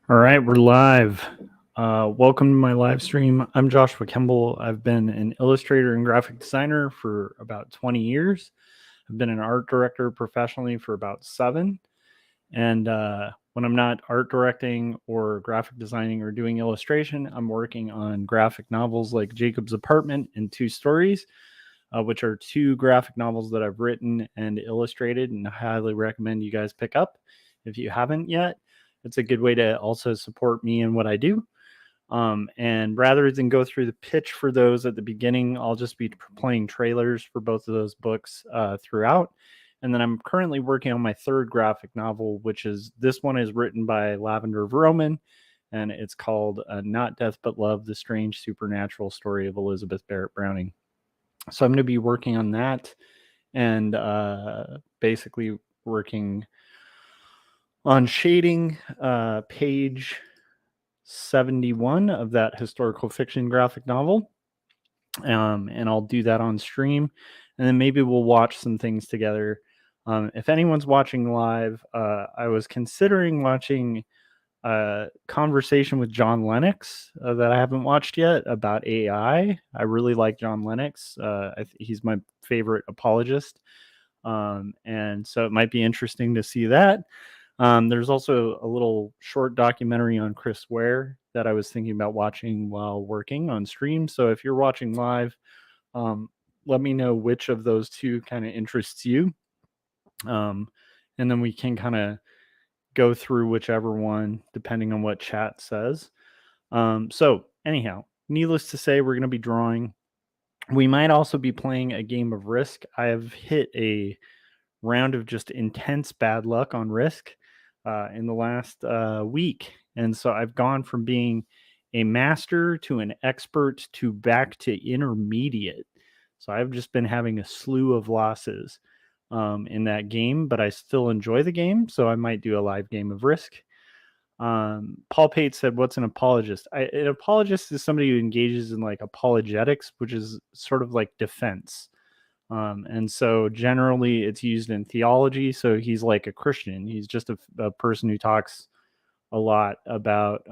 All right, we're live. Welcome to my live stream. I'm Joshua Kemble. I've been an illustrator and graphic designer for about 20 years. I've been an art director professionally for about 7. And when I'm not art directing or graphic designing or doing illustration, I'm working on graphic novels like Jacob's Apartment and Two Stories, which are 2 graphic novels that I've written and illustrated, and I highly recommend you guys pick up if you haven't yet. It's a good way to also support me in what I do. And rather than go through the pitch for those at the beginning, I'll just be playing trailers for both of those books throughout. And then I'm currently working on my 3rd graphic novel, which is this one is written by Lavender Vroman, and it's called Not Death But Love, The Strange Supernatural Story of Elizabeth Barrett Browning. So I'm going to be working on that and basically working on shading page 71 of that historical fiction graphic novel. And I'll do that on stream. And then maybe we'll watch some things together. If anyone's watching live, I was considering watching a conversation with John Lennox that I haven't watched yet about AI. I really like John Lennox. He's my favorite apologist. And so it might be interesting to see that. There's also a little short documentary on Chris Ware that I was thinking about watching while working on stream. So if you're watching live, let me know which of those 2 kind of interests you. And then we can kind of go through whichever one, depending on what chat says. So anyhow, needless to say, we're going to be drawing. We might also be playing a game of Risk. I have hit a round of just intense bad luck on Risk in the last week. And so I've gone from being a master to an expert to back to intermediate. So I've just been having a slew of losses in that game, but I still enjoy the game. So I might do a live game of Risk. Paul Pate said, "What's an apologist?" An apologist is somebody who engages in like apologetics, which is sort of like defense. And so generally it's used in theology. So he's like a Christian. He's just a person who talks a lot about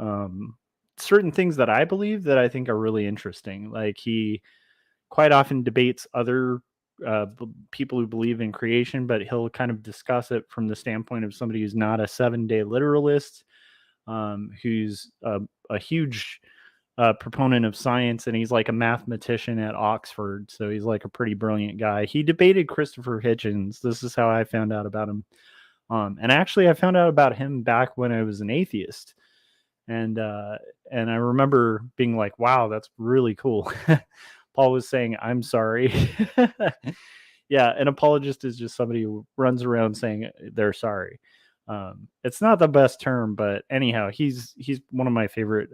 certain things that I believe that I think are really interesting. Like he quite often debates other people who believe in creation, but he'll kind of discuss it from the standpoint of somebody who's not a 7-day literalist, who's a huge proponent of science, and he's like a mathematician at Oxford. So he's like a pretty brilliant guy. He debated Christopher Hitchens. This is how I found out about him. And actually, I found out about him back when I was an atheist. And I remember being like, wow, that's really cool. Paul was saying, I'm sorry. Yeah, an apologist is just somebody who runs around saying they're sorry. It's not the best term, but anyhow, he's one of my favorite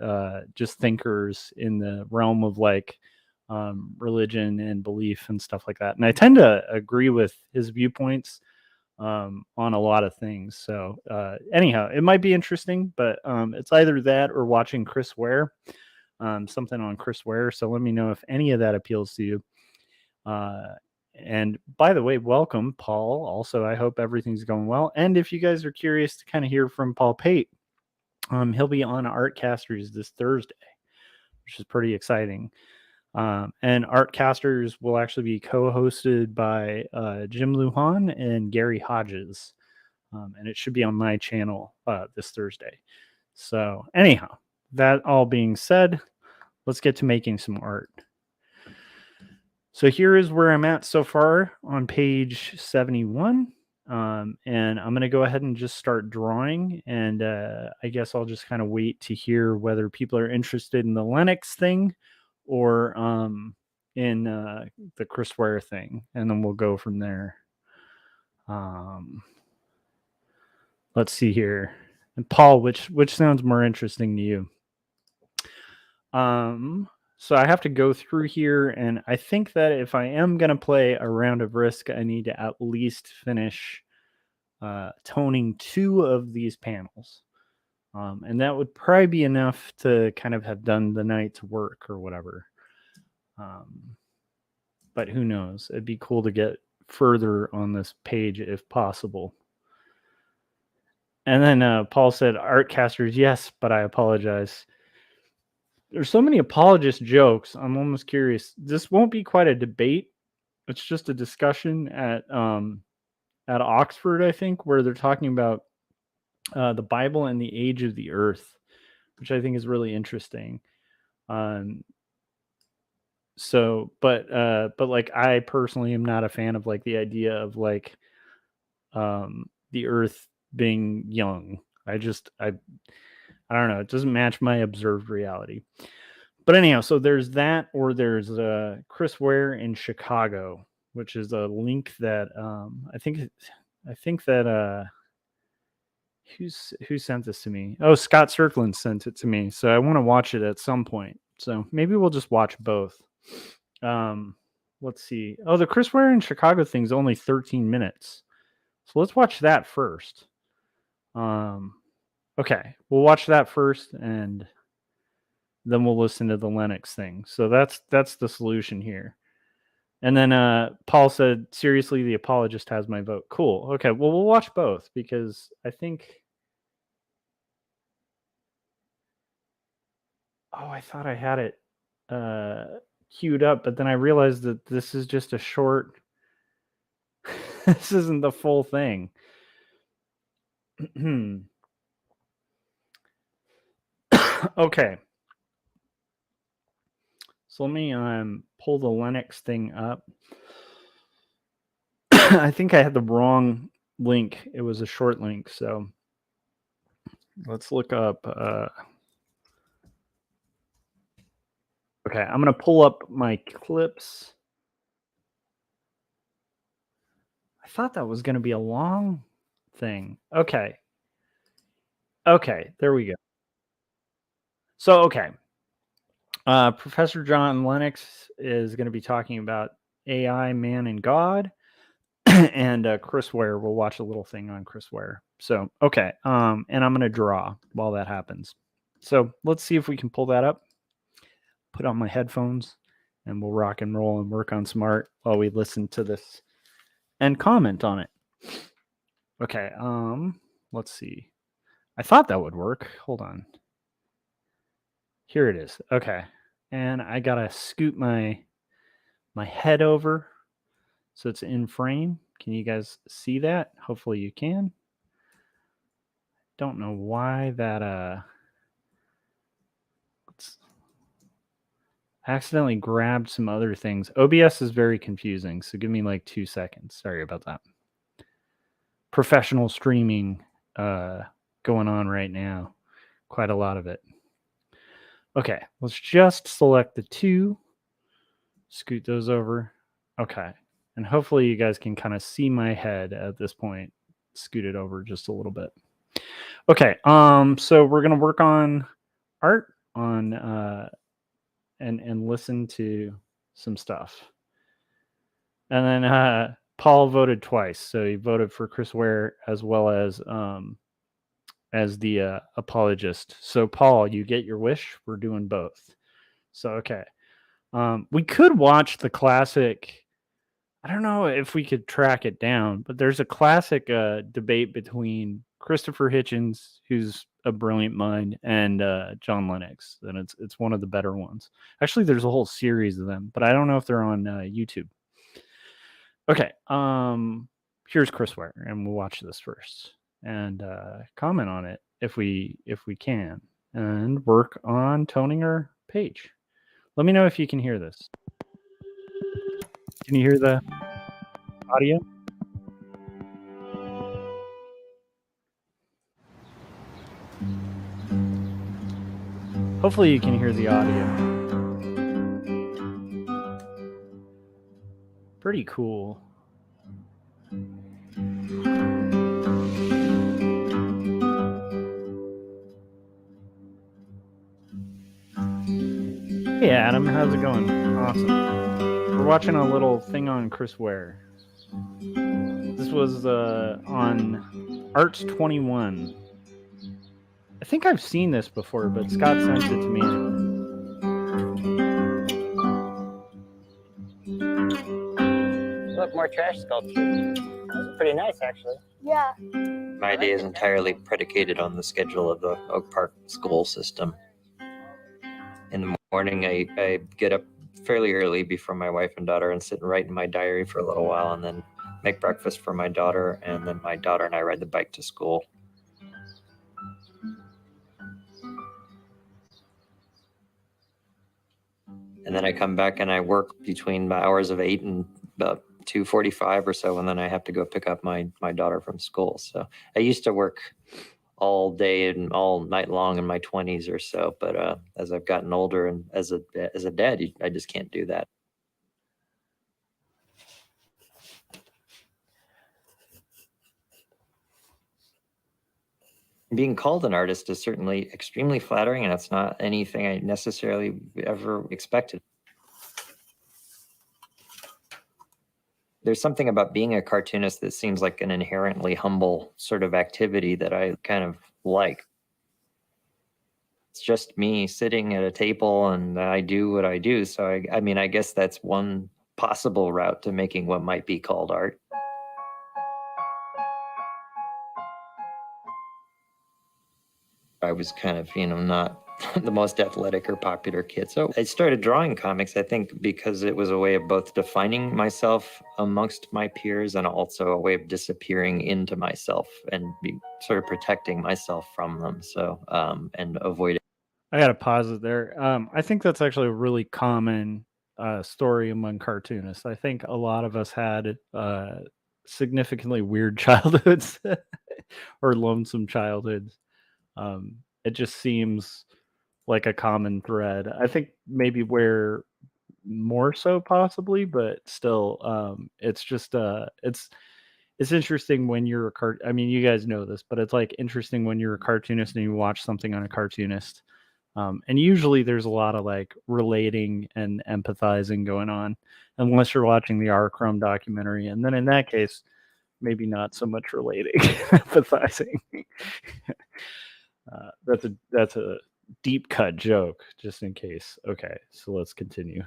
just thinkers in the realm of like religion and belief and stuff like that. And I tend to agree with his viewpoints on a lot of things. So anyhow, it might be interesting, but it's either that or watching Chris Ware, something on Chris Ware. So let me know if any of that appeals to you. And by the way, welcome, Paul. Also, I hope everything's going well. And if you guys are curious to kind of hear from Paul Pate, he'll be on Artcasters this Thursday, which is pretty exciting. And Artcasters will actually be co-hosted by Jim Lujan and Gary Hodges. And it should be on my channel this Thursday. So anyhow, that all being said, let's get to making some art. So here is where I'm at so far on page 71. And I'm going to go ahead and just start drawing. And I guess I'll just kind of wait to hear whether people are interested in the Lennox thing or in the Chris Ware thing. And then we'll go from there. Let's see here. And Paul, which sounds more interesting to you? So I have to go through here, and I think that if I am going to play a round of Risk, I need to at least finish toning 2 of these panels. And that would probably be enough to kind of have done the night's work or whatever. But who knows? It'd be cool to get further on this page if possible. And then Paul said, Artcasters, yes, but I apologize. There's so many apologist jokes. I'm almost curious. This won't be quite a debate. It's just a discussion at Oxford, I think, where they're talking about the Bible and the age of the earth, which I think is really interesting. So, but like, I personally am not a fan of like the idea of like the earth being young. I don't know. It doesn't match my observed reality. But anyhow, so there's that, or there's Chris Ware in Chicago, which is a link that I think that who sent this to me? Oh, Scott Cirkland sent it to me. So I want to watch it at some point. So maybe we'll just watch both. Let's see. Oh, the Chris Ware in Chicago thing's only 13 minutes. So let's watch that first. Okay, we'll watch that first, and then we'll listen to the Lennox thing. So that's the solution here. And then Paul said, seriously, the apologist has my vote. Cool. Okay, well, we'll watch both because I think... Oh, I thought I had it queued up, but then I realized that this is just a short... This isn't the full thing. Okay. So let me pull the Lennox thing up. I think I had the wrong link. It was a short link, so let's look up... Okay, I'm going to pull up my clips. I thought that was going to be a long thing. Okay. Okay, there we go. So, okay. Professor John Lennox is going to be talking about AI, man, and God. And Chris Ware, we'll watch a little thing on Chris Ware. So, okay. And I'm going to draw while that happens. So let's see if we can pull that up. Put on my headphones, and we'll rock and roll and work on some art while we listen to this and comment on it. Okay, let's see. I thought that would work. Hold on. Here it is. Okay. And I gotta scoot my head over so it's in frame. Can you guys see that? Hopefully you can. Don't know why that I accidentally grabbed some other things. OBS is very confusing, so give me like 2 seconds. Sorry about that. Professional streaming going on right now. Quite a lot of it. Okay, let's just select the two. Scoot those over. Okay. And hopefully you guys can kind of see my head at this point. Scoot it over just a little bit. Okay, so we're gonna work on art on and listen to some stuff. And then Paul voted twice, so he voted for Chris Ware as well as the apologist. So Paul, you get your wish. We're doing both. So okay, we could watch the classic. I don't know if we could track it down, but there's a classic debate between Christopher Hitchens, who's a brilliant mind, and John Lennox, and it's one of the better ones. Actually, there's a whole series of them, but I don't know if they're on YouTube. Okay, here's Chris Ware, and we'll watch this first and comment on it if we can, and work on toning our page. Let me know if you can hear this. Can you hear the audio? Hopefully you can hear the audio. Pretty cool. Hey Adam, how's it going? Awesome. We're watching a little thing on Chris Ware. This was on Arts 21. I think I've seen this before, but Scott sent it to me anyway. Look, more trash sculpture. That was pretty nice, actually. Yeah. My day is entirely predicated on the schedule of the Oak Park school system. In the morning, I get up fairly early before my wife and daughter and sit and write in my diary for a little while, and then make breakfast for my daughter, and then my daughter and I ride the bike to school. And then I come back and I work between the hours of 8 and about 2:45 or so, and then I have to go pick up my daughter from school. So I used to work all day and all night long in my 20s or so, but as I've gotten older and as a dad, I just can't do that. Being called an artist is certainly extremely flattering, and it's not anything I necessarily ever expected. There's something about being a cartoonist that seems like an inherently humble sort of activity that I kind of like. It's just me sitting at a table and I do what I do. So I mean, I guess that's one possible route to making what might be called art. I was kind of, not the most athletic or popular kid. So I started drawing comics, I think, because it was a way of both defining myself amongst my peers and also a way of disappearing into myself and sort of protecting myself from them. So, and avoiding. I got to pause it there. I think that's actually a really common story among cartoonists. I think a lot of us had significantly weird childhoods or lonesome childhoods. It just seems like a common thread. I think maybe where more so possibly, but still, it's just it's interesting when you're I mean, you guys know this, but it's like interesting when you're a cartoonist and you watch something on a cartoonist. And usually there's a lot of like relating and empathizing going on, unless you're watching the R. Crumb documentary. And then in that case, maybe not so much relating, empathizing. That's a deep cut joke, just in case. Okay, so let's continue.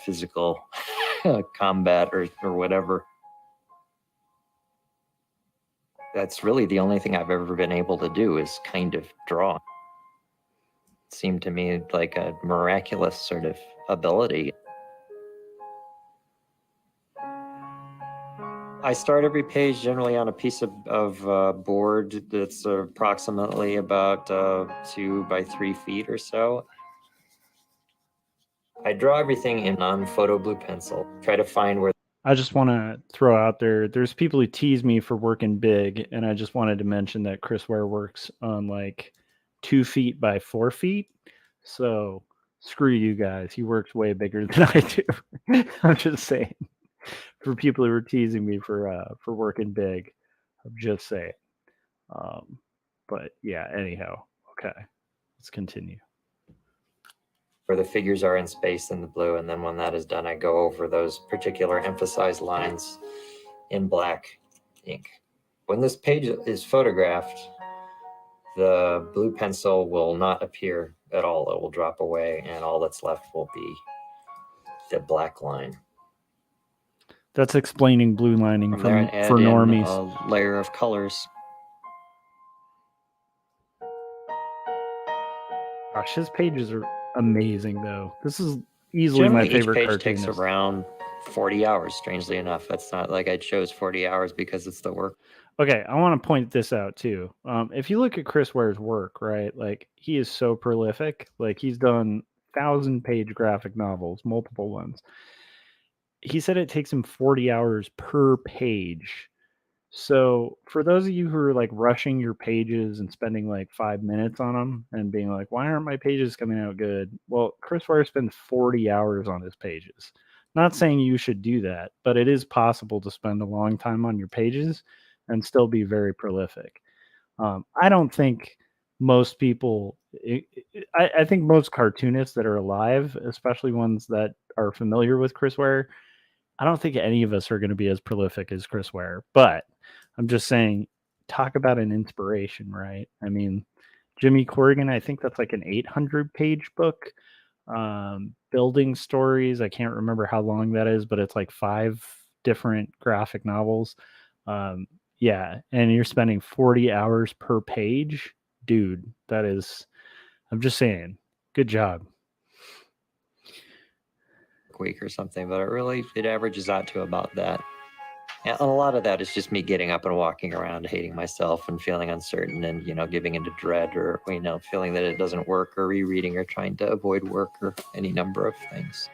Physical combat or whatever. That's really the only thing I've ever been able to do is kind of draw. It seemed to me like a miraculous sort of ability. I start every page generally on a piece of board that's approximately about 2 by 3 feet or so. I draw everything in non-photo blue pencil, try to find where. I just want to throw out there's people who tease me for working big, and I just wanted to mention that Chris Ware works on like 2 feet by 4 feet. So screw you guys. He works way bigger than I do. I'm just saying. For people who are teasing me for working big, I'm just saying. But yeah, anyhow, okay, let's continue. Where the figures are in space in the blue, and then when that is done, I go over those particular emphasized lines in black ink. When this page is photographed, the blue pencil will not appear at all. It will drop away, and all that's left will be the black line. That's explaining blue lining for normies. A layer of colors. Gosh, his pages are amazing, though. This is easily my favorite page cartoonist. Takes around 40 hours, strangely enough. That's not like I chose 40 hours because it's the work. Okay, I want to point this out, too. If you look at Chris Ware's work, right, like, he is so prolific. Like, he's done 1,000-page graphic novels, multiple ones. He said it takes him 40 hours per page. So for those of you who are like rushing your pages and spending like 5 minutes on them and being like, why aren't my pages coming out good? Well, Chris Ware spends 40 hours on his pages. Not saying you should do that, but it is possible to spend a long time on your pages and still be very prolific. I don't think most people, I think most cartoonists that are alive, especially ones that are familiar with Chris Ware, I don't think any of us are going to be as prolific as Chris Ware, but I'm just saying, talk about an inspiration, right? I mean, Jimmy Corrigan, I think that's like an 800-page book. Building Stories, I can't remember how long that is, but it's like 5 different graphic novels. Yeah, and you're spending 40 hours per page, dude. That is, I'm just saying, good job. Week or something, but it averages out to about that. And a lot of that is just me getting up and walking around, hating myself and feeling uncertain and, giving into dread or, feeling that it doesn't work or rereading or trying to avoid work or any number of things.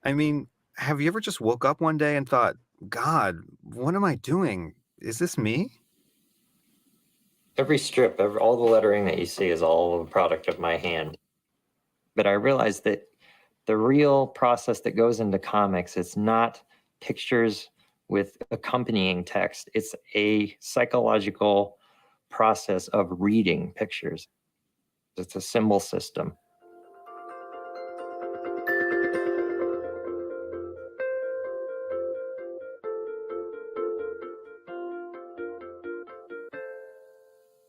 I mean, have you ever just woke up one day and thought, God, what am I doing? Is this me? Every strip, all the lettering that you see is all a product of my hand. But I realized that the real process that goes into comics, it's not pictures with accompanying text. It's a psychological process of reading pictures. It's a symbol system.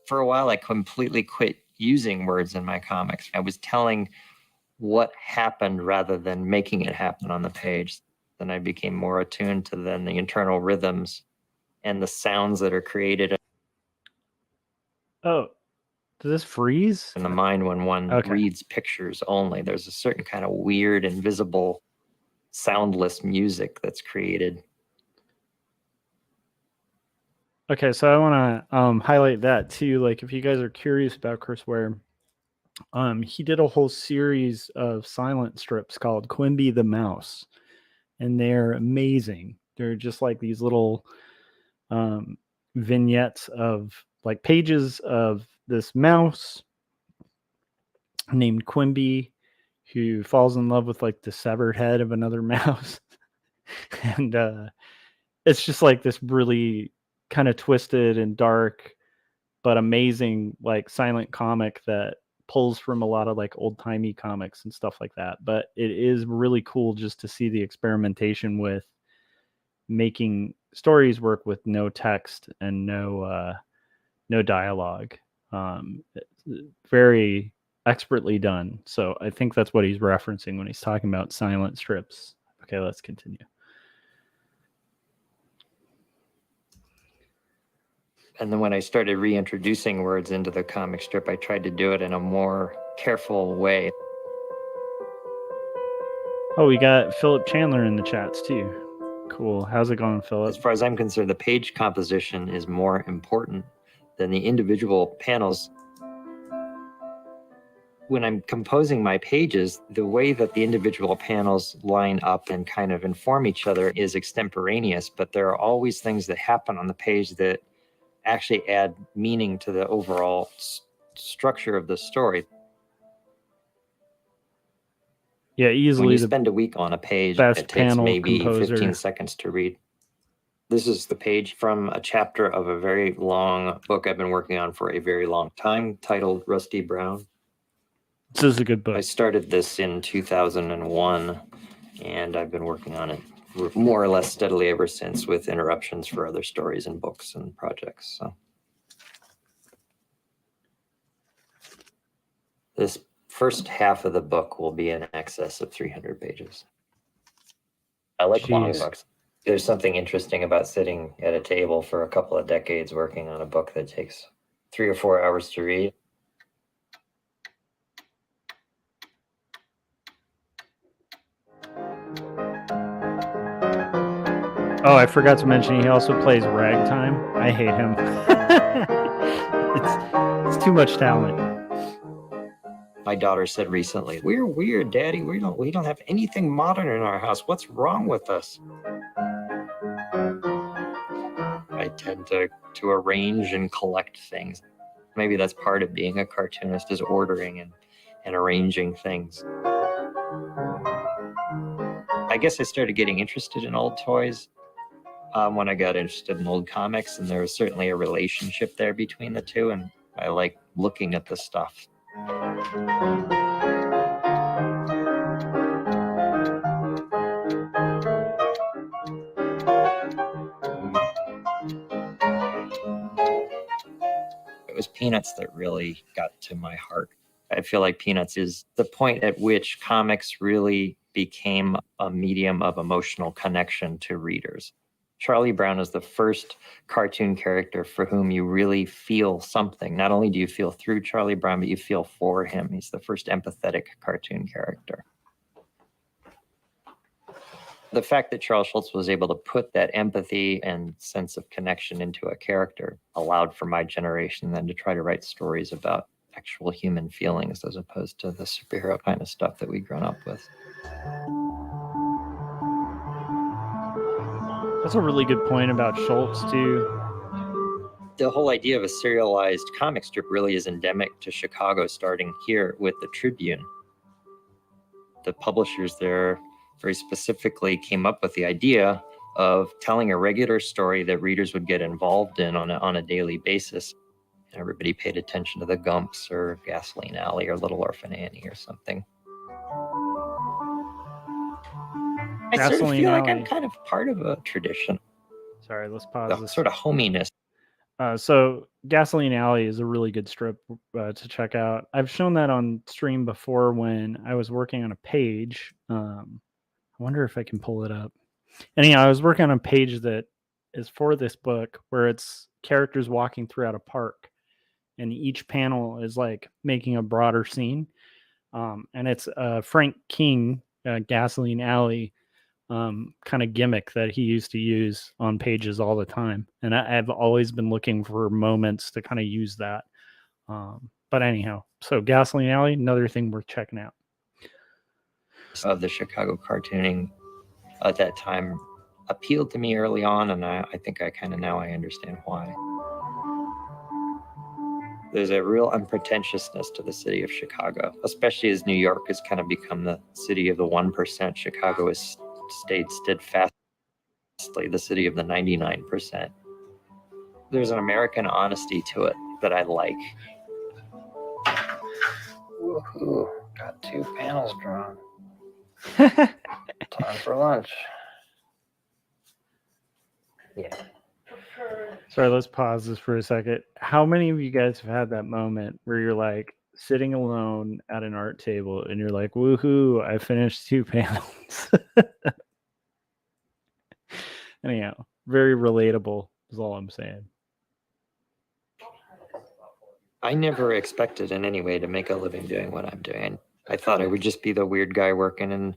For a while, I completely quit using words in my comics. I was telling what happened rather than making it happen on the page. Then I became more attuned to the internal rhythms and the sounds that are created Oh, does this freeze? in the mind when one reads pictures only. There's a certain kind of weird, invisible, soundless music that's created. Okay, so I want to highlight that too. Like, if you guys are curious about Chris Ware, he did a whole series of silent strips called Quimby the Mouse, and they're amazing. They're just like these little vignettes of like pages of this mouse named Quimby who falls in love with like the severed head of another mouse. And it's just like this really kind of twisted and dark but amazing like silent comic that pulls from a lot of like old-timey comics and stuff like that. But it is really cool just to see the experimentation with making stories work with no text and no dialogue. Very expertly done. So I think that's what he's referencing when he's talking about silent strips. Okay, let's continue. And then when I started reintroducing words into the comic strip, I tried to do it in a more careful way. Oh, we got Philip Chandler in the chats too. Cool. How's it going, Philip? As far as I'm concerned, the page composition is more important than the individual panels. When I'm composing my pages, the way that the individual panels line up and kind of inform each other is extemporaneous, but there are always things that happen on the page that actually add meaning to the overall structure of the story. Yeah, easily. When you spend a week on a page, it takes maybe 15 seconds to read. This is the page from a chapter of a very long book I've been working on for a very long time, titled Rusty Brown. This is a good book. I started this in 2001, and I've been working on it more or less steadily ever since, with interruptions for other stories and books and projects. So this first half of the book will be in excess of 300 pages. I like long books. There's something interesting about sitting at a table for a couple of decades working on a book that takes 3 or 4 hours to read. Oh, I forgot to mention he also plays Ragtime. I hate him. It's too much talent. My daughter said recently, "We're weird, Daddy. We don't have anything modern in our house. What's wrong with us?" I tend to arrange and collect things. Maybe that's part of being a cartoonist, is ordering and arranging things. I guess I started getting interested in old toys when I got interested in old comics, and there was certainly a relationship there between the two, and I like looking at the stuff. It was Peanuts that really got to my heart. I feel like Peanuts is the point at which comics really became a medium of emotional connection to readers. Charlie Brown is the first cartoon character for whom you really feel something. Not only do you feel through Charlie Brown, but you feel for him. He's the first empathetic cartoon character. The fact that Charles Schulz was able to put that empathy and sense of connection into a character allowed for my generation then to try to write stories about actual human feelings as opposed to the superhero kind of stuff that we'd grown up with. That's a really good point about Schultz too. The whole idea of a serialized comic strip really is endemic to Chicago, starting here with the Tribune. The publishers there very specifically came up with the idea of telling a regular story that readers would get involved in on a daily basis. And everybody paid attention to the Gumps or Gasoline Alley or Little Orphan Annie or something. I sort of Gasoline feel like Alley. I'm kind of part of a tradition. Sorry, let's pause The this. sort of hominess. So Gasoline Alley is a really good strip to check out. I've shown that on stream before when I was working on a page. I wonder if I can pull it up. Anyhow, I was working on a page that is for this book where it's characters walking throughout a park, and each panel is like making a broader scene. And it's Frank King, Gasoline Alley kind of gimmick that he used to use on pages all the time. And I've always been looking for moments to kind of use that. But anyhow, so Gasoline Alley, another thing worth checking out. Of the Chicago cartooning at that time appealed to me early on, and I think I kind of now I understand why. There's a real unpretentiousness to the city of Chicago, especially as New York has kind of become the city of the 1%. Chicago has stayed steadfastly the city of the 99%. There's an American honesty to it that I like. Woohoo, got 2 panels drawn. Time for lunch. Yeah. Sorry, let's pause this for a second. How many of you guys have had that moment where you're like sitting alone at an art table and you're like, woohoo, I finished 2 panels? Anyhow, very relatable is all I'm saying. I never expected in any way to make a living doing what I'm doing. I thought I would just be the weird guy working in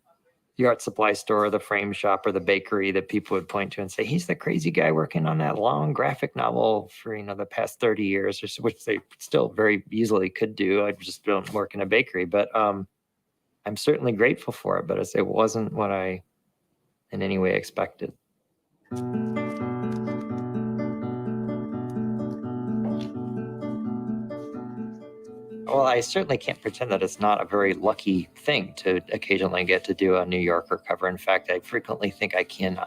the art supply store, or the frame shop, or the bakery that people would point to and say, he's the crazy guy working on that long graphic novel for, the past 30 years, which they still very easily could do. I just don't work in a bakery, but I'm certainly grateful for it, but it wasn't what I in any way expected. Well, I certainly can't pretend that it's not a very lucky thing to occasionally get to do a New Yorker cover. In fact, I frequently think I can't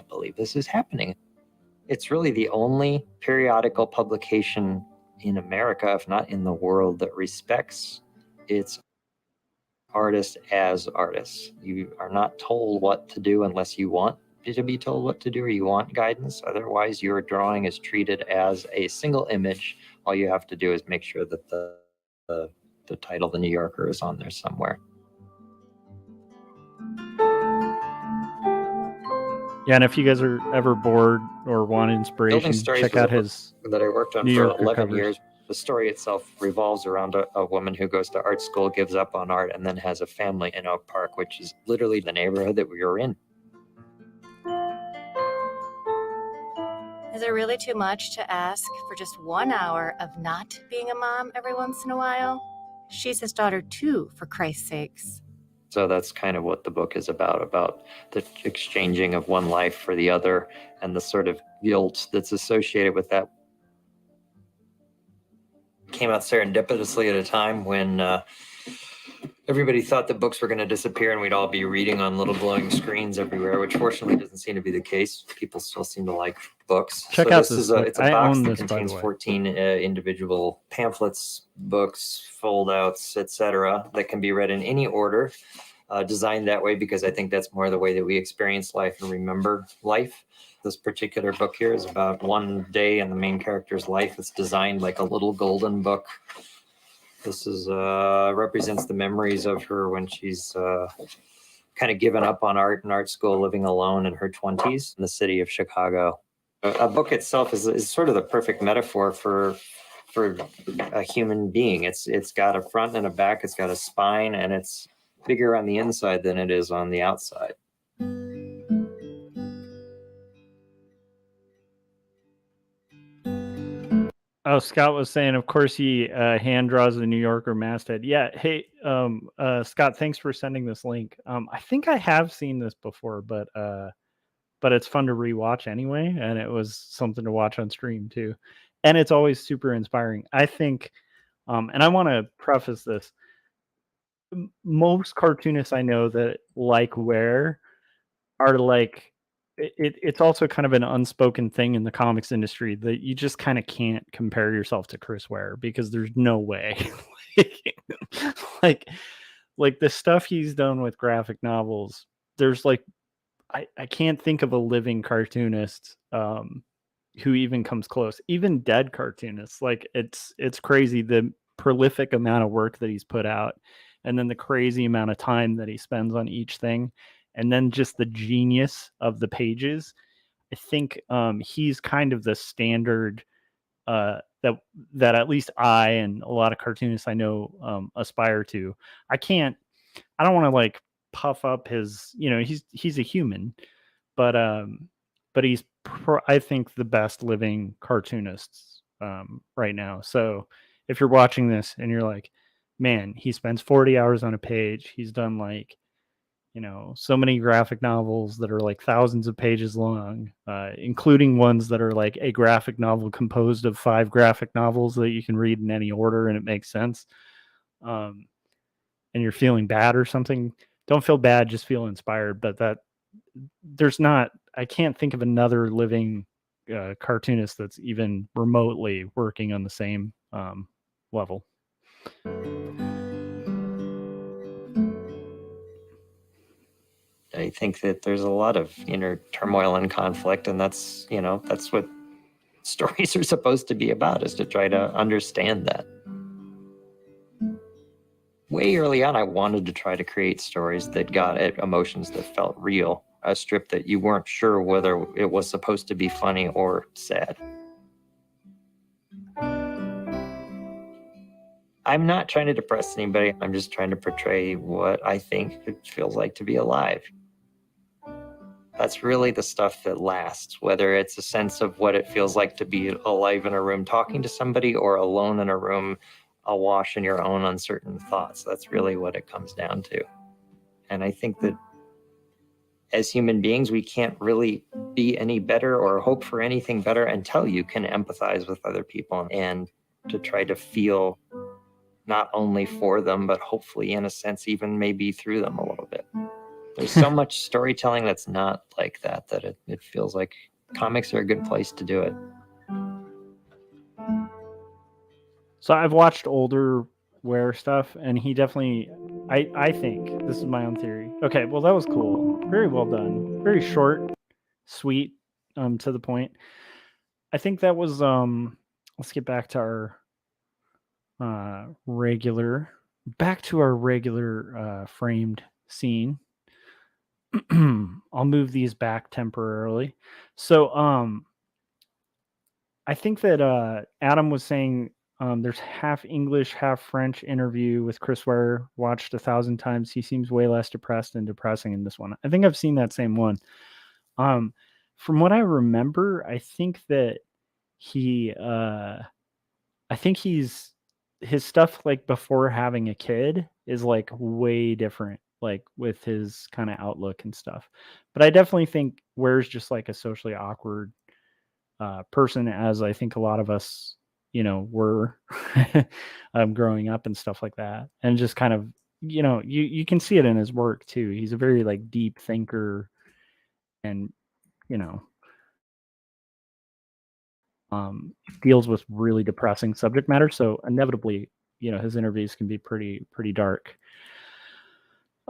believe this is happening. It's really the only periodical publication in America, if not in the world, that respects its artists as artists. You are not told what to do unless you want to be told what to do or you want guidance. Otherwise, your drawing is treated as a single image. All you have to do is make sure that the title, The New Yorker, is on there somewhere. Yeah, and if you guys are ever bored or want inspiration, check out his that I worked on New for Yorker 11 covers. years. The story itself revolves around a woman who goes to art school, gives up on art, and then has a family in Oak Park, which is literally the neighborhood that we were in. Is it really too much to ask for just 1 hour of not being a mom every once in a while? She's his daughter too, for Christ's sakes. So that's kind of what the book is about the exchanging of one life for the other and the sort of guilt that's associated with that. Came out serendipitously at a time when everybody thought that books were going to disappear and we'd all be reading on little glowing screens everywhere, which fortunately doesn't seem to be the case. People still seem to like books. Check out this book. It's a I box own that this, by the contains way. 14 individual pamphlets, books, foldouts, etc., that can be read in any order. Designed that way because I think that's more the way that we experience life and remember life. This particular book here is about one day in the main character's life. It's designed like a little golden book This is represents the memories of her when she's kind of given up on art and art school, living alone in her 20s in the city of Chicago. A book itself is sort of the perfect metaphor for a human being. It's got a front and a back, it's got a spine, and it's bigger on the inside than it is on the outside. Oh, Scott was saying, of course, he hand draws the New Yorker masthead. Yeah. Hey, Scott, thanks for sending this link. I think I have seen this before, but it's fun to rewatch anyway, and it was something to watch on stream too. And it's always super inspiring. I think, and I want to preface this: most cartoonists I know that like Ware are like, it's also kind of an unspoken thing in the comics industry that you just kind of can't compare yourself to Chris Ware because there's no way. like the stuff he's done with graphic novels, there's like, I can't think of a living cartoonist who even comes close. Even dead cartoonists, like it's crazy the prolific amount of work that he's put out, and then the crazy amount of time that he spends on each thing, and then just the genius of the pages. I think he's kind of the standard that at least I and a lot of cartoonists I know aspire to. I don't want to like puff up his, he's a human, but he's I think the best living cartoonists right now. So if you're watching this and you're like, man, he spends 40 hours on a page, he's done like, so many graphic novels that are like thousands of pages long, including ones that are like a graphic novel composed of 5 graphic novels that you can read in any order and it makes sense. And you're feeling bad or something, don't feel bad, just feel inspired. But I can't think of another living cartoonist that's even remotely working on the same level. I think that there's a lot of inner turmoil and conflict, and that's what stories are supposed to be about, is to try to understand that. Way early on, I wanted to try to create stories that got at emotions that felt real, a strip that you weren't sure whether it was supposed to be funny or sad. I'm not trying to depress anybody. I'm just trying to portray what I think it feels like to be alive. That's really the stuff that lasts, whether it's a sense of what it feels like to be alive in a room talking to somebody or alone in a room awash in your own uncertain thoughts. That's really what it comes down to. And I think that as human beings, we can't really be any better or hope for anything better until you can empathize with other people and to try to feel not only for them, but hopefully in a sense, even maybe through them a little bit. There's so much storytelling that's not like that it feels like comics are a good place to do it. So I've watched older Ware stuff, and he definitely, I think, this is my own theory. Okay, well, that was cool. Very well done. Very short, sweet, to the point. I think that was, let's get back to our regular framed scene. I'll move these back temporarily. So I think that Adam was saying there's half English, half French interview with Chris Ware, watched 1,000 times. He seems way less depressed and depressing in this one. I think I've seen that same one. From what I remember, I think that his stuff like before having a kid is like way different, like with his kind of outlook and stuff. But I definitely think Ware's just like a socially awkward person, as I think a lot of us, were growing up and stuff like that. And just kind of, you can see it in his work too. He's a very like deep thinker and, deals with really depressing subject matter. So inevitably, his interviews can be pretty dark.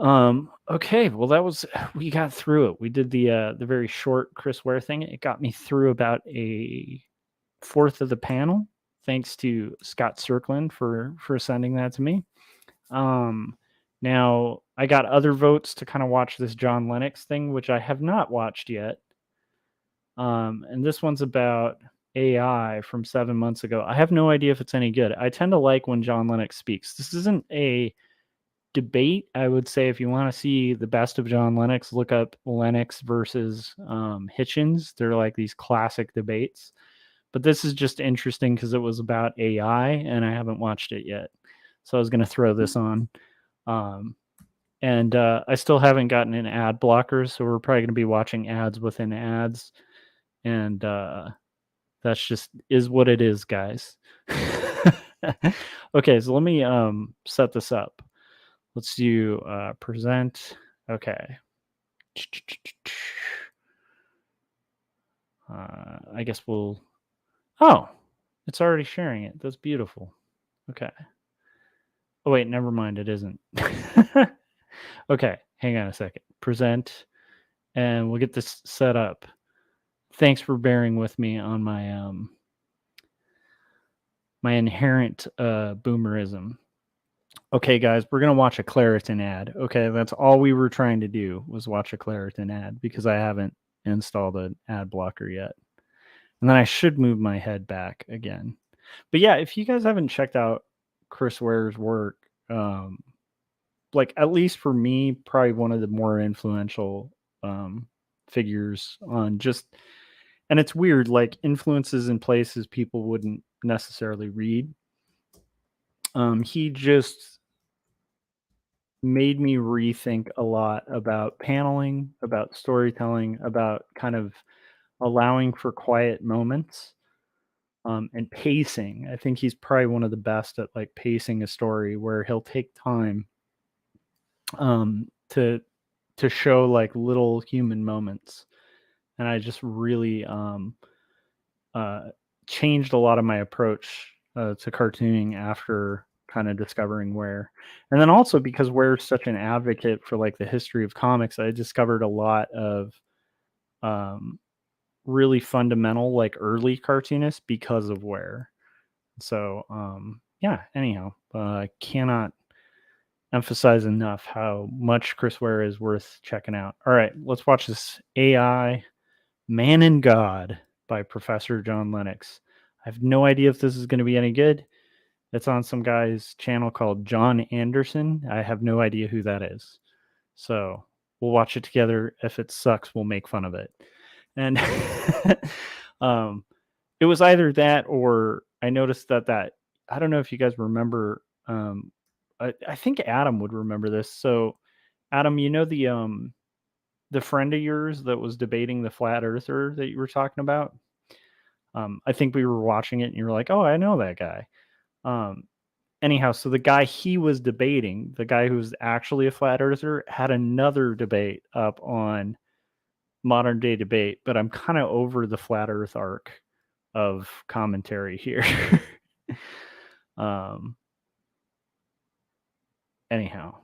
Okay, well, we got through it. We did the very short Chris Ware thing. It got me through about a fourth of the panel, thanks to Scott Circlin for sending that to me. Now I got other votes to kind of watch this John Lennox thing, which I have not watched yet. And this one's about AI from 7 months ago. I have no idea if it's any good. I tend to like when John Lennox speaks. This isn't a debate. I would say if you want to see the best of John Lennox, look up Lennox versus Hitchens. They're like these classic debates. But this is just interesting because it was about AI, and I haven't watched it yet. So I was going to throw this on. And I still haven't gotten an ad blocker, so we're probably going to be watching ads within ads. And that's just is what it is, guys. Okay, so let me set this up. Let's do present. Okay. I guess we'll... Oh, it's already sharing it. That's beautiful. Okay. Oh, wait, never mind. It isn't. Okay, hang on a second. Present, and we'll get this set up. Thanks for bearing with me on my my inherent boomerism. Okay, guys, we're going to watch a Claritin ad. Okay, that's all we were trying to do was watch a Claritin ad because I haven't installed an ad blocker yet. And then I should move my head back again. But yeah, if you guys haven't checked out Chris Ware's work, like at least for me, probably one of the more influential figures on just, and it's weird, like influences in places people wouldn't necessarily read. He just made me rethink a lot about paneling, about storytelling, about kind of allowing for quiet moments, and pacing. I think he's probably one of the best at like pacing a story where he'll take time to show like little human moments. And I just really changed a lot of my approach to cartooning after kind of discovering Ware. And then also because Ware's such an advocate for like the history of comics, I discovered a lot of really fundamental like early cartoonists because of Ware. So yeah, anyhow, I cannot emphasize enough how much Chris Ware is worth checking out. All right, let's watch this AI Man and God by Professor John Lennox. I have no idea if this is going to be any good. It's on some guy's channel called John Anderson. I have no idea who that is. So we'll watch it together. If it sucks, we'll make fun of it. And it was either that or I noticed that I don't know if you guys remember. I think Adam would remember this. So Adam, you know the friend of yours that was debating the flat earther that you were talking about? I think we were watching it and you were like, oh, I know that guy. Anyhow, so the guy he was debating, the guy who's actually a flat earther, had another debate up on Modern Day Debate, but I'm kind of over the flat earth arc of commentary here. Anyhow,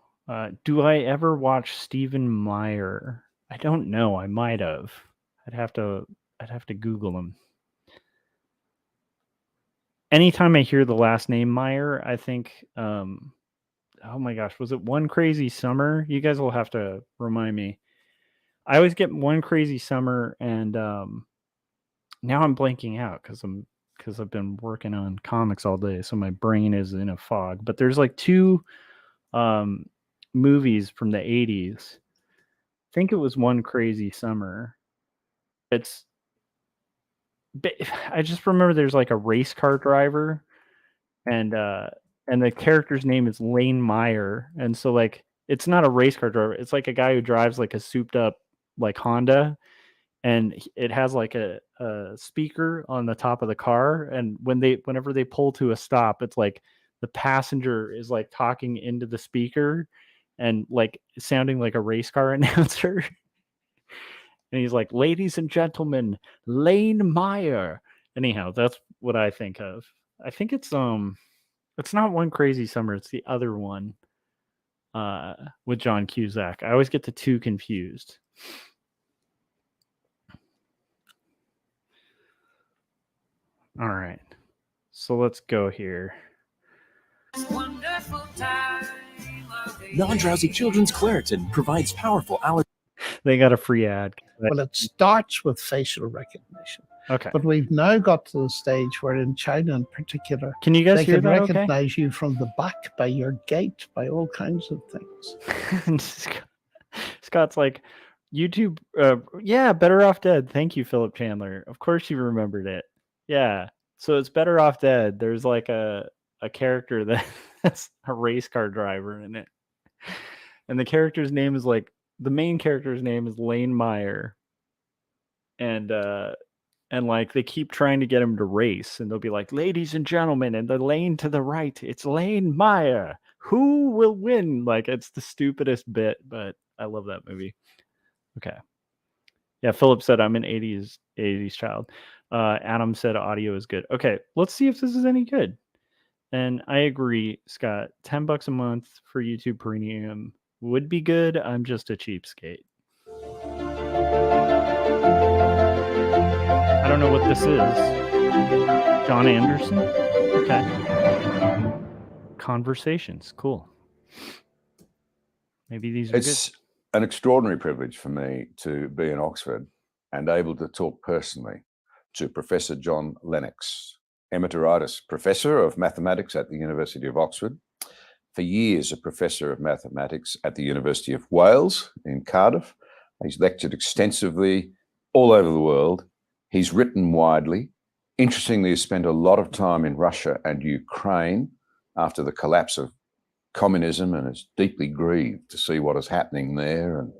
do I ever watch Stephen Meyer? I don't know. I might have. I'd have to Google him. Anytime I hear the last name Meyer, I think, oh my gosh, was it One Crazy Summer? You guys will have to remind me. I always get One Crazy Summer, and now I'm blanking out because I've been working on comics all day, so my brain is in a fog. But there's like two movies from the 80s. I think it was One Crazy Summer. I just remember there's like a race car driver, and the character's name is Lane Meyer, and so like it's not a race car driver, it's like a guy who drives like a souped up like Honda, and it has like a speaker on the top of the car, and whenever they pull to a stop, it's like the passenger is like talking into the speaker and like sounding like a race car announcer. And he's like, ladies and gentlemen, Lane Meyer. Anyhow, that's what I think of. I think it's not One Crazy Summer, it's the other one with John Cusack. I always get the two confused. All right. So let's go here. Non-drowsy children's Claritin provides powerful allergy. They got a free ad. Well, it starts with facial recognition. Okay. But we've now got to the stage where in China in particular, Can you guys they hear can that okay? recognize you from the back, by your gait, by all kinds of things. Scott's like, YouTube, yeah, Better Off Dead. Thank you, Philip Chandler. Of course you remembered it. Yeah. So it's Better Off Dead. There's like a character that's a race car driver in it. And the character's name is like, the main character's name is Lane Meyer. And like they keep trying to get him to race, and they'll be like, ladies and gentlemen, and the lane to the right, it's Lane Meyer. Who will win? Like, it's the stupidest bit, but I love that movie. Okay. Yeah, Philip said I'm an 80s child. Adam said audio is good. Okay, let's see if this is any good. And I agree, Scott. $10 a month for YouTube Premium would be good. I'm just a cheapskate. I don't know what this is. John Anderson? Okay. Conversations. Cool. Maybe these are It's an extraordinary privilege for me to be in Oxford and able to talk personally to Professor John Lennox, Emeritus Professor of Mathematics at the University of Oxford, for years a Professor of Mathematics at the University of Wales in Cardiff. He's lectured extensively all over the world. He's written widely. Interestingly, he's spent a lot of time in Russia and Ukraine after the collapse of communism, and is deeply grieved to see what is happening there, and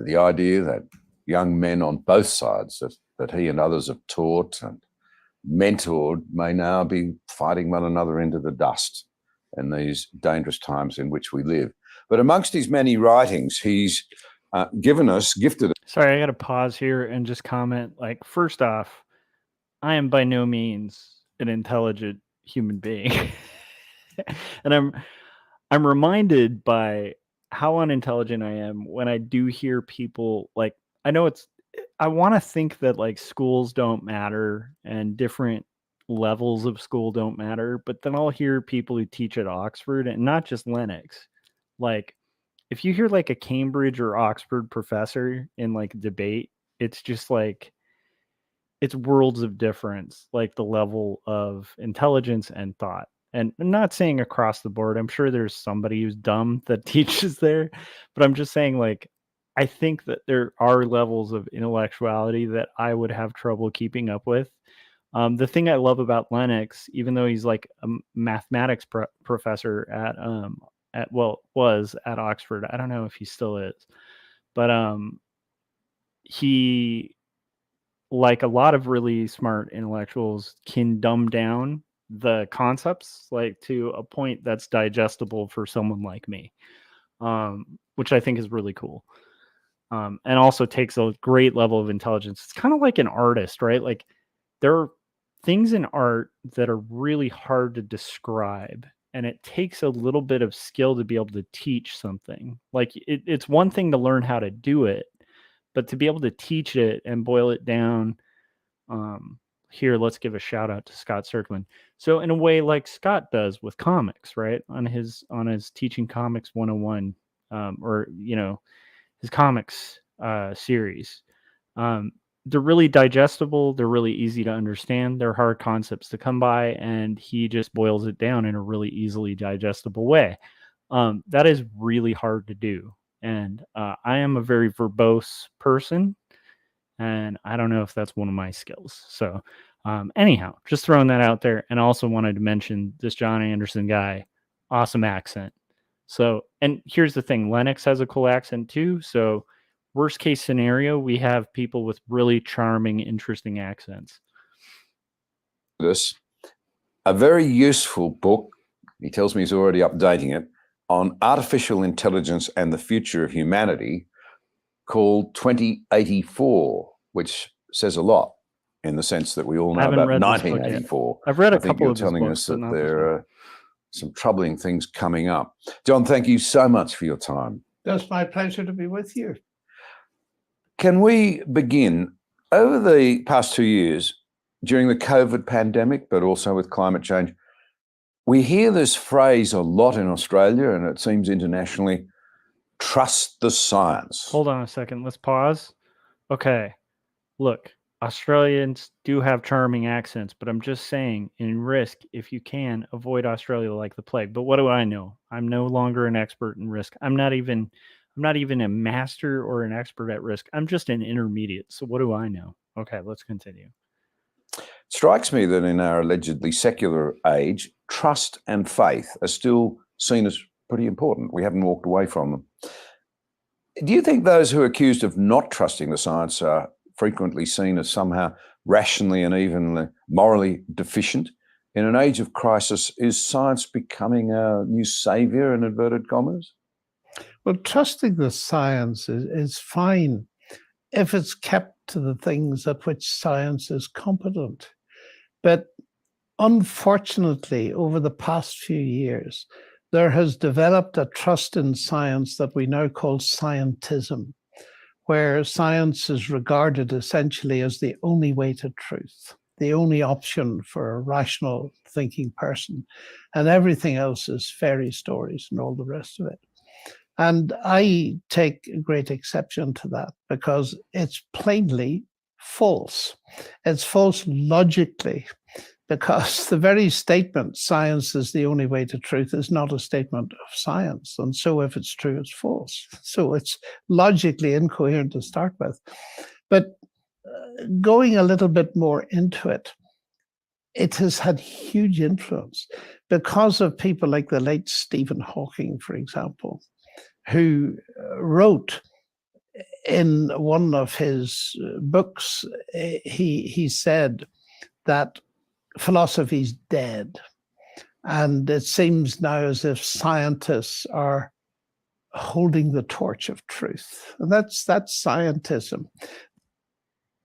the idea that young men on both sides that he and others have taught and mentored may now be fighting one another into the dust in these dangerous times in which we live. But amongst his many writings, he's gifted us. Sorry, I got to pause here and just comment. Like, first off, I am by no means an intelligent human being. And I'm reminded by how unintelligent I am when I do hear people like, I want to think that like schools don't matter and different levels of school don't matter, but then I'll hear people who teach at Oxford, and not just Lennox. Like, if you hear like a Cambridge or Oxford professor in like debate, it's just like, it's worlds of difference, like the level of intelligence and thought. And I'm not saying across the board. I'm sure there's somebody who's dumb that teaches there, but I'm just saying, like, I think that there are levels of intellectuality that I would have trouble keeping up with. The thing I love about Lennox, even though he's like a mathematics professor was at Oxford. I don't know if he still is, but he, like a lot of really smart intellectuals, can dumb down the concepts like to a point that's digestible for someone like me, which I think is really cool. And also takes a great level of intelligence. It's kind of like an artist, right? Like, there are things in art that are really hard to describe, and it takes a little bit of skill to be able to teach something. Like, it's one thing to learn how to do it, but to be able to teach it and boil it down. Here, let's give a shout out to Scott Circlin. So in a way, like Scott does with comics, right? On his Teaching Comics 101, or, you know, his comics series. They're really digestible. They're really easy to understand. They're hard concepts to come by, and he just boils it down in a really easily digestible way. That is really hard to do. And I am a very verbose person, and I don't know if that's one of my skills. So anyhow, just throwing that out there. And also wanted to mention this John Anderson guy, awesome accent. So, and here's the thing, Lennox has a cool accent too. So worst case scenario, we have people with really charming, interesting accents. This, a very useful book, he tells me he's already updating it, on artificial intelligence and the future of humanity, called 2084, which says a lot in the sense that we all know about 1984. I've read a I think couple you're of his telling books, us but that not there are some troubling things coming up. John, thank you so much for your time. It's my pleasure to be with you. Can we begin? Over the past 2 years, during the COVID pandemic, but also with climate change. We hear this phrase a lot in Australia, and it seems internationally, trust the science. Hold on a second. Let's pause. Okay. Look, Australians do have charming accents, but I'm just saying, in Risk, if you can, avoid Australia like the plague. But what do I know? I'm no longer an expert in Risk. I'm not even a master or an expert at Risk. I'm just an intermediate. So what do I know? Okay, let's continue. Strikes me that in our allegedly secular age, trust and faith are still seen as pretty important. We haven't walked away from them. Do you think those who are accused of not trusting the science are frequently seen as somehow rationally and even morally deficient? In an age of crisis, is science becoming our new savior, in inverted commas? Well, trusting the science is fine if it's kept to the things at which science is competent. But unfortunately, over the past few years, there has developed a trust in science that we now call scientism, where science is regarded essentially as the only way to truth, the only option for a rational thinking person, and everything else is fairy stories and all the rest of it. And I take great exception to that because it's plainly false. It's false logically, because the very statement, science is the only way to truth, is not a statement of science. And so if it's true, it's false. So it's logically incoherent to start with. But going a little bit more into it, it has had huge influence because of people like the late Stephen Hawking, for example, who wrote in one of his books, he said that philosophy's dead. And it seems now as if scientists are holding the torch of truth. And that's scientism.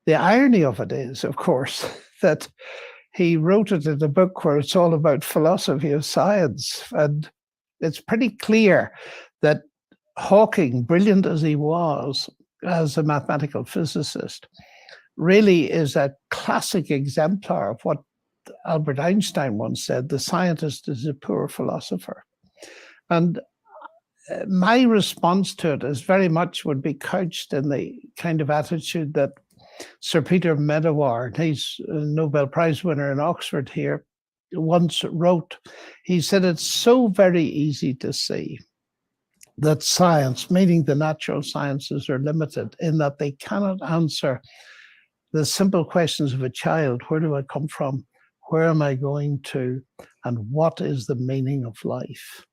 The irony of it is, of course, that he wrote it in a book where it's all about philosophy of science. And it's pretty clear that Hawking, brilliant as he was as a mathematical physicist, really is a classic exemplar of what Albert Einstein once said: the scientist is a poor philosopher. And my response to it is very much would be couched in the kind of attitude that Sir Peter Medawar, he's a Nobel Prize winner in Oxford here, once wrote. He said, it's so very easy to see that science, meaning the natural sciences, are limited in that they cannot answer the simple questions of a child: where do I come from? Where am I going to? And what is the meaning of life?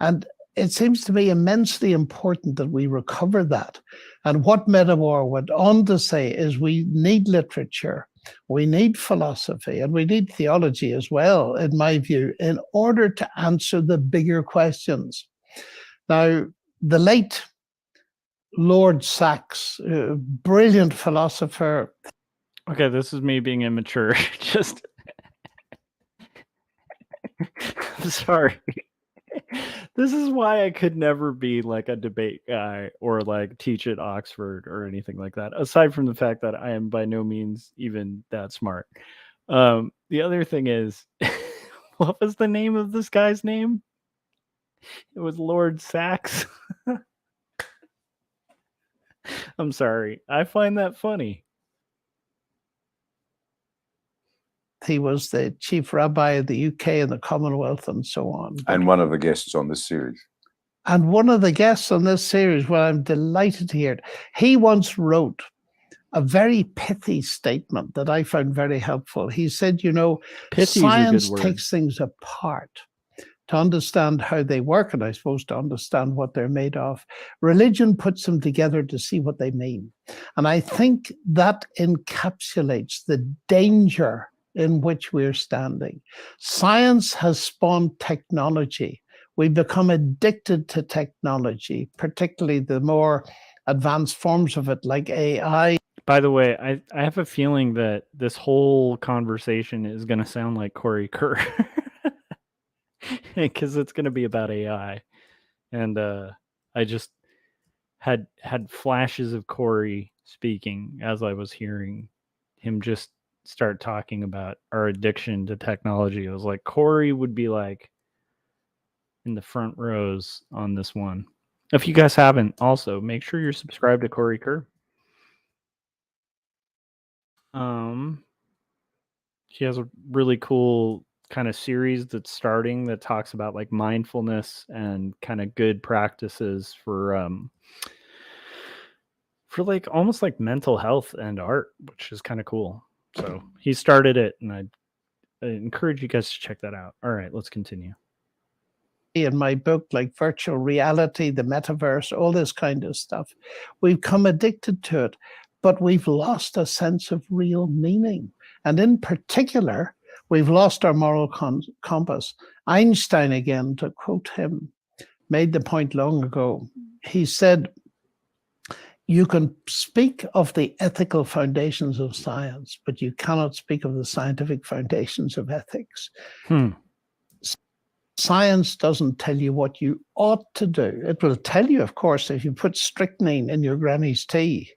And it seems to me immensely important that we recover that. And what Medawar went on to say is we need literature, we need philosophy, and we need theology as well, in my view, in order to answer the bigger questions. Now, the late Lord Sachs, brilliant philosopher. Okay, this is me being immature. Just I'm sorry. This is why I could never be like a debate guy or like teach at Oxford or anything like that, aside from the fact that I am by no means even that smart. The other thing is, what was the name of this guy's name? It was Lord Sachs. I'm sorry. I find that funny. He was the chief rabbi of the UK and the Commonwealth and so on. And one of the guests on this series. And one of the guests on this series, well, I'm delighted to hear it. He once wrote a very pithy statement that I found very helpful. He said, you know, science takes things apart to understand how they work, and I suppose to understand what they're made of. Religion puts them together to see what they mean. And I think that encapsulates the danger in which we're standing. Science has spawned technology. We become addicted to technology, particularly the more advanced forms of it, like AI. By the way, I have a feeling that this whole conversation is going to sound like Corey Kerr. Because it's going to be about AI. And I just had flashes of Corey speaking as I was hearing him just start talking about our addiction to technology. It was like Corey would be like in the front rows on this one. If you guys haven't, also make sure you're subscribed to Corey Kerr. He has a really cool kind of series that's starting that talks about like mindfulness and kind of good practices for like almost like mental health and art, which is kind of cool. So he started it, and I encourage you guys to check that out. All right, let's continue. In my book, like virtual reality, the metaverse, all this kind of stuff, we've come addicted to it, but we've lost a sense of real meaning. And in particular, we've lost our moral compass. Einstein, again, to quote him, made the point long ago. He said, you can speak of the ethical foundations of science, but you cannot speak of the scientific foundations of ethics. Science doesn't tell you what you ought to do. It will tell you, of course, if you put strychnine in your granny's tea,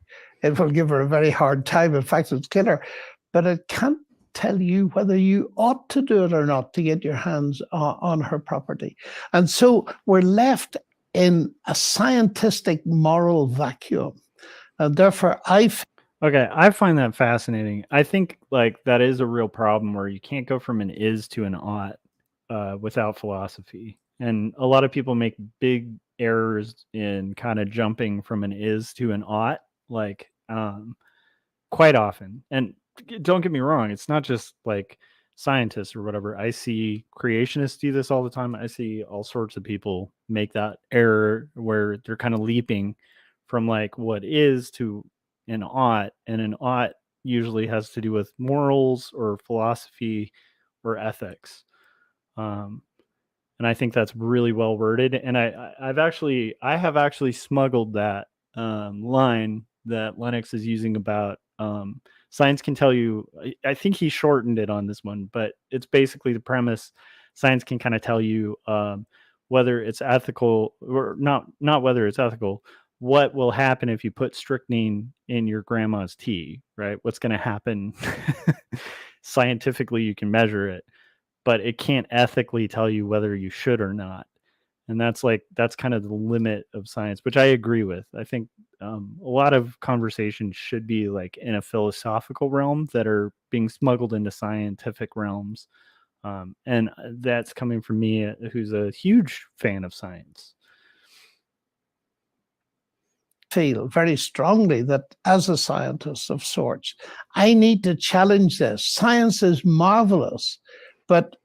it will give her a very hard time. In fact, it'll kill her. But it can't tell you whether you ought to do it or not to get your hands on her property. And so we're left in a scientific moral vacuum. And therefore, I find that fascinating. I think like that is a real problem where you can't go from an is to an ought without philosophy. And a lot of people make big errors in kind of jumping from an is to an ought, like quite often. And don't get me wrong, it's not just like scientists or whatever. I see creationists do this all the time. I see all sorts of people make that error where they're kind of leaping from like what is to an ought, and an ought usually has to do with morals or philosophy or ethics. And I think that's really well worded. And I have actually smuggled that line that Lennox is using about science can tell you. I think he shortened it on this one, but it's basically the premise. Science can kind of tell you whether it's ethical or not whether it's ethical. What will happen if you put strychnine in your grandma's tea, right? What's going to happen? Scientifically, you can measure it, but it can't ethically tell you whether you should or not. And that's kind of the limit of science, which I agree with. I think a lot of conversations should be like in a philosophical realm that are being smuggled into scientific realms. And that's coming from me, who's a huge fan of science. Feel very strongly that as a scientist of sorts, I need to challenge this. Science is marvelous, but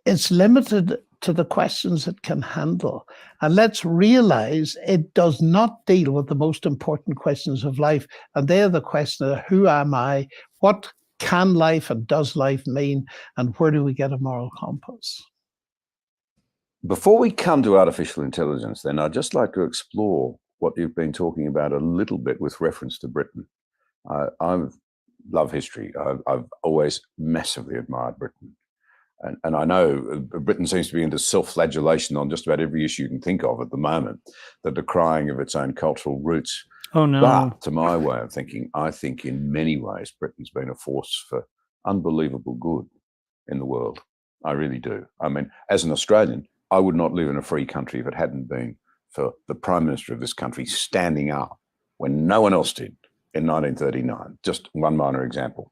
it's limited to the questions it can handle. And let's realize it does not deal with the most important questions of life. And they are the questions of who am I, what can life and does life mean, and where do we get a moral compass? Before we come to artificial intelligence, then I'd just like to explore what you've been talking about a little bit with reference to Britain. I love history. I've always massively admired Britain. And I know Britain seems to be into self-flagellation on just about every issue you can think of at the moment, the decrying of its own cultural roots. Oh, no. But to my way of thinking, I think in many ways Britain's been a force for unbelievable good in the world. I really do. I mean, as an Australian, I would not live in a free country if it hadn't been for the Prime Minister of this country standing up when no one else did in 1939. Just one minor example.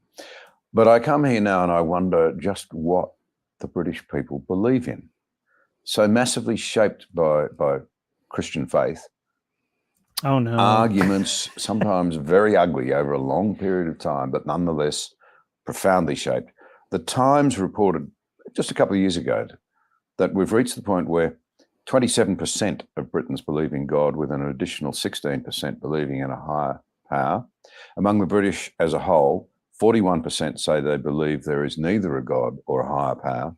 But I come here now and I wonder just what the British people believe in. So massively shaped by Christian faith. Oh, no. Arguments, sometimes very ugly over a long period of time, but nonetheless profoundly shaped. The Times reported just a couple of years ago that we've reached the point where 27% of Britons believe in God, with an additional 16% believing in a higher power. Among the British as a whole, 41% say they believe there is neither a God or a higher power.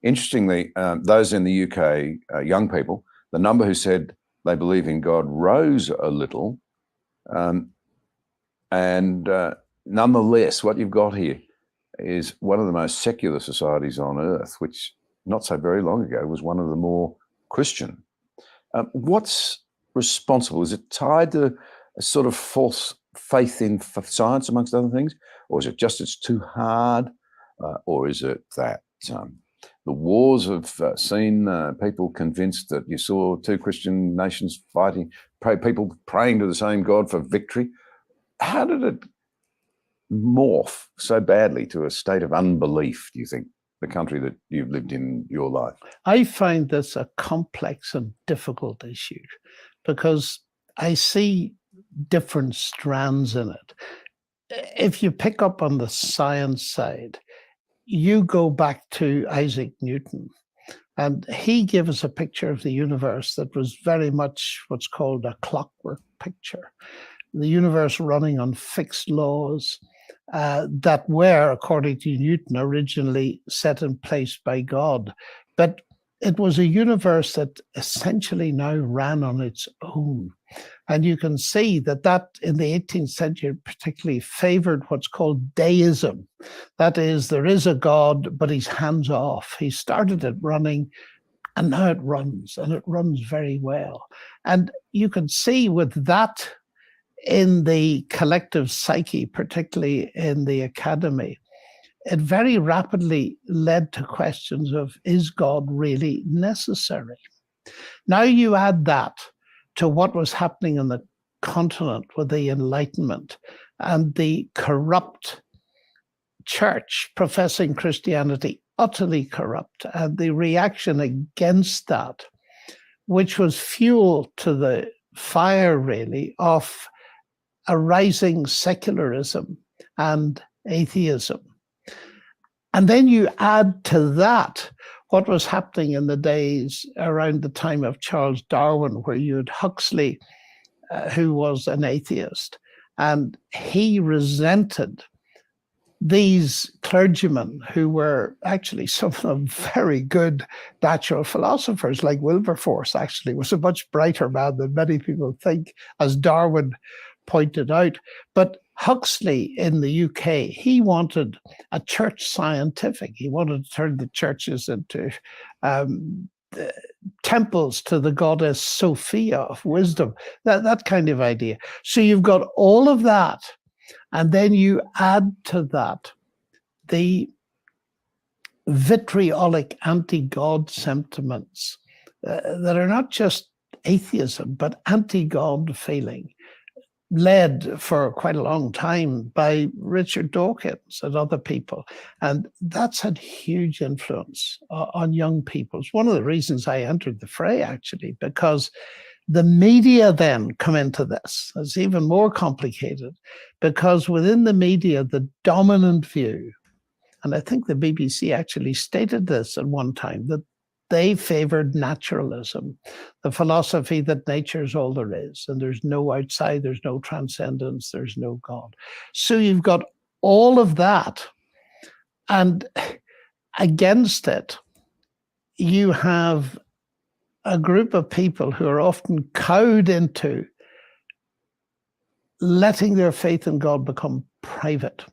Interestingly, those in the UK, young people, the number who said they believe in God rose a little. Nonetheless, what you've got here is one of the most secular societies on earth, which not so very long ago was one of the more Christian. What's responsible? Is it tied to a sort of false faith in science, amongst other things? Or is it just it's too hard? Or is it that the wars have seen people convinced that you saw two Christian nations fighting, people praying to the same God for victory? How did it morph so badly to a state of unbelief, do you think, the country that you've lived in your life? I find this a complex and difficult issue because I see different strands in it. If you pick up on the science side, you go back to Isaac Newton, and he gave us a picture of the universe that was very much what's called a clockwork picture. The universe running on fixed laws that were, according to Newton, originally set in place by God. But it was a universe that essentially now ran on its own. And you can see that in the 18th century particularly favored what's called deism. That is, there is a God, but he's hands off. He started it running, and now it runs, and it runs very well. And you can see with that in the collective psyche, particularly in the academy, it very rapidly led to questions of, is God really necessary? Now you add that to what was happening in the continent with the Enlightenment and the corrupt church professing Christianity, utterly corrupt, and the reaction against that, which was fuel to the fire, really, of a rising secularism and atheism. And then you add to that what was happening in the days around the time of Charles Darwin, where you had Huxley, who was an atheist, and he resented these clergymen who were actually some of them very good natural philosophers, like Wilberforce actually was a much brighter man than many people think, as Darwin pointed out. But Huxley in the UK, he wanted a church scientific. He wanted to turn the churches into temples to the goddess Sophia of wisdom, that kind of idea. So you've got all of that, and then you add to that the vitriolic anti-God sentiments that are not just atheism, but anti-God feeling, led for quite a long time by Richard Dawkins and other people. And that's had huge influence on young people. It's one of the reasons I entered the fray, actually, because the media then come into this. It's even more complicated because within the media, the dominant view, and I think the BBC actually stated this at one time, that they favored naturalism, the philosophy that nature is all there is, and there's no outside, there's no transcendence, there's no God. So you've got all of that, and against it, you have a group of people who are often cowed into letting their faith in God become private.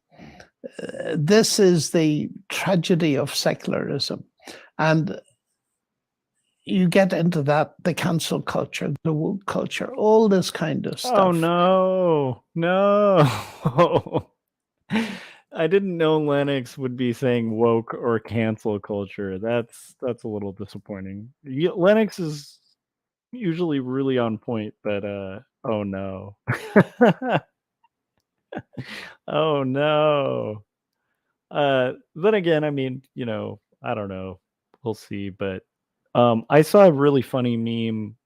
This is the tragedy of secularism. And you get into that, the cancel culture, the woke culture, all this kind of stuff. Oh, no. I didn't know Lennox would be saying woke or cancel culture. That's a little disappointing. Lennox is usually really on point, but oh no. Oh no. Then again, I mean, I don't know. We'll see, but I saw a really funny meme.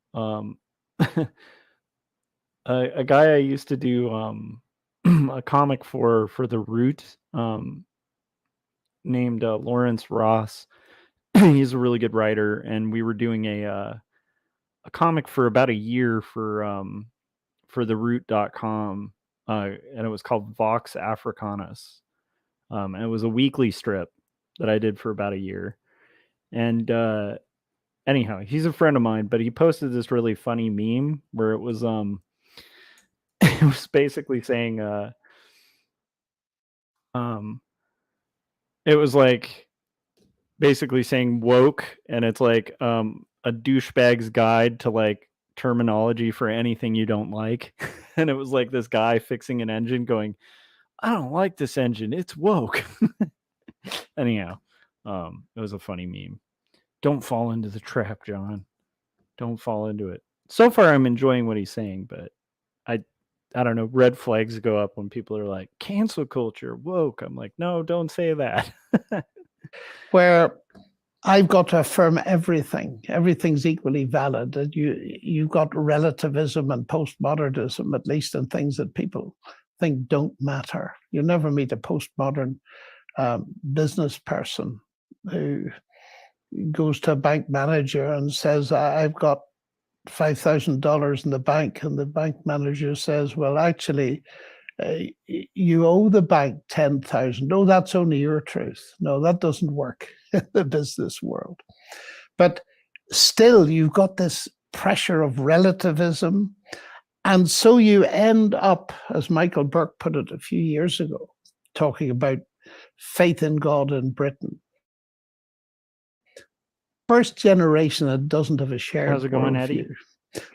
A guy I used to do a comic for The Root, named Lawrence Ross. He's a really good writer, and we were doing a comic for about a year for theroot.com, and it was called Vox Africanus. And it was a weekly strip that I did for about a year. And anyhow, he's a friend of mine, but he posted this really funny meme where it was it was basically saying it was like basically saying woke, and it's like a douchebag's guide to like terminology for anything you don't like. And it was like this guy fixing an engine going, I don't like this engine. It's woke. Anyhow, it was a funny meme. Don't fall into the trap, John. Don't fall into it. So far, I'm enjoying what he's saying, but I don't know. Red flags go up when people are like, cancel culture, woke. I'm like, no, don't say that. Where I've got to affirm everything. Everything's equally valid. And you've got relativism and postmodernism, at least in things that people think don't matter. You'll never meet a postmodern business person who goes to a bank manager and says, I've got $5,000 in the bank, and the bank manager says, well, actually, you owe the bank 10,000. No, that's only your truth. No, that doesn't work in the business world. But still, you've got this pressure of relativism. And so you end up, as Michael Burke put it a few years ago, talking about faith in God in Britain. First generation that doesn't have a shared How's it going, Eddie? worldview.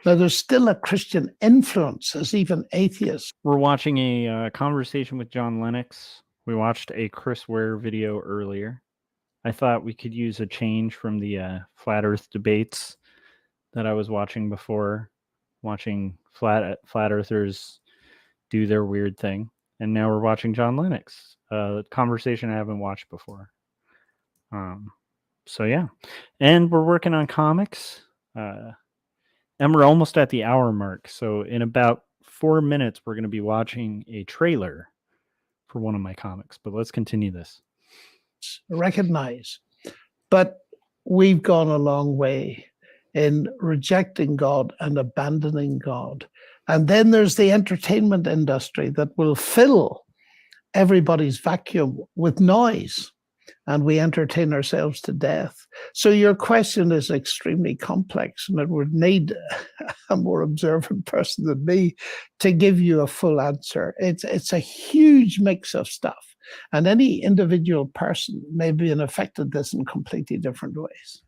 Now, there's still a Christian influence as even atheists. We're watching a conversation with John Lennox. We watched a Chris Ware video earlier. I thought we could use a change from the flat Earth debates that I was watching before, watching flat Earthers do their weird thing, and now we're watching John Lennox, a conversation I haven't watched before. So yeah, and we're working on comics. And we're almost at the hour mark. So in about 4 minutes, we're going to be watching a trailer for one of my comics. But let's continue this. Recognize. But we've gone a long way in rejecting God and abandoning God. And then there's the entertainment industry that will fill everybody's vacuum with noise. And we entertain ourselves to death. So your question is extremely complex, and it would need a more observant person than me to give you a full answer. It's a huge mix of stuff, and any individual person may be affected this in completely different ways.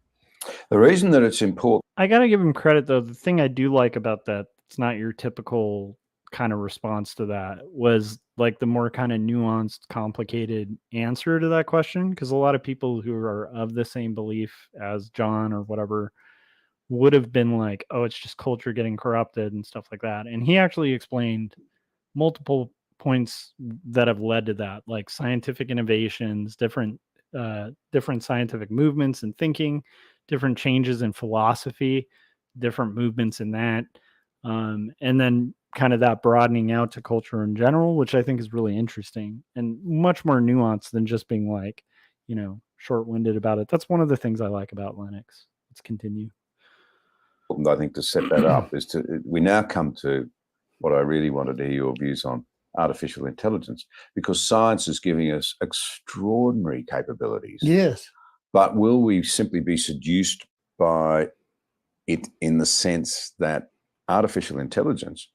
The reason that it's important. I got to give him credit, though. The thing I do like about that, it's not your typical kind of response to that, was like the more kind of nuanced, complicated answer to that question. Because a lot of people who are of the same belief as John or whatever would have been like, oh, it's just culture getting corrupted and stuff like that. And he actually explained multiple points that have led to that, like scientific innovations, different scientific movements and thinking, different changes in philosophy, different movements in that. And then kind of that broadening out to culture in general, which I think is really interesting and much more nuanced than just being like, short-winded about it. That's one of the things I like about Linux. Let's continue. I think to set that up is we now come to what I really wanted to hear your views on artificial intelligence, because science is giving us extraordinary capabilities. Yes. But will we simply be seduced by it in the sense that artificial intelligence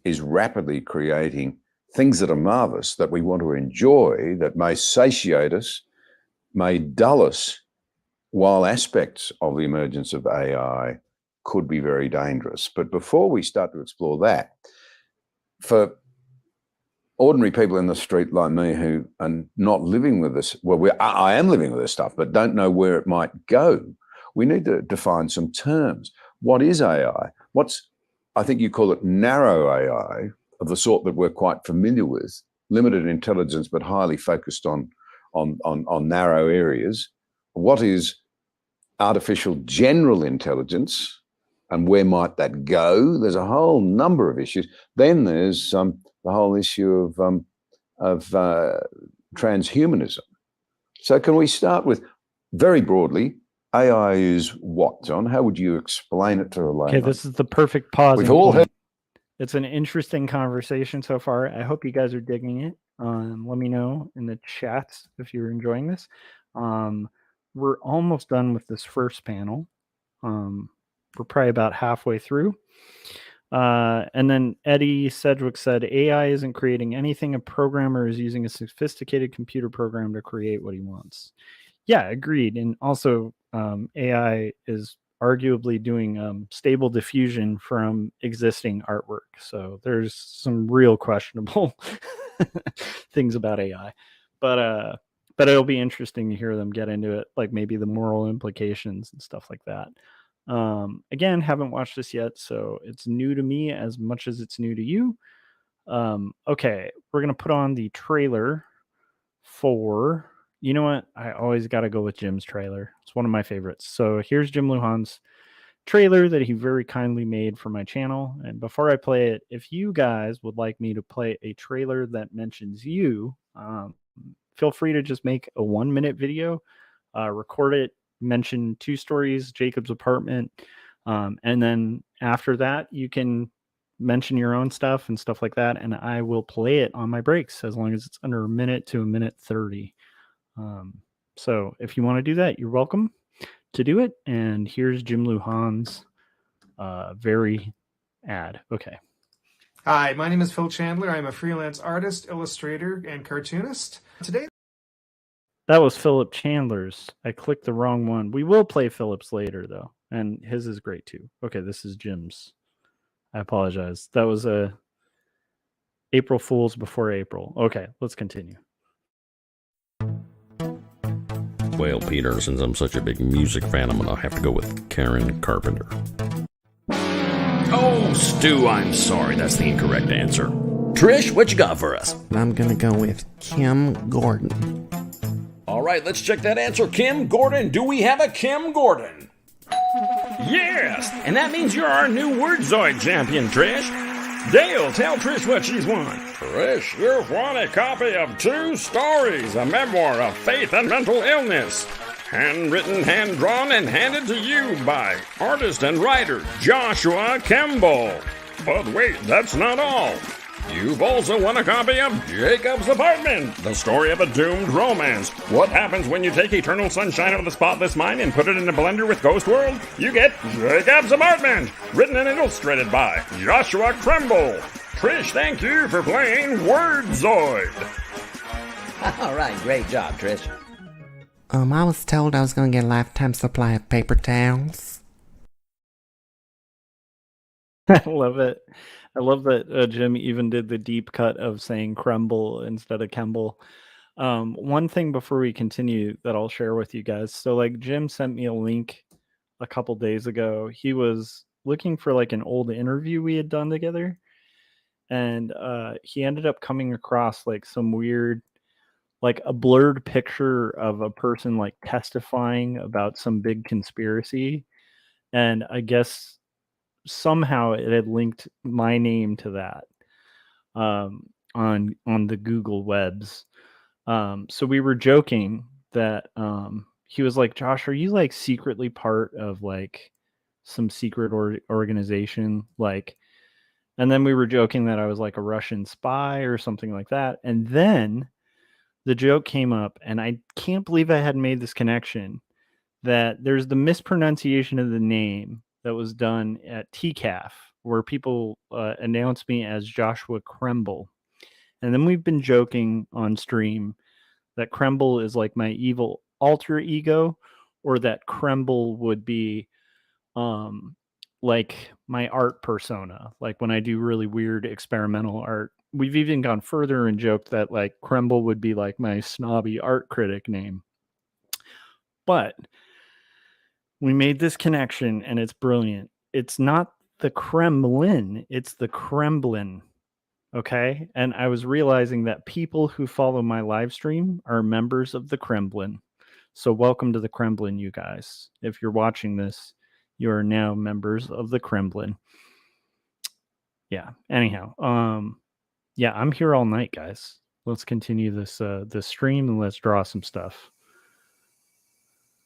is rapidly creating things that are marvelous, that we want to enjoy, that may satiate us, may dull us, while aspects of the emergence of AI could be very dangerous. But before we start to explore that, for ordinary people in the street like me who are not living with this, I am living with this stuff, but don't know where it might go, we need to define some terms. What is AI? I think you call it narrow AI, of the sort that we're quite familiar with, limited intelligence, but highly focused on narrow areas. What is artificial general intelligence, and where might that go? There's a whole number of issues. Then there's the whole issue of transhumanism. So can we start with, very broadly, AI is what, John? How would you explain it to a layman? Okay, this is the perfect pause. We've all heard. It's an interesting conversation so far. I hope you guys are digging it. Let me know in the chats if you're enjoying this. We're almost done with this first panel. We're probably about halfway through. And then Eddie Sedgwick said, AI isn't creating anything. A programmer is using a sophisticated computer program to create what he wants. Yeah, agreed. And also, AI is arguably doing stable diffusion from existing artwork. So there's some real questionable things about AI, but it'll be interesting to hear them get into it, like maybe the moral implications and stuff like that. Again, haven't watched this yet, so it's new to me as much as it's new to you. Okay, we're gonna put on the trailer for, you know what? I always got to go with Jim's trailer. It's one of my favorites. So here's Jim Lujan's trailer that he very kindly made for my channel. And before I play it, if you guys would like me to play a trailer that mentions you, feel free to just make a 1-minute video, record it, mention 2 stories, Jacob's apartment, and then after that, you can mention your own stuff and stuff like that, and I will play it on my breaks as long as it's under a minute to a minute 30. So if you want to do that, you're welcome to do it. And here's Jim Lujan's very ad. Okay. Hi, my name is Phil Chandler. I'm a freelance artist, illustrator, and cartoonist. Today, That was Philip Chandler's. I clicked the wrong one. We will play Philip's later, though, and his is great too. Okay, this is Jim's. I apologize. That was a April Fool's before April. Okay, let's continue. Well, Peter, since I'm such a big music fan, I'm going to have to go with Karen Carpenter. Oh, Stu, I'm sorry. That's the incorrect answer. Trish, what you got for us? I'm going to go with Kim Gordon. All right, let's check that answer. Kim Gordon. Do we have a Kim Gordon? Yes, and that means you're our new Wordzoid champion, Trish. Dale, tell Trish what she's won. Trish, you've won a copy of 2 stories, a memoir of faith and mental illness. Handwritten, hand-drawn, and handed to you by artist and writer Joshua Kemble. But wait, that's not all. You've also won a copy of Jacob's Apartment, the story of a doomed romance. What happens when you take Eternal Sunshine of the Spotless Mind and put it in a blender with Ghost World? You get Jacob's Apartment, written and illustrated by Joshua Kemble. Trish, thank you for playing Wordzoid. All right, great job, Trish. I was told I was going to get a lifetime supply of paper towels. I love it. I love that Jim even did the deep cut of saying Kremble instead of Kemble. One thing before we continue that I'll share with you guys. So like Jim sent me a link a couple days ago. He was looking for like an old interview we had done together. And he ended up coming across like some weird, like a blurred picture of a person like testifying about some big conspiracy. And I guess somehow it had linked my name to that on the Google webs. So we were joking that he was like, Josh, are you like secretly part of like some secret organization? Like, and then we were joking that I was like a Russian spy or something like that. And then the joke came up, and I can't believe I hadn't made this connection, that there's the mispronunciation of the name that was done at TCAF, where people announced me as Joshua Kemble. And then we've been joking on stream that Kremble is like my evil alter ego, or that Kremble would be like my art persona, like when I do really weird experimental art. We've even gone further and joked that like Kremble would be like my snobby art critic name. But we made this connection, and it's brilliant. It's not the Kremlin, it's the Kremblin. Okay. And I was realizing that people who follow my live stream are members of the Kremblin. So welcome to the Kremblin, you guys. If you're watching this, you are now members of the Kremblin. Yeah. Anyhow, yeah, I'm here all night, guys. Let's continue this stream, and let's draw some stuff.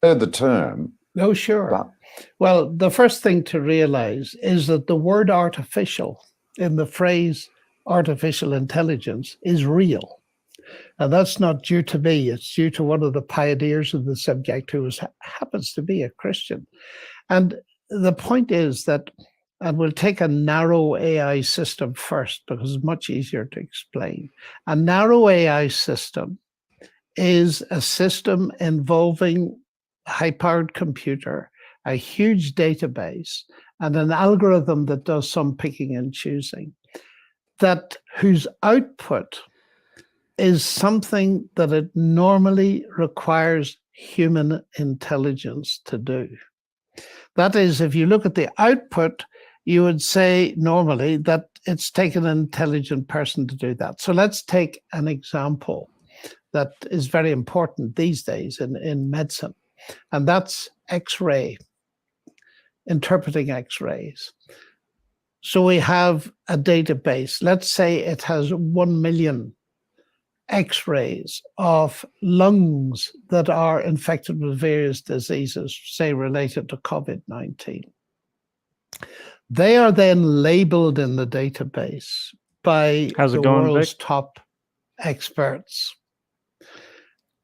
Heard the term. Oh, sure. Well, the first thing to realize is that the word artificial in the phrase artificial intelligence is real. And that's not due to me. It's due to one of the pioneers of the subject who happens to be a Christian. And the point is that, and we'll take a narrow AI system first because it's much easier to explain. A narrow AI system is a system involving high-powered computer a huge database, and an algorithm that does some picking and choosing, that whose output is something that it normally requires human intelligence to do. That is, if you look at the output, you would say normally that it's taken an intelligent person to do that. So let's take an example that is very important these days in medicine, and that's X-ray, interpreting X-rays. So we have a database. Let's say it has 1 million X-rays of lungs that are infected with various diseases, say related to COVID-19. They are then labeled in the database by How's it the going, world's Vic? top experts.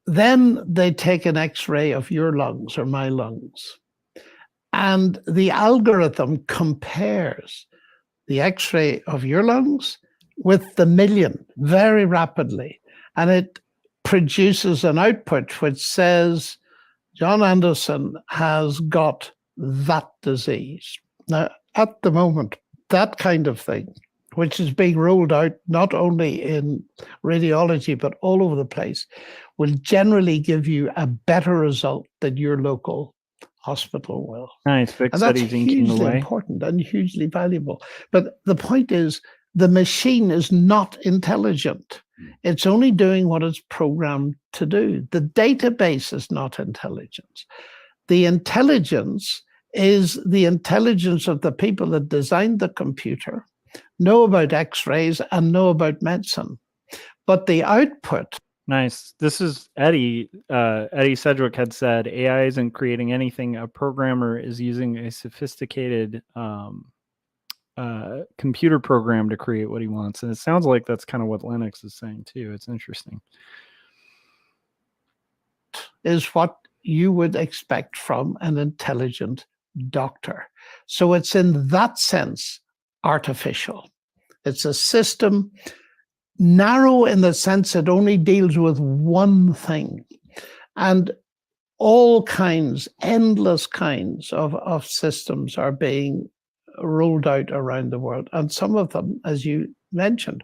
Then they take an X-ray of your lungs or my lungs, and the algorithm compares the X-ray of your lungs with the million very rapidly, and it produces an output which says John Anderson has got that disease. Now, at the moment, that kind of thing, which is being rolled out not only in radiology but all over the place, will generally give you a better result than your local hospital will. Nice. Vic And said that's he's inking hugely away. important and hugely valuable. But the point is, the machine is not intelligent. It's only doing what it's programmed to do. The database is not intelligent. The intelligence is the intelligence of the people that designed the computer, know about X-rays and know about medicine. But the output. Nice. This is Eddie. Eddie Sedgwick had said AI isn't creating anything. A programmer is using a sophisticated computer program to create what he wants. And it sounds like that's kind of what Linux is saying too. It's interesting. Is what you would expect from an intelligent doctor. So it's in that sense artificial. It's a system narrow in the sense it only deals with one thing. And all kinds, endless kinds of systems are being rolled out around the world. And some of them, as you mentioned,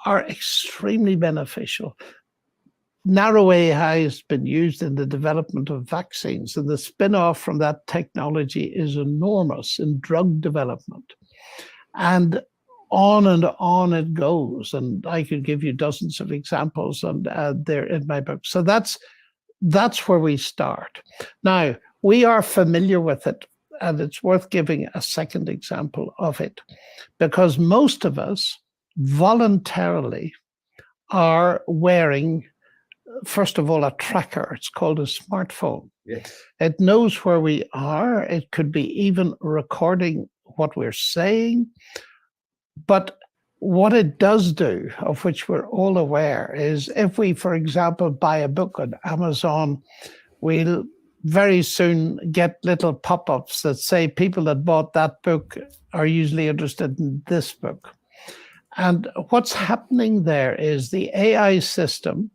are extremely beneficial. Narrow AI has been used in the development of vaccines, and the spin-off from that technology is enormous in drug development. And on it goes. And I could give you dozens of examples, and they're in my book. So that's where we start. Now, we are familiar with it, and it's worth giving a second example of it, because most of us voluntarily are wearing, first of all, a tracker. It's called a smartphone. Yes. It knows where we are. It could be even recording what we're saying. But what it does do, of which we're all aware, is if we, for example, buy a book on Amazon, we'll very soon get little pop-ups that say people that bought that book are usually interested in this book. And what's happening there is the AI system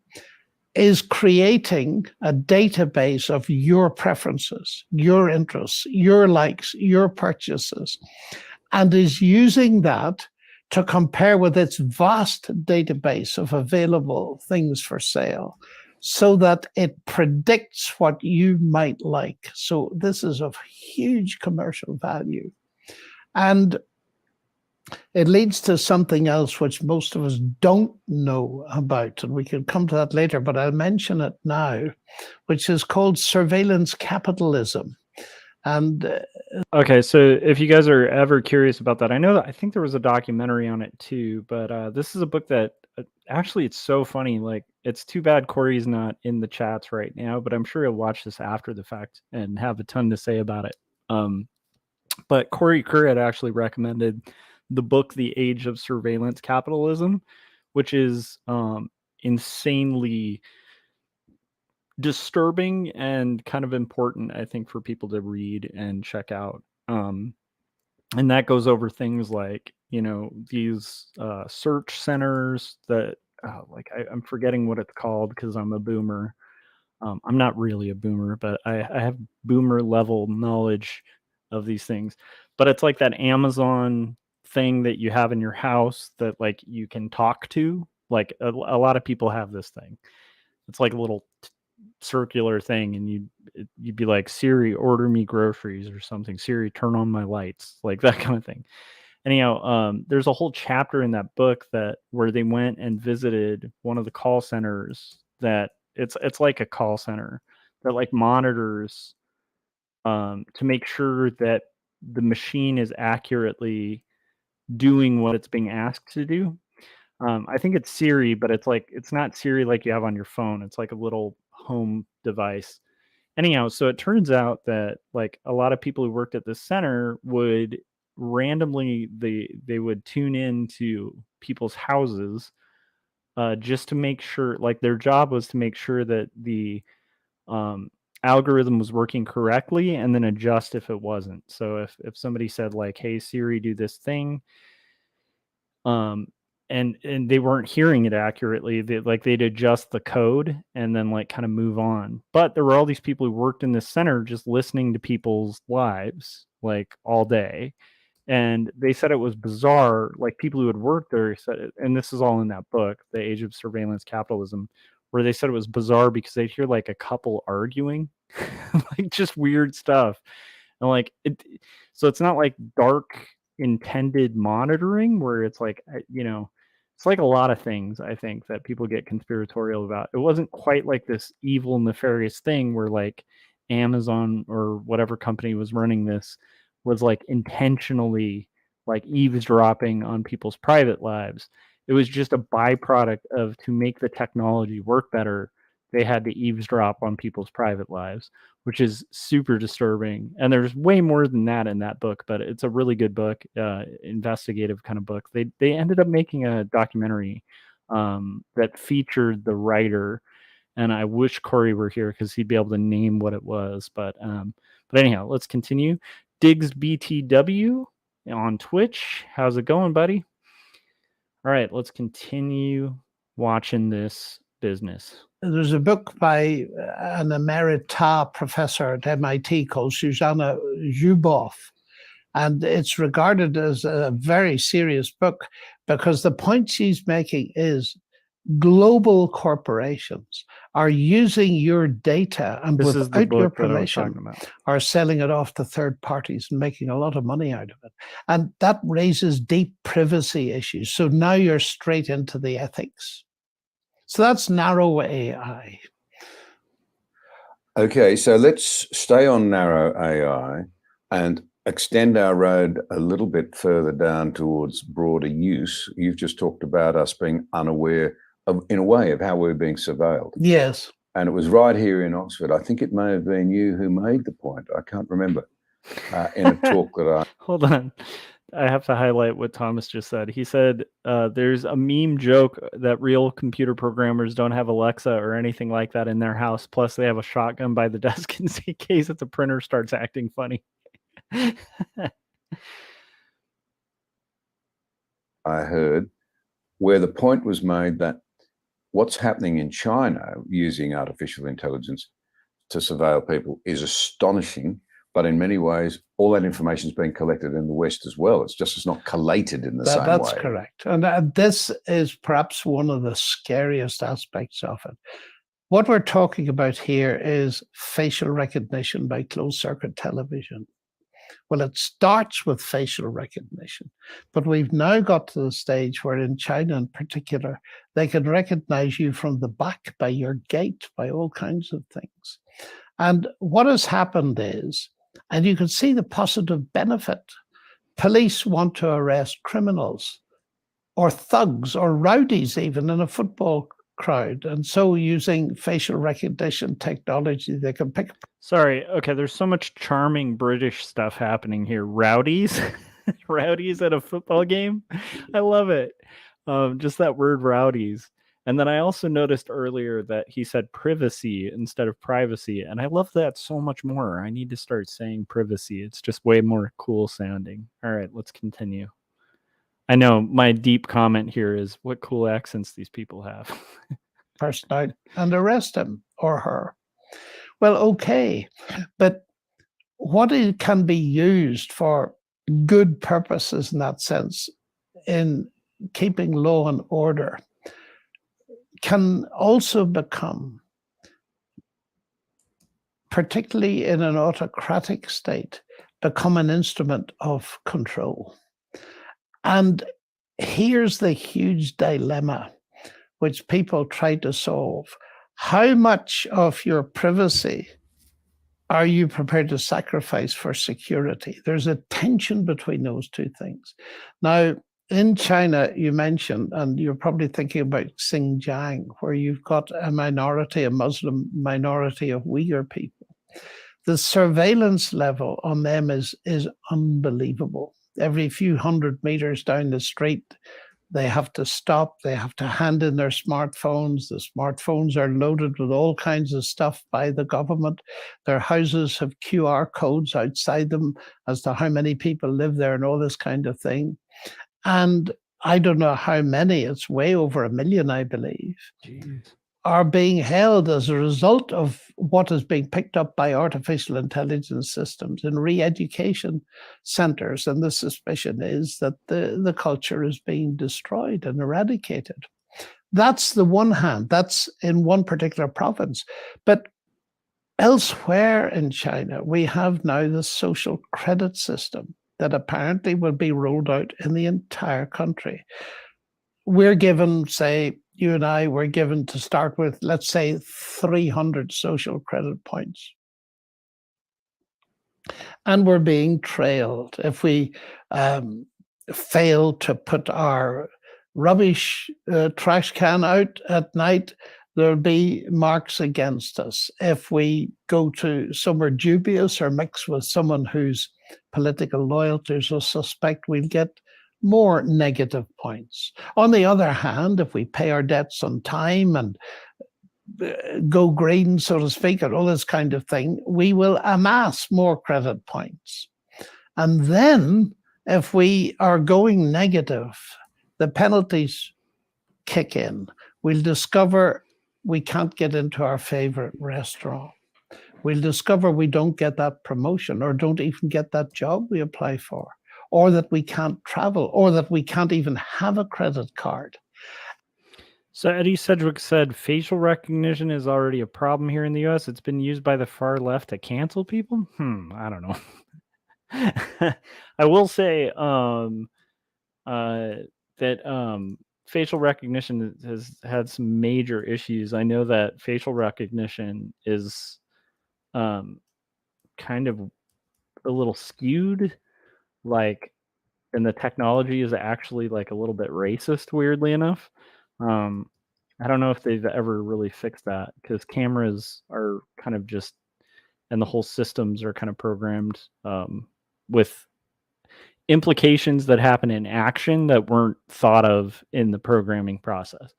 is creating a database of your preferences, your interests, your likes, your purchases, and is using that to compare with its vast database of available things for sale so that it predicts what you might like. So this is of huge commercial value. And it leads to something else which most of us don't know about, and we can come to that later, but I'll mention it now, which is called surveillance capitalism. And okay, so if you guys are ever curious about that, I think there was a documentary on it too, but this is a book that actually it's so funny. Like, it's too bad Corey's not in the chats right now, but I'm sure he'll watch this after the fact and have a ton to say about it. But Corey Kerr had actually recommended the book The Age of Surveillance Capitalism, which is insanely disturbing and kind of important, I think, for people to read and check out. And that goes over things like, these search centers that, I'm forgetting what it's called because I'm a boomer. I'm not really a boomer, but I have boomer level knowledge of these things. But it's like that Amazon thing that you have in your house that like you can talk to. Like a lot of people have this thing. It's like a little circular thing, and you'd be like, Siri, order me groceries or something. Siri, turn on my lights, like that kind of thing. Anyhow, there's a whole chapter in that book that where they went and visited one of the call centers that it's like a call center that like monitors to make sure that the machine is accurately doing what it's being asked to do. I think it's Siri, but it's not Siri like you have on your phone. It's like a little home device. Anyhow, so it turns out that like a lot of people who worked at this center would randomly they would tune in to people's houses just to make sure, like their job was to make sure that the um, algorithm was working correctly and then adjust if it wasn't. So if somebody said like, "Hey Siri, do this thing," um, and they weren't hearing it accurately, they'd adjust the code and then like kind of move on. But there were all these people who worked in this center just listening to people's lives like all day, and they said it was bizarre. Like people who had worked there said it, and this is all in that book, The Age of Surveillance Capitalism, where they said it was bizarre because they'd hear like a couple arguing, like just weird stuff, and like it. So it's not like dark intended monitoring where it's like it's like a lot of things I think that people get conspiratorial about. It wasn't quite like this evil nefarious thing where like Amazon or whatever company was running this was like intentionally like eavesdropping on people's private lives. It was just a byproduct of, to make the technology work better, they had to eavesdrop on people's private lives, which is super disturbing. And there's way more than that in that book, but it's a really good book, investigative kind of book. They ended up making a documentary that featured the writer, and I wish Corey were here because he'd be able to name what it was. But anyhow, let's continue. Diggs BTW on Twitch. How's it going, buddy? All right, let's continue watching this business. There's a book by an emerita professor at MIT called Susanna Zuboff, and it's regarded as a very serious book because the point she's making is global corporations are using your data and This is the without your book that I was talking permission about. are selling it off to third parties and making a lot of money out of it. And that raises deep privacy issues. So now you're straight into the ethics. So that's narrow AI. Okay, so let's stay on narrow AI and extend our road a little bit further down towards broader use. You've just talked about us being unaware of, in a way, of how we're being surveilled. Yes. And it was right here in Oxford. I think it may have been you who made the point. I can't remember. In a talk that I... Hold on. I have to highlight what Thomas just said. He said there's a meme joke that real computer programmers don't have Alexa or anything like that in their house. Plus, they have a shotgun by the desk in case if the printer starts acting funny. I heard where the point was made that what's happening in China using artificial intelligence to surveil people is astonishing. But in many ways, all that information is being collected in the West as well. It's not collated in the same way. That's correct. And this is perhaps one of the scariest aspects of it. What we're talking about here is facial recognition by closed circuit television. Well, it starts with facial recognition, but we've now got to the stage where in China in particular, they can recognize you from the back by your gait, by all kinds of things. And what has happened is, and you can see the positive benefit. Police want to arrest criminals or thugs or rowdies even in a football crowd. And so using facial recognition technology, they can pick. Sorry. Okay. There's so much charming British stuff happening here. Rowdies, rowdies at a football game. I love it. Just that word rowdies. And then I also noticed earlier that he said privacy instead of privacy. And I love that so much more. I need to start saying privacy. It's just way more cool sounding. All right, let's continue. I know my deep comment here is what cool accents these people have. Person out and arrest him or her. Well, okay, but what it can be used for good purposes in that sense, in keeping law and order, can also become, particularly in an autocratic state, become an instrument of control. And here's the huge dilemma which people try to solve. How much of your privacy are you prepared to sacrifice for security? There's a tension between those two things. Now, in China, you mentioned, and you're probably thinking about Xinjiang, where you've got a minority, a Muslim minority of Uyghur people. The surveillance level on them is unbelievable. Every few hundred meters down the street, they have to stop. They have to hand in their smartphones. The smartphones are loaded with all kinds of stuff by the government. Their houses have QR codes outside them as to how many people live there and all this kind of thing. And I don't know how many, it's way over 1 million, I believe, are being held as a result of what is being picked up by artificial intelligence systems in re-education centers. And the suspicion is that the culture is being destroyed and eradicated. That's the one hand, that's in one particular province. But elsewhere in China, we have now the social credit system that apparently will be rolled out in the entire country. We're given, say, you and I were given to start with, let's say, 300 social credit points. And we're being trailed. If we fail to put our rubbish trash can out at night, there'll be marks against us. If we go to somewhere dubious or mix with someone whose political loyalties are suspect, we'll get more negative points. On the other hand, if we pay our debts on time and go green, so to speak, and all this kind of thing, we will amass more credit points. And then if we are going negative, the penalties kick in. We'll discover we can't get into our favorite restaurant. We'll discover we don't get that promotion or don't even get that job we apply for, or that we can't travel, or that we can't even have a credit card. So Eddie Sedgwick said facial recognition is already a problem here in the US. It's been used by the far left to cancel people. I don't know. I will say that facial recognition has had some major issues. I know that facial recognition is kind of a little skewed, like, and the technology is actually like a little bit racist, weirdly enough. I don't know if they've ever really fixed that, because cameras are kind of just, and the whole systems are kind of programmed with implications that happen in action that weren't thought of in the programming process.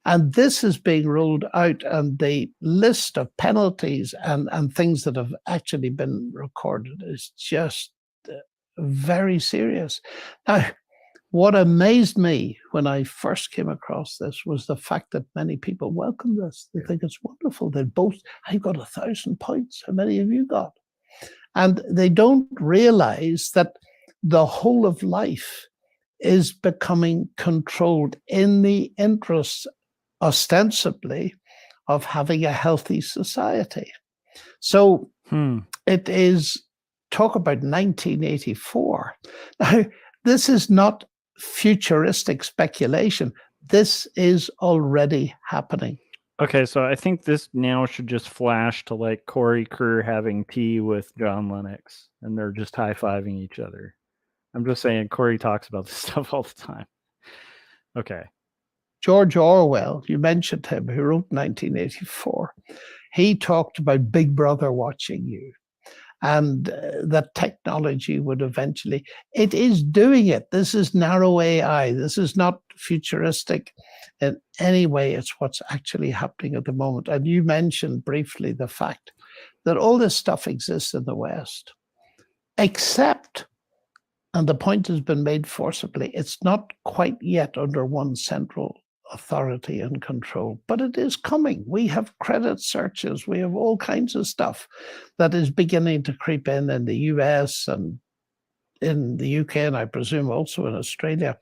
And this is being rolled out, and the list of penalties and things that have actually been recorded is just very serious. Now, what amazed me when I first came across this was the fact that many people welcome this. They think it's wonderful. They boast, I got 1,000 points. How many have you got? And they don't realize that the whole of life is becoming controlled in the interests, ostensibly, of having a healthy society. So it is, talk about 1984. Now, this is not futuristic speculation. This is already happening. Okay, so I think this now should just flash to like Corey Kerr having tea with John Lennox, and they're just high-fiving each other. I'm just saying, Corey talks about this stuff all the time. Okay. George Orwell, you mentioned him, who wrote 1984. He talked about Big Brother watching you, and that technology would eventually, it is doing it. This is narrow AI. This is not futuristic in any way. It's what's actually happening at the moment. And you mentioned briefly the fact that all this stuff exists in the West, except, and the point has been made forcibly, it's not quite yet under one central authority and control, but it is coming. We have credit searches, we have all kinds of stuff that is beginning to creep in the US and in the UK, and I presume also in Australia.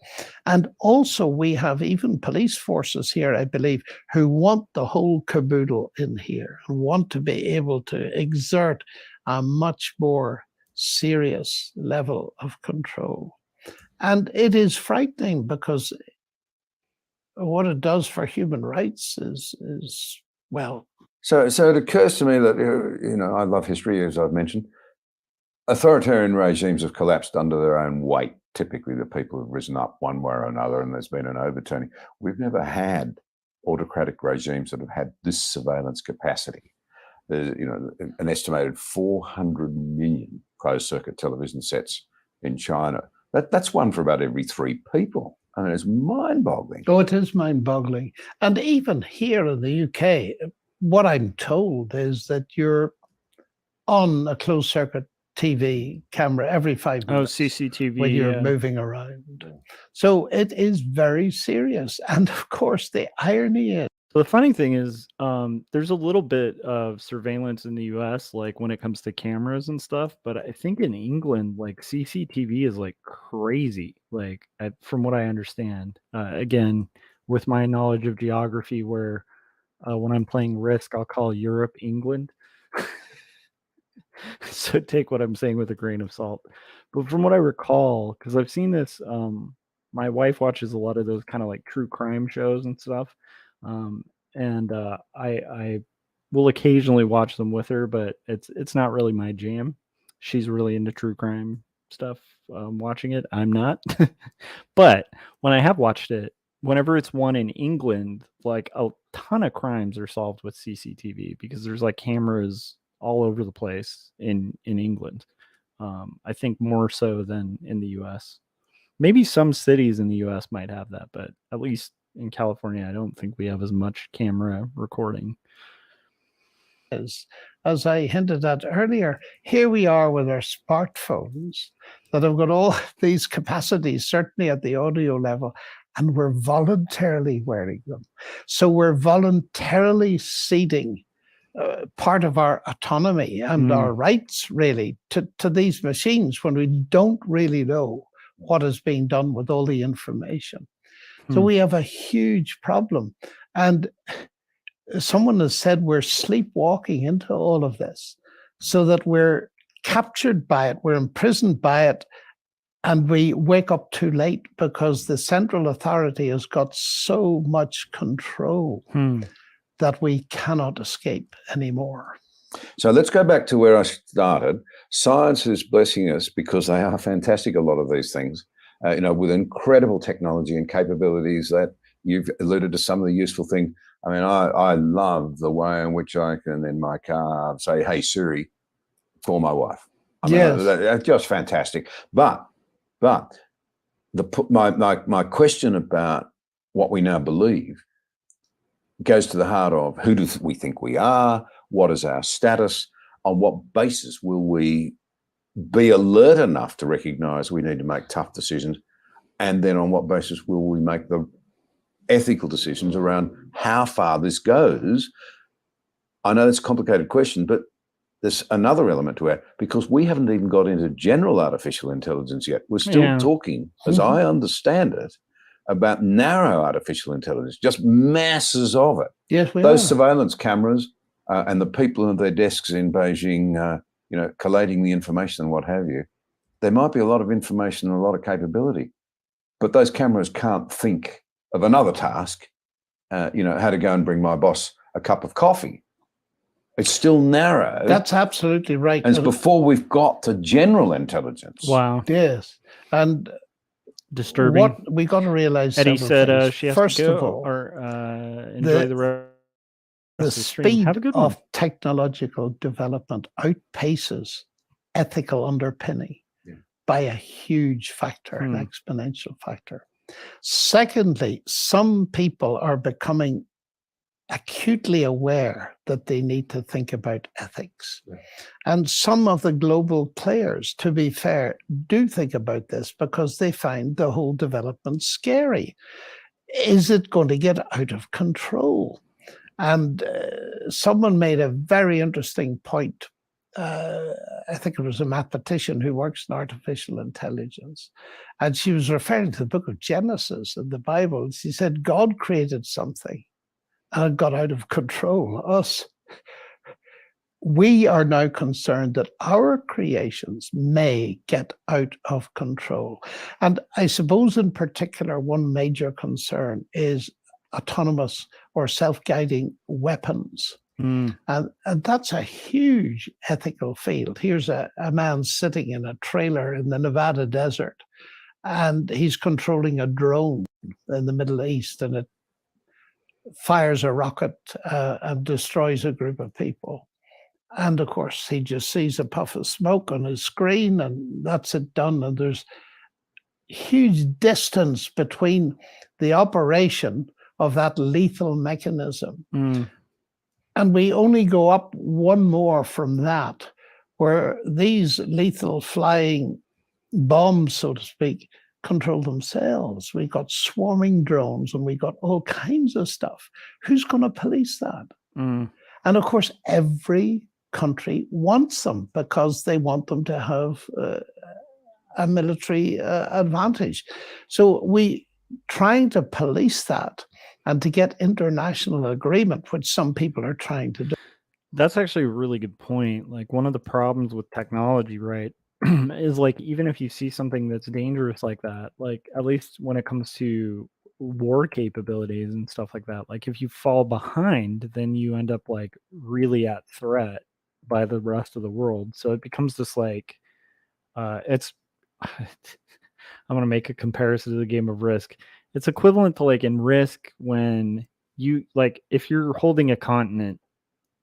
And also we have even police forces here, I believe, who want the whole caboodle in here and want to be able to exert a much more serious level of control. And it is frightening because what it does for human rights is well. So it occurs to me that, I love history, as I've mentioned. Authoritarian regimes have collapsed under their own weight. Typically, the people have risen up one way or another, and there's been an overturning. We've never had autocratic regimes that have had this surveillance capacity. There's, an estimated 400 million closed-circuit television sets in China. That's one for about every 3 people. I mean, it's mind-boggling. Oh, it is mind-boggling. And even here in the UK, what I'm told is that you're on a closed-circuit TV camera every 5 minutes. Oh, CCTV. When you're moving around. So it is very serious. And of course, the irony is. The funny thing is, there's a little bit of surveillance in the US, like when it comes to cameras and stuff. But I think in England, like CCTV is like crazy. Like from what I understand, again, with my knowledge of geography, where when I'm playing Risk, I'll call Europe England. So take what I'm saying with a grain of salt. But from what I recall, because I've seen this, my wife watches a lot of those kind of like true crime shows and stuff. And I will occasionally watch them with her, but it's not really my jam. She's really into true crime stuff. Watching it, I'm not. But when I have watched it, whenever it's one in England, like a ton of crimes are solved with CCTV because there's like cameras all over the place in England. I think more so than in the US. Maybe some cities in the US might have that, but at least in California, I don't think we have as much camera recording. As I hinted at earlier, here we are with our smartphones that have got all these capacities, certainly at the audio level, and we're voluntarily wearing them. So we're voluntarily ceding part of our autonomy and our rights, really, to these machines when we don't really know what is being done with all the information. So we have a huge problem. And someone has said we're sleepwalking into all of this so that we're captured by it, we're imprisoned by it, and we wake up too late because the central authority has got so much control that we cannot escape anymore. So let's go back to where I started. Science is blessing us because they are fantastic, a lot of these things, with incredible technology and capabilities that you've alluded to some of the useful things. I mean, I love the way in which I can, in my car, say, hey, Siri, call my wife. I mean, that's just fantastic. But my question about what we now believe goes to the heart of who do we think we are? What is our status? On what basis will we be alert enough to recognize we need to make tough decisions? And then on what basis will we make the ethical decisions around how far this goes? I know it's a complicated question, but there's another element to it because we haven't even got into general artificial intelligence yet. We're still talking, as I understand it, about narrow artificial intelligence, just masses of it. Yes, Those surveillance cameras and the people at their desks in Beijing, collating the information and what have you. There might be a lot of information and a lot of capability, but those cameras can't think of another task, how to go and bring my boss a cup of coffee. It's still narrow. That's absolutely right. And it's before we've got to general intelligence. Wow. Yes. And disturbing. What we got to realize. Eddie said she has first to go of all, or enjoy the rest the of the stream. speed Have a good one. of technological development outpaces ethical underpinning by a huge factor, an exponential factor. Secondly, some people are becoming acutely aware that they need to think about ethics. And some of the global players, to be fair, do think about this because they find the whole development scary. is it going to get out of control? And someone made a very interesting point. I think it was a mathematician who works in artificial intelligence. And she was referring to the book of Genesis in the Bible. She said, God created something and it got out of control, us. We are now concerned that our creations may get out of control. And I suppose in particular, one major concern is autonomous or self-guiding weapons. And that's a huge ethical field. Here's a man sitting in a trailer in the Nevada desert, and he's controlling a drone in the Middle East, and it fires a rocket and destroys a group of people. And of course, he just sees a puff of smoke on his screen, and that's it done. And there's huge distance between the operation of that lethal mechanism. And we only go up one more from that, where these lethal flying bombs, so to speak, control themselves. We got swarming drones and we got all kinds of stuff. Who's going to police that? And of course, every country wants them because they want them to have a military advantage. So we trying to police that and to get international agreement, which some people are trying to do. That's actually a really good point. Like, one of the problems with technology, right, is like, even if you see something that's dangerous like that, like, at least when it comes to war capabilities and stuff like that, like, if you fall behind, then you end up like really at threat by the rest of the world. So it becomes this like it's I'm going to make a comparison to the game of Risk. It's equivalent to like in Risk, when you like, if you're holding a continent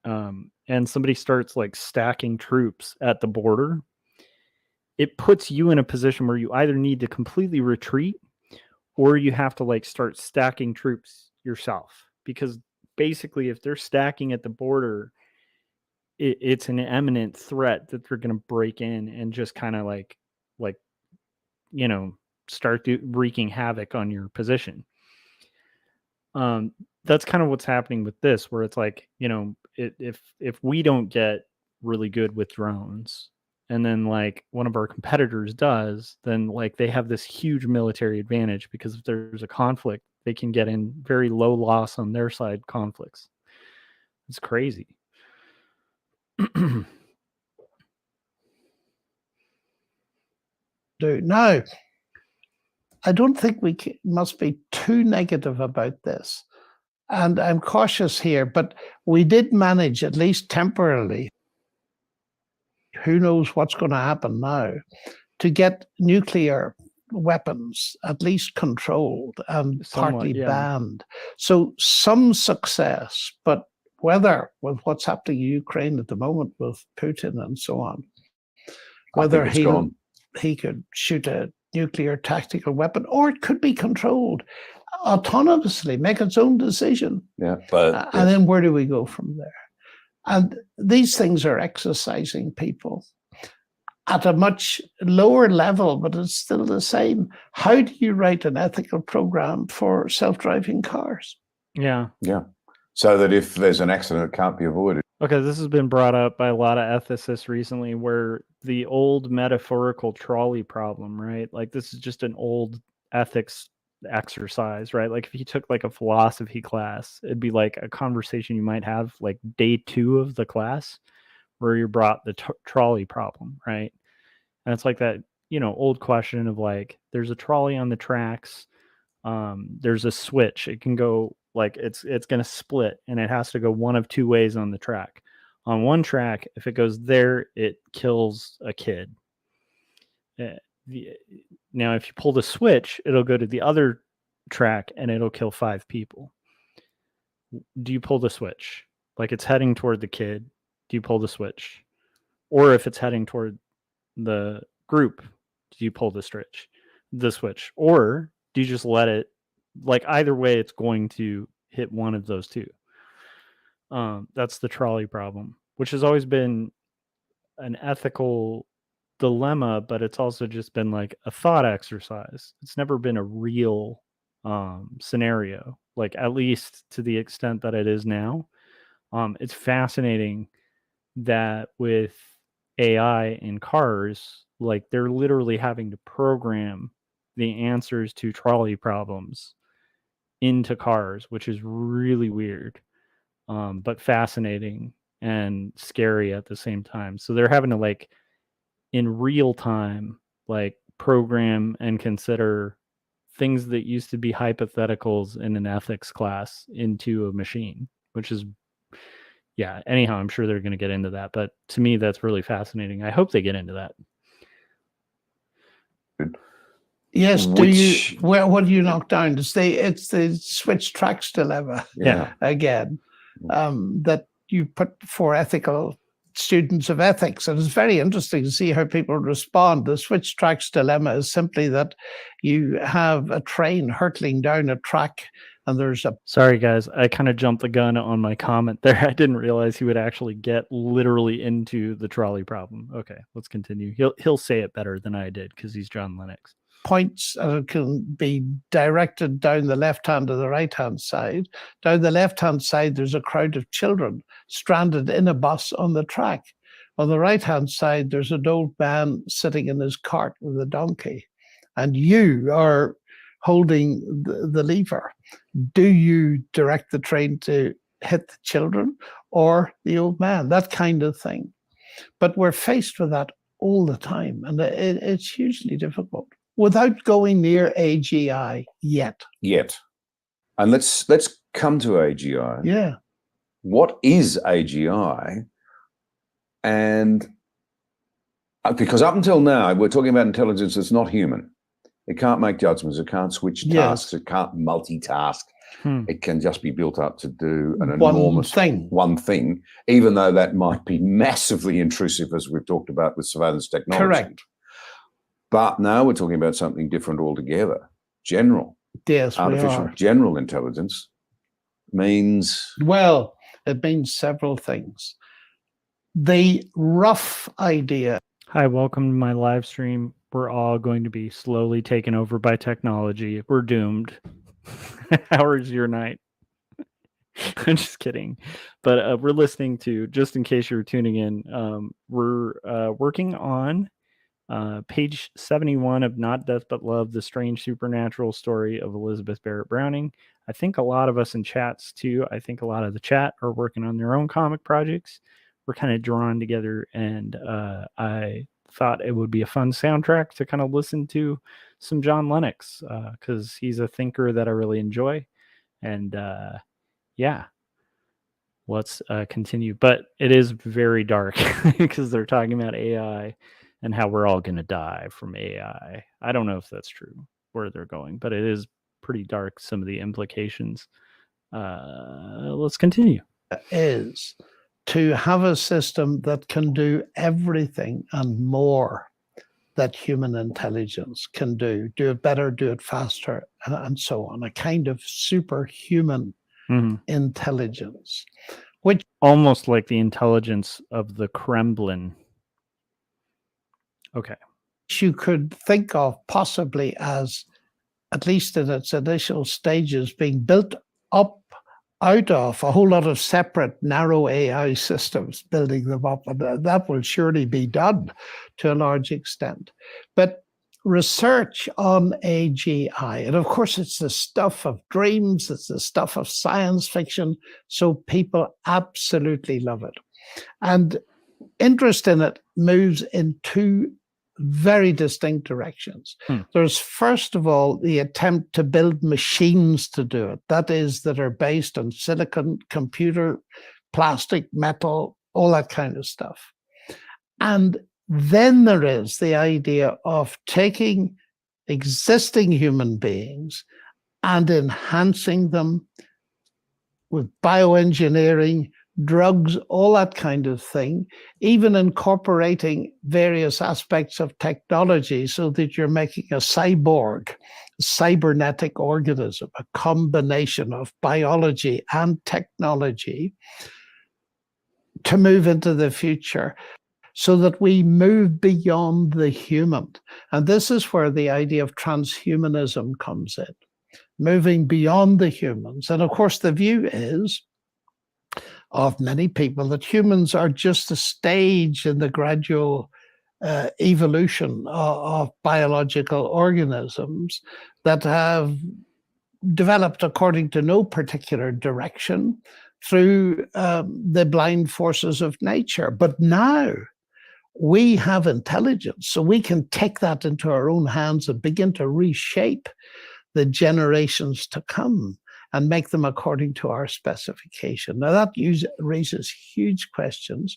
and somebody starts like stacking troops at the border, it puts you in a position where you either need to completely retreat or you have to like start stacking troops yourself, because basically if they're stacking at the border, it's an imminent threat that they're going to break in and just kind of like you know, start wreaking havoc on your position. That's kind of what's happening with this, where it's like, you know, if we don't get really good with drones, and then like one of our competitors does, then like they have this huge military advantage, because if there's a conflict, they can get in very low loss on their side conflicts. It's crazy. Now, I don't think we must be too negative about this. And I'm cautious here, but we did manage, at least temporarily, who knows what's going to happen now, to get nuclear weapons at least controlled and partly banned. So some success, but whether with what's happening in Ukraine at the moment with Putin and so on, whether he could shoot a nuclear tactical weapon, or it could be controlled autonomously, make its own decision. And then where do we go from there? And these things are exercising people at a much lower level, but it's still the same. How do you write an ethical program for self-driving cars? Yeah. So that if there's an accident, it can't be avoided. Okay, this has been brought up by a lot of ethicists recently, where the old metaphorical trolley problem, right? Like, this is just an old ethics exercise, right? Like, if you took like a philosophy class, it'd be like a conversation you might have like day 2 of the class, where you're brought the trolley problem, right? And it's like that, you know, old question of like, there's a trolley on the tracks, there's a switch, it can go like, it's going to split, and it has to go one of 2 ways on the track. On one track, if it goes there, it kills a kid. Now, if you pull the switch, it'll go to the other track and it'll kill 5 people. Do you pull the switch? Like, it's heading toward the kid, do you pull the switch? Or if it's heading toward the group, do you pull the switch? Or do you just let it, like, either way, it's going to hit one of those 2. That's the trolley problem, which has always been an ethical dilemma, but it's also just been like a thought exercise. It's never been a real scenario, like at least to the extent that it is now. It's fascinating that with AI in cars, like they're literally having to program the answers to trolley problems into cars, which is really weird, but fascinating and scary at the same time. So they're having to like in real time, like program and consider things that used to be hypotheticals in an ethics class into a machine, which is, yeah. Anyhow, I'm sure they're going to get into that, but to me, that's really fascinating. I hope they get into that. Yes. Do you? What do you knock down? It's the switch tracks dilemma. Yeah. Again, that you put for ethical students of ethics, and it's very interesting to see how people respond. The switch tracks dilemma is simply that you have a train hurtling down a track, and there's a. Sorry, guys, I kind of jumped the gun on my comment there. I didn't realize he would actually get literally into the trolley problem. Okay, let's continue. He'll say it better than I did because he's John Lennox. Points can be directed down the left-hand or the right-hand side. Down the left-hand side, there's a crowd of children stranded in a bus on the track. On the right-hand side, there's an old man sitting in his cart with a donkey. And you are holding the lever. Do you direct the train to hit the children or the old man? That kind of thing. But we're faced with that all the time, and it's hugely difficult. Without going near AGI yet. And let's come to AGI. Yeah. What is AGI? And because up until now, we're talking about intelligence that's not human. It can't make judgments. It can't switch tasks. It can't multitask. It can just be built up to do an enormous one thing, even though that might be massively intrusive, as we've talked about with surveillance technology. Correct. But now we're talking about something different altogether. Artificial general intelligence means... Well, it means several things. The rough idea... Hi, welcome to my live stream. We're all going to be slowly taken over by technology. We're doomed. How is your night? I'm just kidding. But we're listening to, just in case you're tuning in, we're working on page 71 of Not Death But Love, the strange supernatural story of Elizabeth Barrett Browning. I think a lot of us in chats too, I think a lot of the chat are working on their own comic projects. We're kind of drawn together, and I thought it would be a fun soundtrack to kind of listen to some John Lennox, because he's a thinker that I really enjoy. And yeah, let's continue. But it is very dark because they're talking about AI and how we're all going to die from AI. I don't know if that's true, where they're going, but it is pretty dark, some of the implications. Let's continue. Is to have a system that can do everything and more that human intelligence can do it better, do it faster, and so on. A kind of superhuman intelligence, which almost like the intelligence of the Kremblin. Okay. You could think of possibly as, at least in its initial stages, being built up out of a whole lot of separate narrow AI systems, building them up. And that will surely be done to a large extent. But research on AGI, and of course it's the stuff of dreams, it's the stuff of science fiction, so people absolutely love it. And interest in it moves in two very distinct directions. There's, first of all, the attempt to build machines to do it. That is, that are based on silicon, computer, plastic, metal, all that kind of stuff. And then there is the idea of taking existing human beings and enhancing them with bioengineering, drugs, all that kind of thing, even incorporating various aspects of technology so that you're making a cyborg, a cybernetic organism, a combination of biology and technology to move into the future so that we move beyond the human. And this is where the idea of transhumanism comes in. moving beyond the humans. And of course, the view is of many people that humans are just a stage in the gradual evolution of biological organisms that have developed according to no particular direction through the blind forces of nature. But now we have intelligence, so we can take that into our own hands and begin to reshape the generations to come and make them according to our specification. Now that raises huge questions.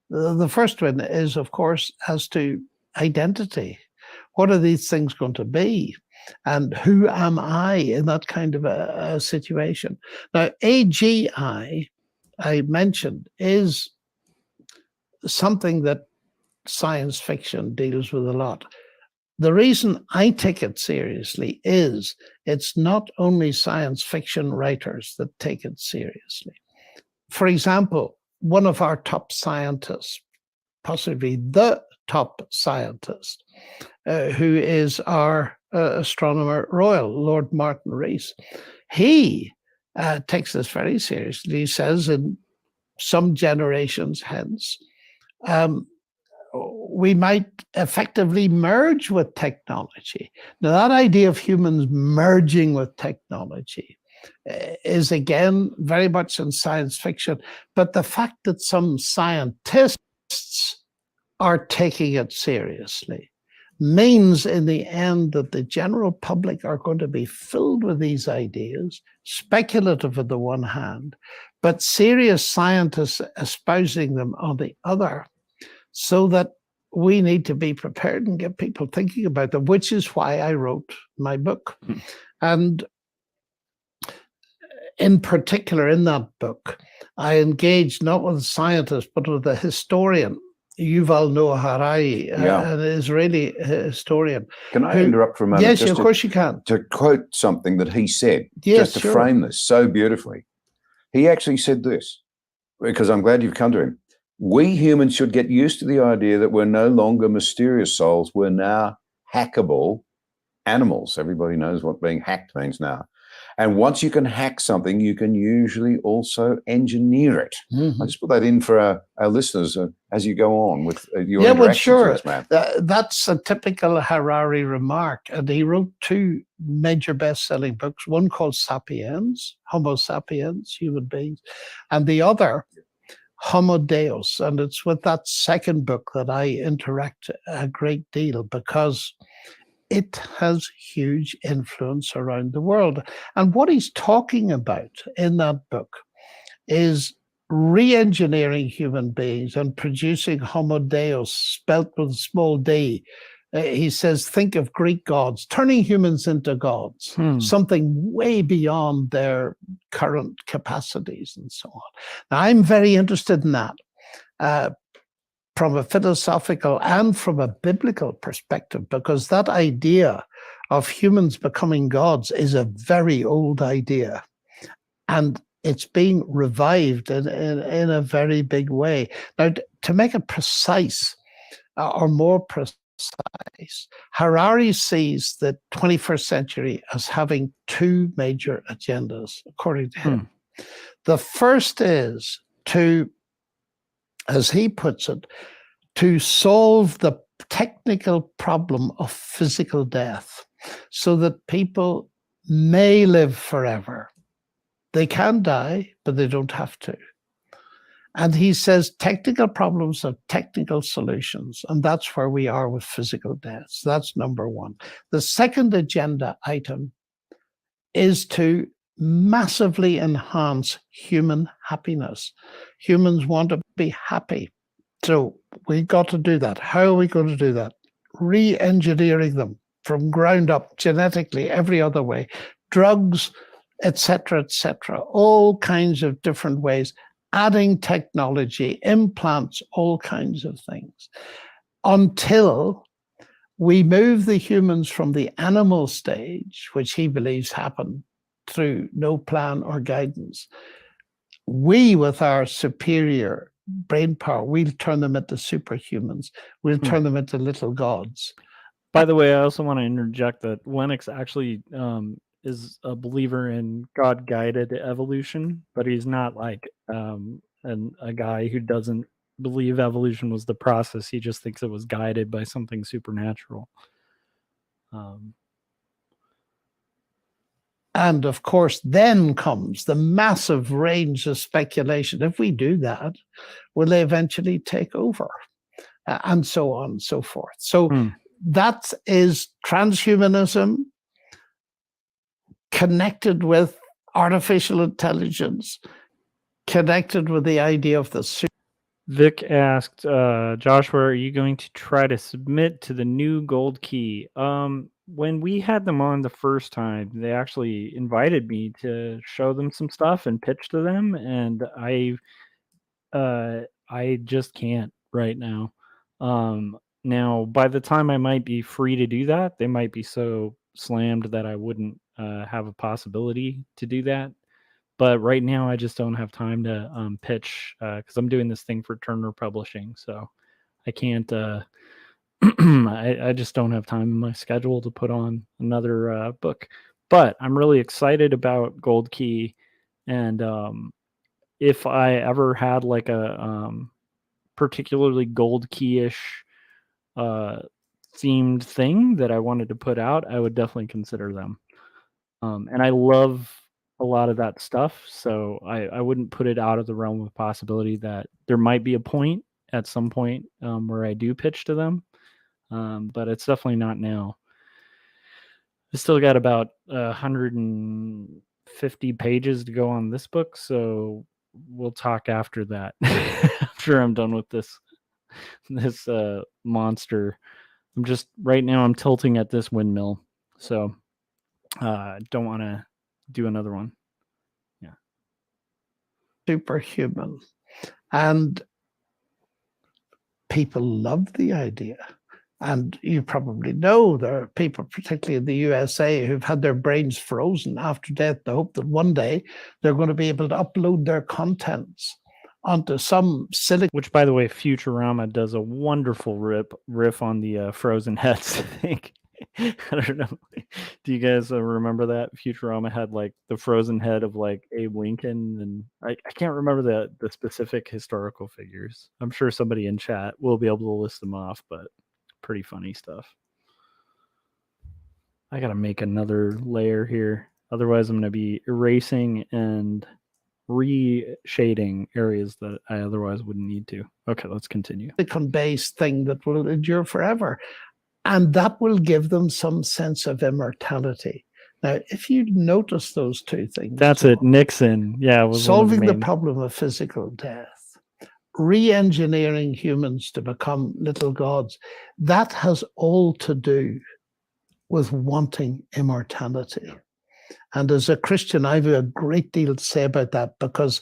The first one is, of course, as to identity. What are these things going to be? And who am I in that kind of a situation? Now, AGI, I mentioned, is something that science fiction deals with a lot. The reason I take it seriously is it's not only science fiction writers that take it seriously. For example, one of our top scientists, possibly the top scientist, who is our astronomer royal, Lord Martin Rees, he takes this very seriously. He says in some generations hence, we might effectively merge with technology. Now, that idea of humans merging with technology is, again, very much in science fiction. But the fact that some scientists are taking it seriously means in the end that the general public are going to be filled with these ideas, speculative on the one hand, but serious scientists espousing them on the other, so that we need to be prepared and get people thinking about them, which is why I wrote my book. And in particular, in that book, I engaged not with a scientist, but with a historian, Yuval Noah Harari, an Israeli historian. Can I interrupt for a moment? Yes, of course you can. To quote something that he said, yes, just to frame this so beautifully. He actually said this, because I'm glad you've come to him. We humans should get used to the idea that we're no longer mysterious souls. We're now hackable animals. Everybody knows what being hacked means now. And once you can hack something, you can usually also engineer it. I just put that in for our listeners as you go on with your interaction with this man. That's a typical Harari remark. And he wrote two major best-selling books, one called Sapiens, Homo sapiens, human beings, and the other, Homo Deus. And it's with that second book that I interact a great deal, because it has huge influence around the world. And what he's talking about in that book is re-engineering human beings and producing Homo Deus, spelt with a small d. He says, think of Greek gods, turning humans into gods, something way beyond their current capacities and so on. Now, I'm very interested in that. From a philosophical and from a biblical perspective, because that idea of humans becoming gods is a very old idea, and it's being revived in a very big way. Now, to make it precise, or more precise, Harari sees the 21st century as having two major agendas, according to him. The first is to, as he puts it, to solve the technical problem of physical death so that people may live forever. They can die, but they don't have to. And he says technical problems have technical solutions, and that's where we are with physical death. So that's number one. The second agenda item is to massively enhance human happiness. Humans want to be happy. So we've got to do that. How are we going to do that? Re-engineering them from ground up, genetically, every other way, drugs, etc., all kinds of different ways, adding technology, implants, all kinds of things, until we move the humans from the animal stage, which he believes happened through no plan or guidance. We, with our superior brain power, we'll turn them into superhumans. We'll turn them into little gods. By the way, I also want to interject that Lennox actually is a believer in God-guided evolution, but he's not like a guy who doesn't believe evolution was the process. He just thinks it was guided by something supernatural. And of course, then comes the massive range of speculation. If we do that, will they eventually take over? And so on and so forth. So that is transhumanism connected with artificial intelligence, connected with the idea of the super. Vic asked, Joshua, are you going to try to submit to the new gold key? When we had them on the first time, they actually invited me to show them some stuff and pitch to them, and I just can't right now. Now, by the time I might be free to do that, they might be so slammed that I wouldn't have a possibility to do that. But right now, I just don't have time to pitch because I'm doing this thing for Turner Publishing, so I can't. I just don't have time in my schedule to put on another book. But I'm really excited about Gold Key, and if I ever had like a particularly Gold Key-ish themed thing that I wanted to put out, I would definitely consider them. And I love a lot of that stuff, so I wouldn't put it out of the realm of possibility that there might be a point at some point where I do pitch to them, but it's definitely not now. I still got about 150 pages to go on this book, so we'll talk after that. After I'm done with this monster. I'm just right now I'm tilting at this windmill, so don't want to do another one. Yeah. Superhuman. And people love the idea. And you probably know there are people, particularly in the USA, who've had their brains frozen after death to hope that one day they're going to be able to upload their contents onto some silicon. Which, by the way, Futurama does a wonderful riff on the frozen heads, I think. I don't know. Do you guys remember that? Futurama had like the frozen head of like Abe Lincoln, and I can't remember the specific historical figures. I'm sure somebody in chat will be able to list them off, but pretty funny stuff. I gotta make another layer here. Otherwise, I'm gonna be erasing and reshading areas that I otherwise wouldn't need to. Okay, let's continue. Silicon-based thing that will endure forever. And that will give them some sense of immortality. Now, if you notice those two things. That's it, Nixon. Yeah. Was solving the problem of physical death, re-engineering humans to become little gods, that has all to do with wanting immortality. And as a Christian, I have a great deal to say about that, because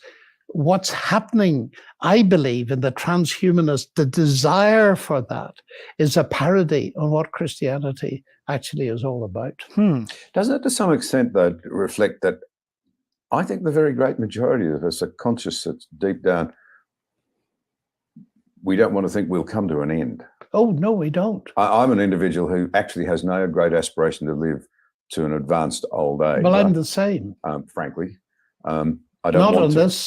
what's happening, I believe, in the transhumanist, the desire for that is a parody on what Christianity actually is all about. Doesn't it to some extent, though, reflect that I think the very great majority of us are conscious that deep down we don't want to think we'll come to an end? Oh, no, we don't. I'm an individual who actually has no great aspiration to live to an advanced old age. Well, I'm the same. Frankly. I don't Not want on to. This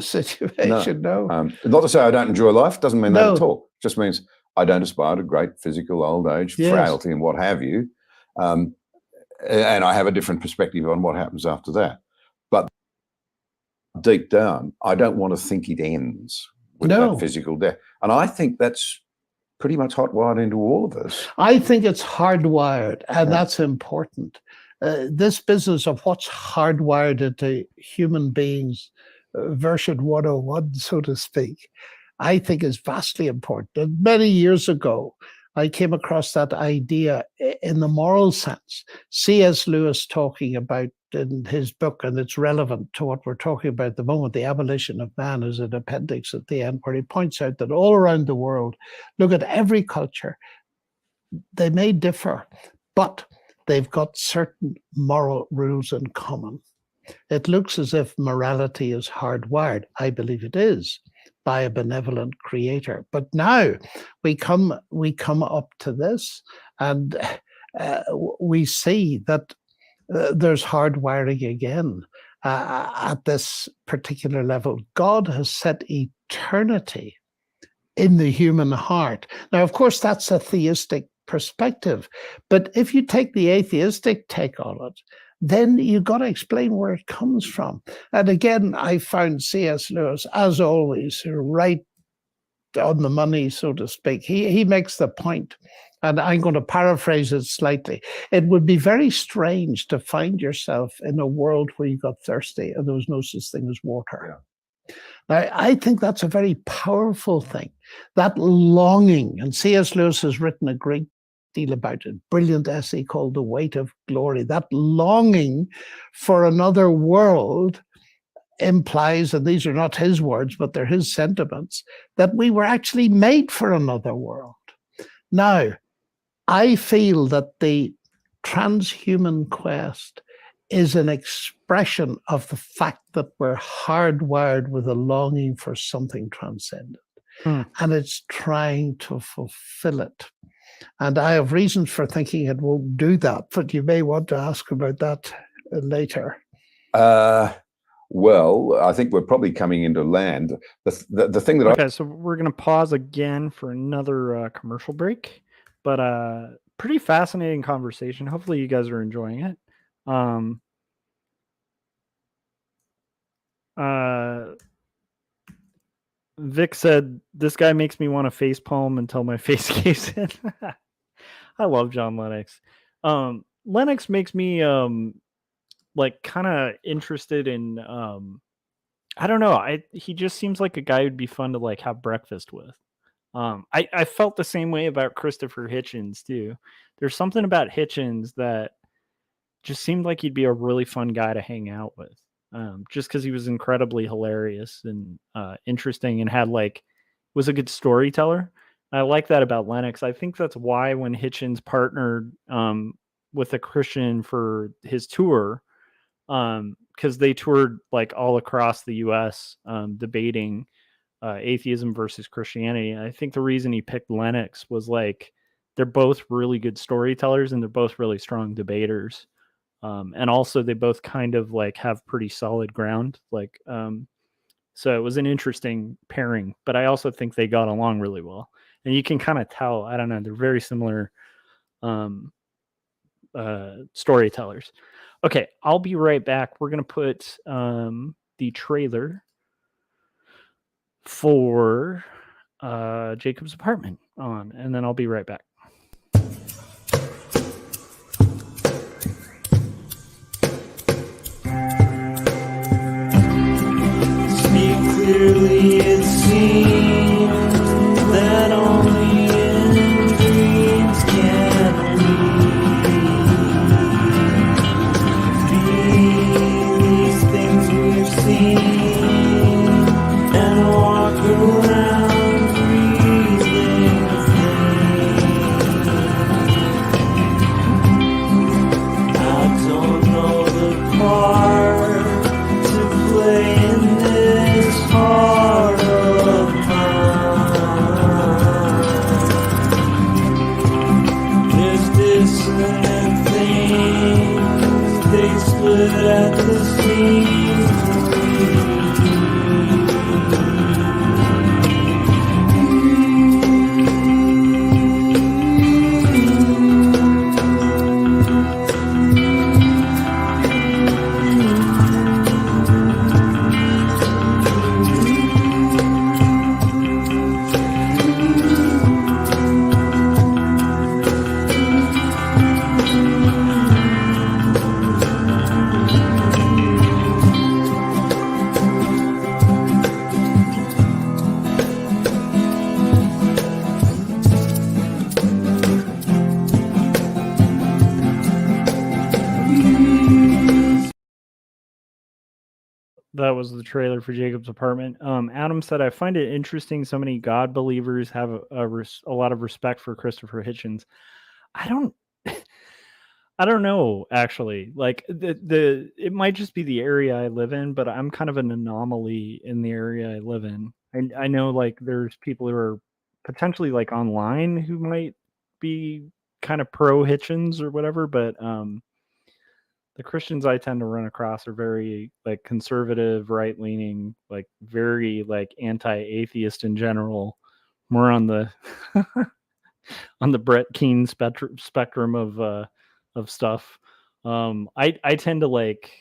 situation, no. Not to say I don't enjoy life, doesn't mean No. that at all. Just means I don't aspire to great physical old age, Yes. frailty and what have you. And I have a different perspective on what happens after that. But deep down, I don't want to think it ends with that physical death. And I think that's pretty much hotwired into all of us. I think it's hardwired, and that's important. This business of what's hardwired into human beings, version 101, so to speak, I think is vastly important. And many years ago, I came across that idea in the moral sense. C.S. Lewis talking about in his book, and it's relevant to what we're talking about at the moment, The Abolition of Man, is an appendix at the end, where he points out that all around the world, look at every culture, they may differ, but they've got certain moral rules in common. It looks as if morality is hardwired. I believe it is, by a benevolent creator. But now we come up to this, and we see that there's hardwiring again at this particular level. God has set eternity in the human heart. Now, of course, that's a theistic perspective, but if you take the atheistic take on it, then you've got to explain where it comes from. And again, I found C.S. Lewis, as always, right on the money, so to speak. He makes the point, and I'm going to paraphrase it slightly. It would be very strange to find yourself in a world where you got thirsty and there was no such thing as water. Yeah. Now, I think that's a very powerful thing, that longing. And C.S. Lewis has written a great deal about it, brilliant essay called The Weight of Glory. That longing for another world implies, and these are not his words, but they're his sentiments, that we were actually made for another world. Now, I feel that the transhuman quest is an expression of the fact that we're hardwired with a longing for something transcendent. And it's trying to fulfill it. And I have reasons for thinking it won't do that, but you may want to ask about that later. Well, I think we're probably coming into land. The thing that Okay, so we're going to pause again for another commercial break, but pretty fascinating conversation. Hopefully you guys are enjoying it. Vic said, this guy makes me want to facepalm until my face caves in. I love John Lennox. Lennox makes me like kind of interested in I don't know. He just seems like a guy who'd be fun to like have breakfast with. I felt the same way about Christopher Hitchens too. There's something about Hitchens that just seemed like he'd be a really fun guy to hang out with. Just because he was incredibly hilarious and interesting and was a good storyteller. I like that about Lennox. I think that's why when Hitchens partnered with a Christian for his tour, because they toured like all across the U.S. Debating atheism versus Christianity. I think the reason he picked Lennox was like they're both really good storytellers and they're both really strong debaters. And also they both kind of like have pretty solid ground. So it was an interesting pairing, but I also think they got along really well. And you can kind of tell, I don't know, they're very similar storytellers. Okay, I'll be right back. We're going to put the trailer for Jacob's Apartment on, and then I'll be right back. Clearly it seems that only in dreams can we be these things we've seen and walk around breathing I don't know the part to play in this heart of mine. There's dissonant things, they split at the seams. That was the trailer for Jacob's Apartment. Adam said, I find it interesting so many God believers have a lot of respect for Christopher Hitchens. I don't know, actually. Like it might just be the area I live in, but I'm kind of an anomaly in the area I live in. I know like there's people who are potentially like online who might be kind of pro Hitchens or whatever, but the Christians I tend to run across are very like conservative, right leaning, like very like anti-atheist in general, more on the on the Brett Keane spectrum of stuff. I tend to like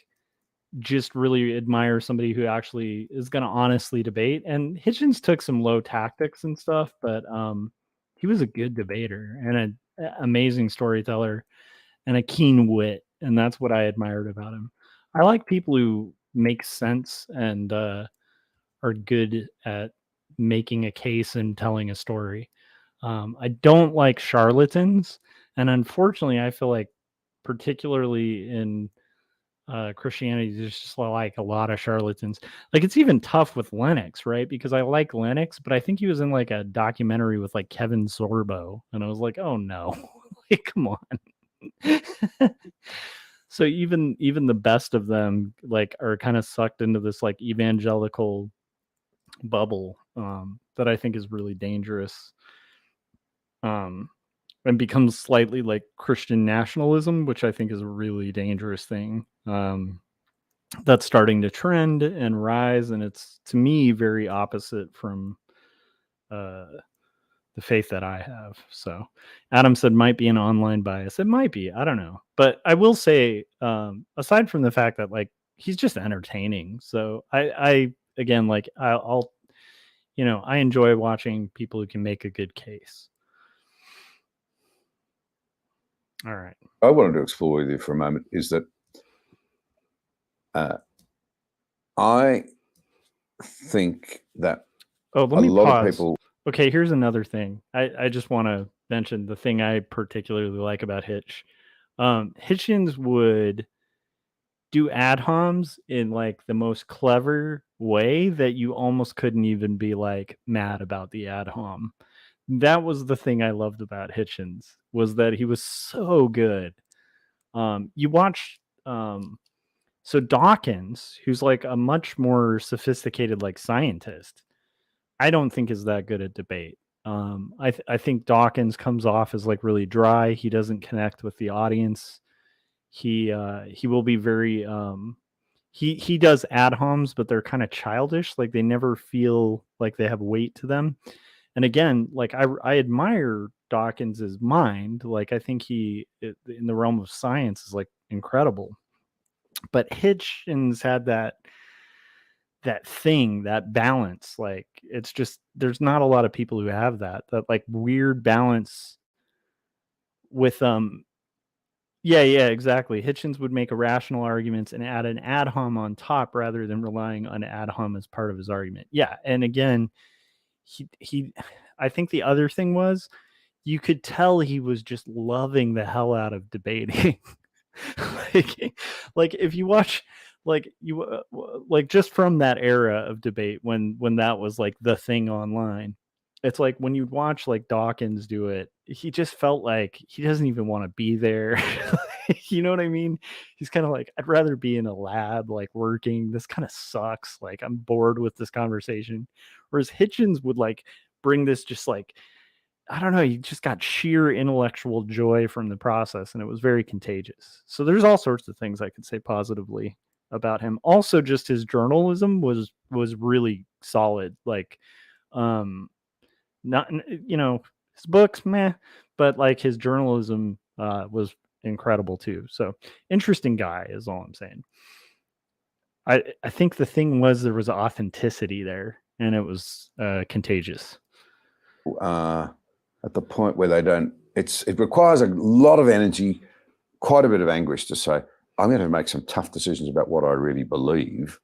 just really admire somebody who actually is going to honestly debate. And Hitchens took some low tactics and stuff, but he was a good debater and an amazing storyteller and a keen wit, and that's what I admired about him. I like people who make sense and are good at making a case and telling a story. I don't like charlatans, and unfortunately, I feel like particularly in Christianity, there's just like a lot of charlatans. Like it's even tough with Lennox, right? Because I like Lennox, but I think he was in like a documentary with like Kevin Sorbo, and I was like, oh no, like come on. So even the best of them like are kind of sucked into this like evangelical bubble that I think is really dangerous. And becomes slightly like Christian nationalism, which I think is a really dangerous thing. That's starting to trend and rise, and it's to me very opposite from the faith that I have. So Adam said might be an online bias. It might be. I don't know. But I will say, aside from the fact that like he's just entertaining. So I again, like I'll I enjoy watching people who can make a good case. All right. I wanted to explore with you for a moment is that I think that let me lot pause. of people. Okay, here's another thing. I just want to mention the thing I particularly like about Hitch. Hitchens would do ad homs in like the most clever way that you almost couldn't even be like mad about the ad hom. That was the thing I loved about Hitchens, was that he was so good. You watch so Dawkins, who's like a much more sophisticated like scientist, I don't think is that good at debate. I think Dawkins comes off as like really dry. He doesn't connect with the audience. He will be very he does ad homs, but they're kind of childish. Like they never feel like they have weight to them. And again, like I admire Dawkins's mind. Like I think he in the realm of science is like incredible. But Hitchens had that thing, that balance. Like it's just there's not a lot of people who have that like weird balance with yeah, exactly. Hitchens would make irrational arguments and add an ad hom on top rather than relying on ad hom as part of his argument. Yeah, and again, he I think the other thing was you could tell he was just loving the hell out of debating. like if you watch like just from that era of debate when that was like the thing online, it's like when you'd watch like Dawkins do it, he just felt like he doesn't even want to be there. You know what I mean? He's kind of like, I'd rather be in a lab like working. This kind of sucks. Like I'm bored with this conversation. Whereas Hitchens would like bring this just like, I don't know, you just got sheer intellectual joy from the process, and it was very contagious. So there's all sorts of things I could say positively about him. Also, just his journalism was really solid. Like, not his books, meh, but like his journalism was incredible too. So interesting guy is all I'm saying. I think the thing was there was authenticity there, and it was contagious. At the point where they don't, it requires a lot of energy, quite a bit of anguish to say, I'm going to make some tough decisions about what I really believe.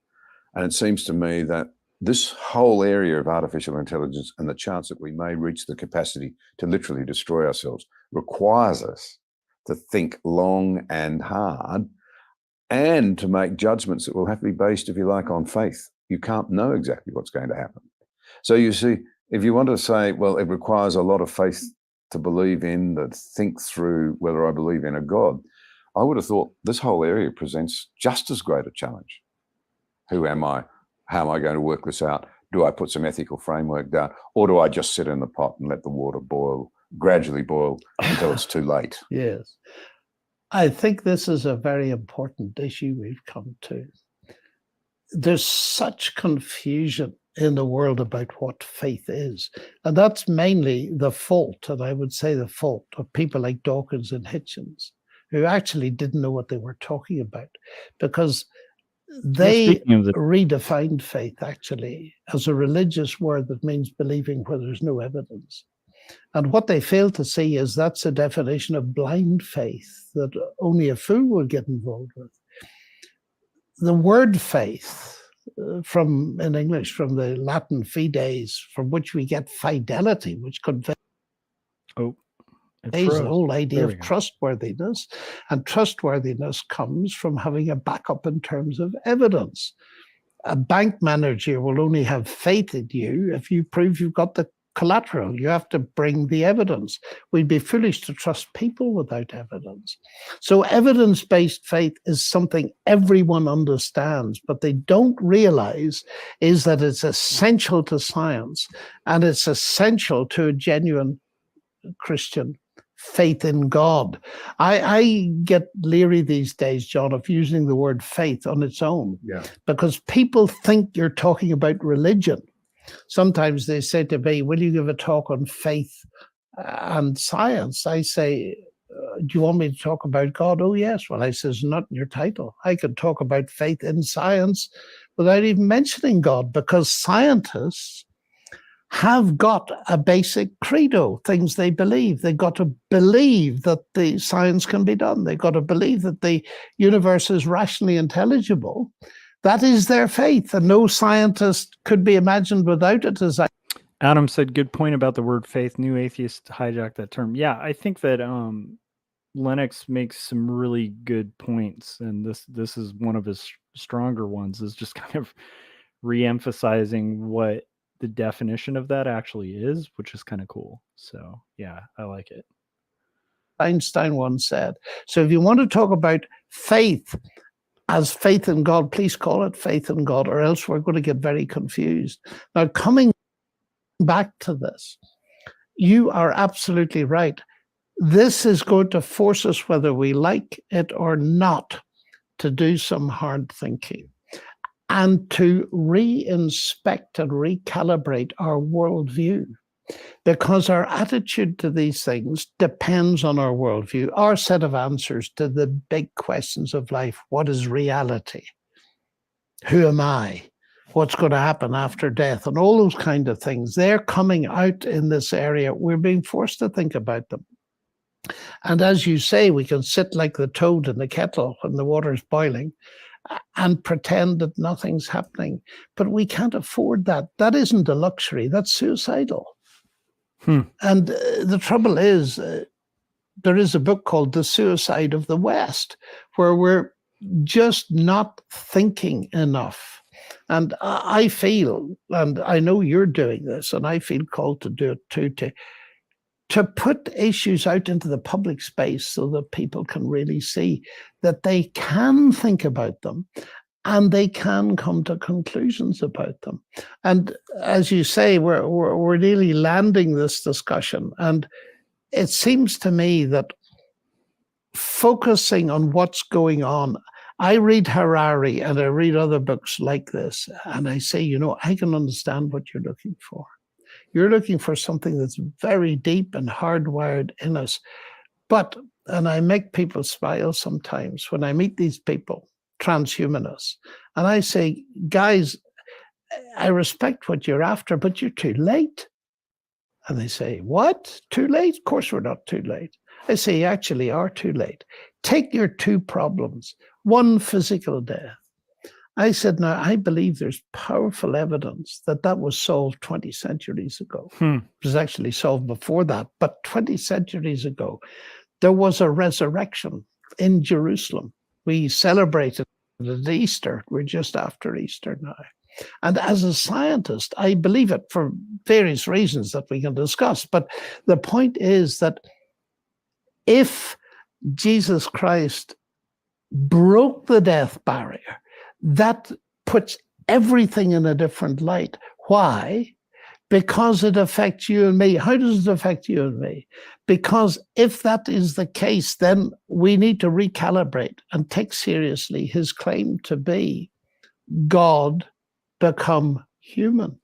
And it seems to me that this whole area of artificial intelligence and the chance that we may reach the capacity to literally destroy ourselves requires us to think long and hard and to make judgments that will have to be based, if you like, on faith. You can't know exactly what's going to happen. So you see, if you want to say, well, it requires a lot of faith to believe in, to think through whether I believe in a God, I would have thought this whole area presents just as great a challenge. Who am I? How am I going to work this out? Do I put some ethical framework down? Or do I just sit in the pot and let the water boil, gradually boil until it's too late? Yes. I think this is a very important issue we've come to. There's such confusion in the world about what faith is. And that's mainly the fault, and I would say the fault of people like Dawkins and Hitchens, who actually didn't know what they were talking about, because they redefined faith actually as a religious word that means believing where there's no evidence. And what they fail to see is that's a definition of blind faith that only a fool will get involved with. The word faith, in English, from the Latin fides, from which we get fidelity, which conveys the whole idea of trustworthiness. And trustworthiness comes from having a backup in terms of evidence. A bank manager will only have faith in you if you prove you've got the collateral. You have to bring the evidence. We'd be foolish to trust people without evidence. So evidence-based faith is something everyone understands, but they don't realize is that it's essential to science, and it's essential to a genuine Christian faith in God. I get leery these days, John, of using the word faith on its own, because people think you're talking about religion. Sometimes they say to me, will you give a talk on faith and science? I say, do you want me to talk about God? Oh, yes. Well, I says, not in your title. I could talk about faith in science without even mentioning God, because scientists have got a basic credo, things they believe. They've got to believe that the science can be done. They've got to believe that the universe is rationally intelligible. That is their faith, and no scientist could be imagined without it. As Adam said, good point about the word faith. New atheists hijacked that term. Yeah, I think that Lennox makes some really good points, and this is one of his stronger ones, is just kind of re-emphasizing what the definition of that actually is, which is kind of cool. So yeah, I like it. Einstein once said, so if you want to talk about faith as faith in God, please call it faith in God, or else we're going to get very confused. Now, coming back to this, you are absolutely right. This is going to force us, whether we like it or not, to do some hard thinking and to re-inspect and recalibrate our worldview, because our attitude to these things depends on our worldview, our set of answers to the big questions of life. What is reality? Who am I? What's going to happen after death? And all those kind of things. They're coming out in this area. We're being forced to think about them. And as you say, we can sit like the toad in the kettle when the water's boiling and pretend that nothing's happening. But we can't afford that. That isn't a luxury. That's suicidal. And the trouble is, there is a book called The Suicide of the West, where we're just not thinking enough. And I feel, and I know you're doing this, and I feel called to do it too, to put issues out into the public space so that people can really see that they can think about them and they can come to conclusions about them. And as you say, we're really landing this discussion. And it seems to me that focusing on what's going on, I read Harari and I read other books like this, and I say, I can understand what you're looking for. You're looking for something that's very deep and hardwired in us. But, and I make people smile sometimes when I meet these people, transhumanists, and I say, guys, I respect what you're after, but you're too late. And they say, what? Too late? Of course we're not too late. I say, you actually are too late. Take your two problems. One, physical death. I said, now, I believe there's powerful evidence that was solved 20 centuries ago. It was actually solved before that, but 20 centuries ago, there was a resurrection in Jerusalem. We celebrated it at Easter. We're just after Easter now. And as a scientist, I believe it for various reasons that we can discuss. But the point is that if Jesus Christ broke the death barrier, that puts everything in a different light. Why? because it affects you and me. How does it affect you and me? Because if that is the case, then we need to recalibrate and take seriously his claim to be God become human.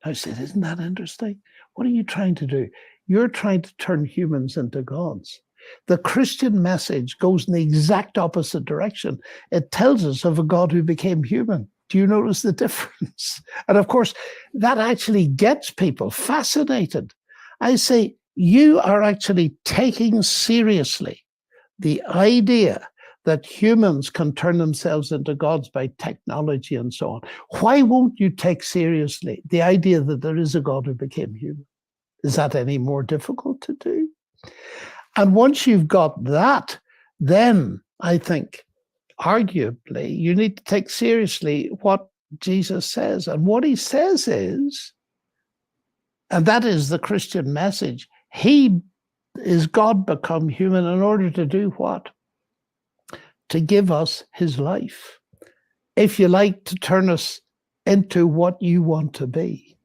I said, isn't that interesting? What are you trying to do? You're trying to turn humans into gods. The Christian message goes in the exact opposite direction. It tells us of a God who became human. Do you notice the difference? And of course, that actually gets people fascinated. I say, you are actually taking seriously the idea that humans can turn themselves into gods by technology and so on. Why won't you take seriously the idea that there is a God who became human? Is that any more difficult to do? And once you've got that, then I think, arguably, you need to take seriously what Jesus says. And what he says is, and that is the Christian message, he is God become human in order to do what? To give us his life. If you like, to turn us into what you want to be.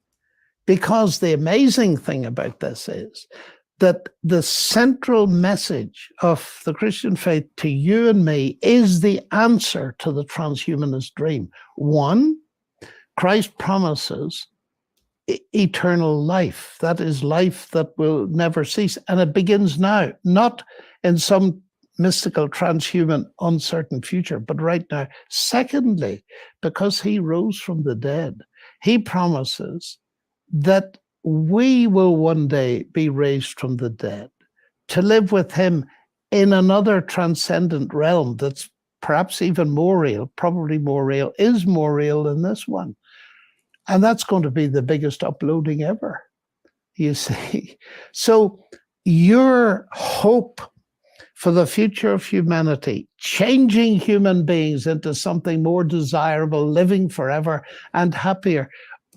Because the amazing thing about this is that the central message of the Christian faith to you and me is the answer to the transhumanist dream. One, Christ promises eternal life. That is life that will never cease. And it begins now, not in some mystical, transhuman, uncertain future, but right now. Secondly, because he rose from the dead, he promises that we will one day be raised from the dead to live with him in another transcendent realm that's perhaps even more real, probably more real, is more real than this one. And that's going to be the biggest uploading ever, you see. So your hope for the future of humanity, changing human beings into something more desirable, living forever and happier,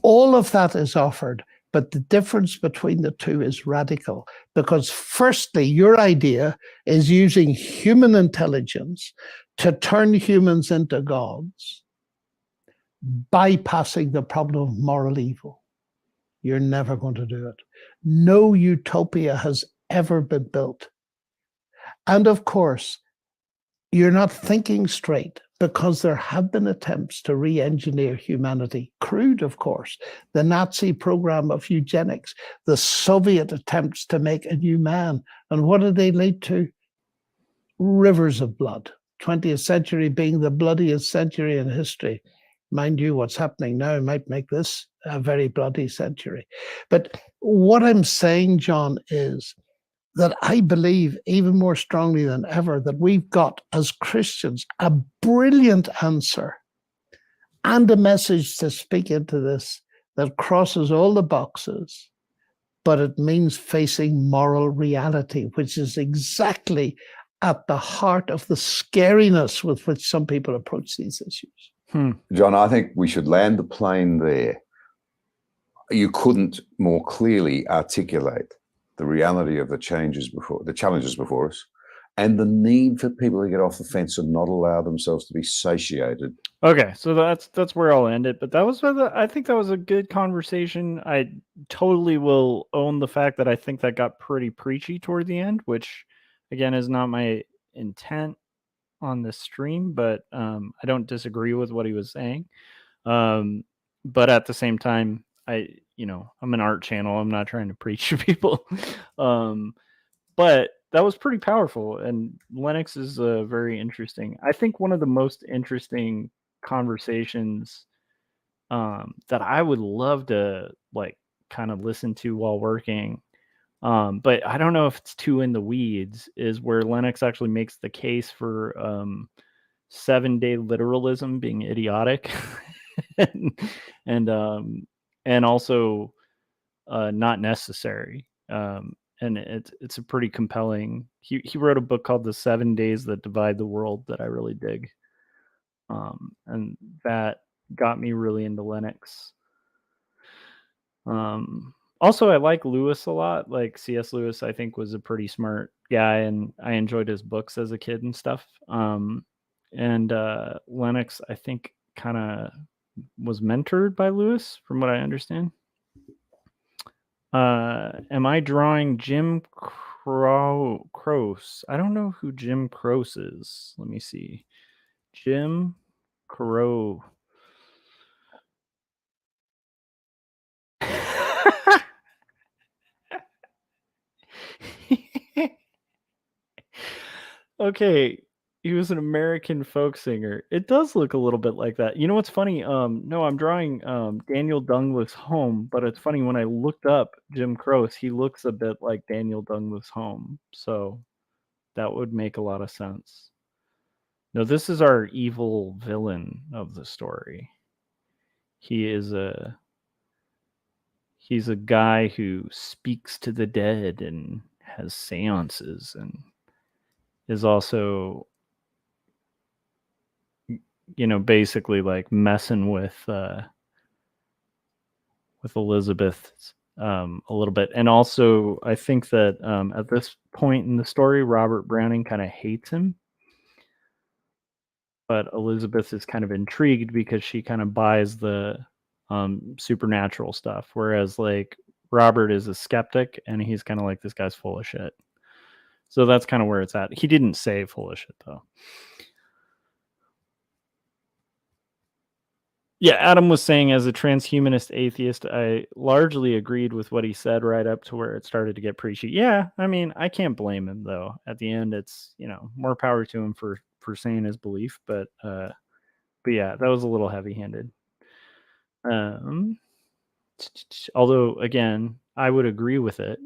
all of that is offered. But the difference between the two is radical, because firstly, your idea is using human intelligence to turn humans into gods, bypassing the problem of moral evil. You're never going to do it. No utopia has ever been built. And of course, you're not thinking straight, because there have been attempts to re-engineer humanity. Crude, of course, the Nazi program of eugenics, the Soviet attempts to make a new man. And what did they lead to? Rivers of blood. 20th century being the bloodiest century in history. Mind you, what's happening now might make this a very bloody century. But what I'm saying, John, is that I believe even more strongly than ever that we've got, as Christians, a brilliant answer and a message to speak into this that crosses all the boxes, but it means facing moral reality, which is exactly at the heart of the scariness with which some people approach these issues. John, I think we should land the plane there. You couldn't more clearly articulate the reality of the challenges before us, and the need for people to get off the fence and not allow themselves to be satiated. Okay, so that's where I'll end it. But I think that was a good conversation. I totally will own the fact that I think that got pretty preachy toward the end, which again is not my intent on the stream, but I don't disagree with what he was saying. But at the same time, I'm an art channel. I'm not trying to preach to people. But that was pretty powerful. And Lennox is very interesting. I think one of the most interesting conversations that I would love to kind of listen to while working, but I don't know if it's too in the weeds, is where Lennox actually makes the case for 7-day literalism being idiotic and also not necessary. And it's a pretty compelling. He wrote a book called The 7 Days That Divide the World that I really dig. And that got me really into Lennox. Also, I like Lewis a lot. Like C.S. Lewis, I think, was a pretty smart guy, and I enjoyed his books as a kid and stuff. And Lennox, I think, kind of was mentored by Lewis, from what I understand. Am I drawing Jim Croce? I don't know who Jim Croce is. Let me see. Jim Crow. Okay, he was an American folk singer. It does look a little bit like that. You know what's funny? No, I'm drawing Daniel Douglas Home, but it's funny when I looked up Jim Croce, he looks a bit like Daniel Douglas Home. So that would make a lot of sense. No, this is our evil villain of the story. He's a guy who speaks to the dead and has seances and is also, you know, basically like messing with Elizabeth a little bit. And also I think that at this point in the story, Robert Browning kind of hates him. But Elizabeth is kind of intrigued because she kind of buys the supernatural stuff, whereas like Robert is a skeptic and he's kind of like, this guy's full of shit. So that's kind of where it's at. He didn't say full of shit though. Yeah, Adam was saying, as a transhumanist atheist, I largely agreed with what he said right up to where it started to get preachy. Yeah, I mean, I can't blame him though. At the end, it's, you know, more power to him for saying his belief, but yeah, that was a little heavy-handed. Although again, I would agree with it.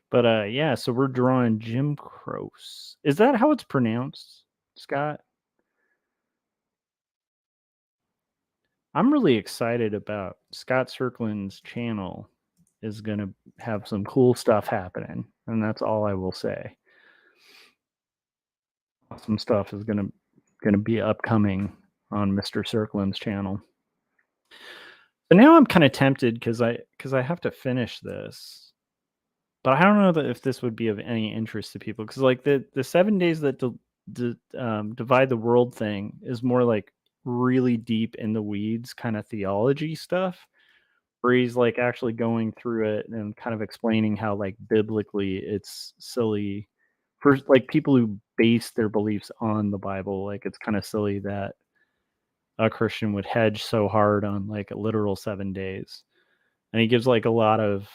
But yeah, so we're drawing Jim Croce. Is that how it's pronounced, Scott? I'm really excited about Scott Circlin's channel. Is going to have some cool stuff happening, and that's all I will say. Some stuff is going to be upcoming on Mr. Circlin's channel. So now I'm kind of tempted because I have to finish this, but I don't know that if this would be of any interest to people, because like the 7 days that divide the world thing is more like really deep in the weeds kind of theology stuff, where he's like actually going through it and kind of explaining how like biblically it's silly for like people who base their beliefs on the Bible. Like it's kind of silly that a Christian would hedge so hard on like a literal 7 days. And he gives like a lot of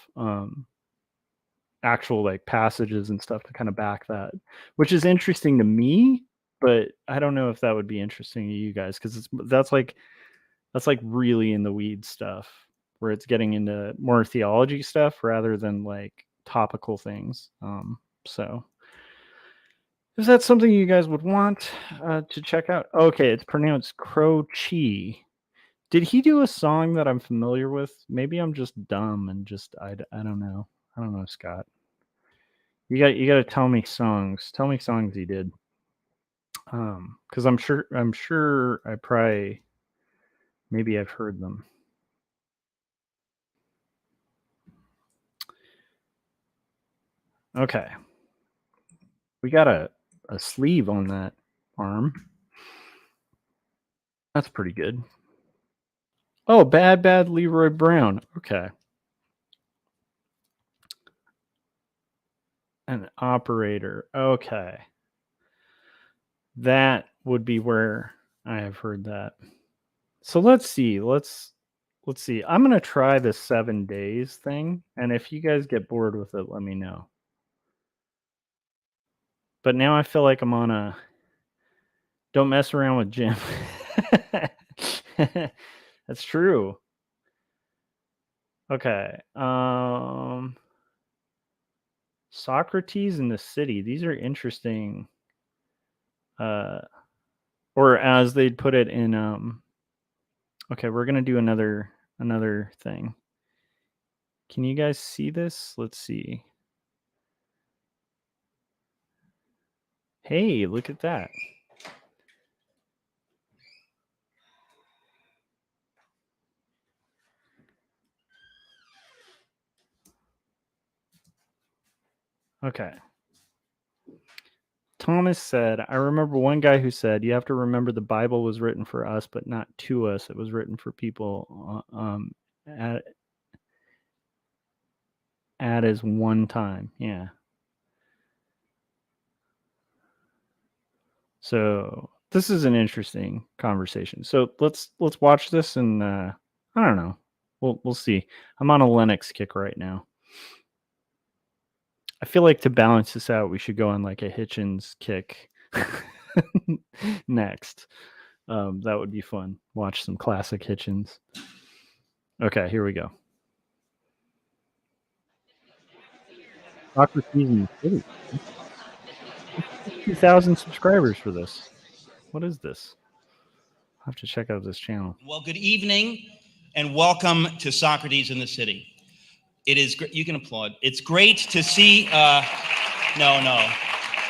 actual like passages and stuff to kind of back that, which is interesting to me, but I don't know if that would be interesting to you guys, because that's like really in the weeds stuff, where it's getting into more theology stuff rather than like topical things. So is that something you guys would want to check out? Okay, it's pronounced Croce. Did he do a song that I'm familiar with? Maybe I'm just dumb and just I don't know. I don't know, Scott. You got to tell me songs. Tell me songs he did. Because I'm sure I probably maybe I've heard them. Okay. We got a sleeve on that arm. That's pretty good. Oh, Bad Leroy Brown. Okay. An operator. Okay. That would be where I have heard that. So let's see. Let's see. I'm going to try the 7 days thing. And if you guys get bored with it, let me know. But now I feel like I'm on a don't mess around with Jim. That's true. Okay. Socrates in the City. These are interesting. Or as they'd put it in okay, we're going to do another thing. Can you guys see this? Let's see. Hey, look at that. Okay. Thomas said, I remember one guy who said, you have to remember the Bible was written for us, but not to us. It was written for people ad is one time. Yeah. So this is an interesting conversation. So let's watch this, and I don't know. We'll see. I'm on a Linux kick right now. I feel like to balance this out, we should go on like a Hitchens kick next. That would be fun. Watch some classic Hitchens. Okay, here we go. Socrates in the City. 2,000 subscribers for this. What is this? I'll have to check out this channel. Well, good evening and welcome to Socrates in the City. It is great. You can applaud. It's great to see. No,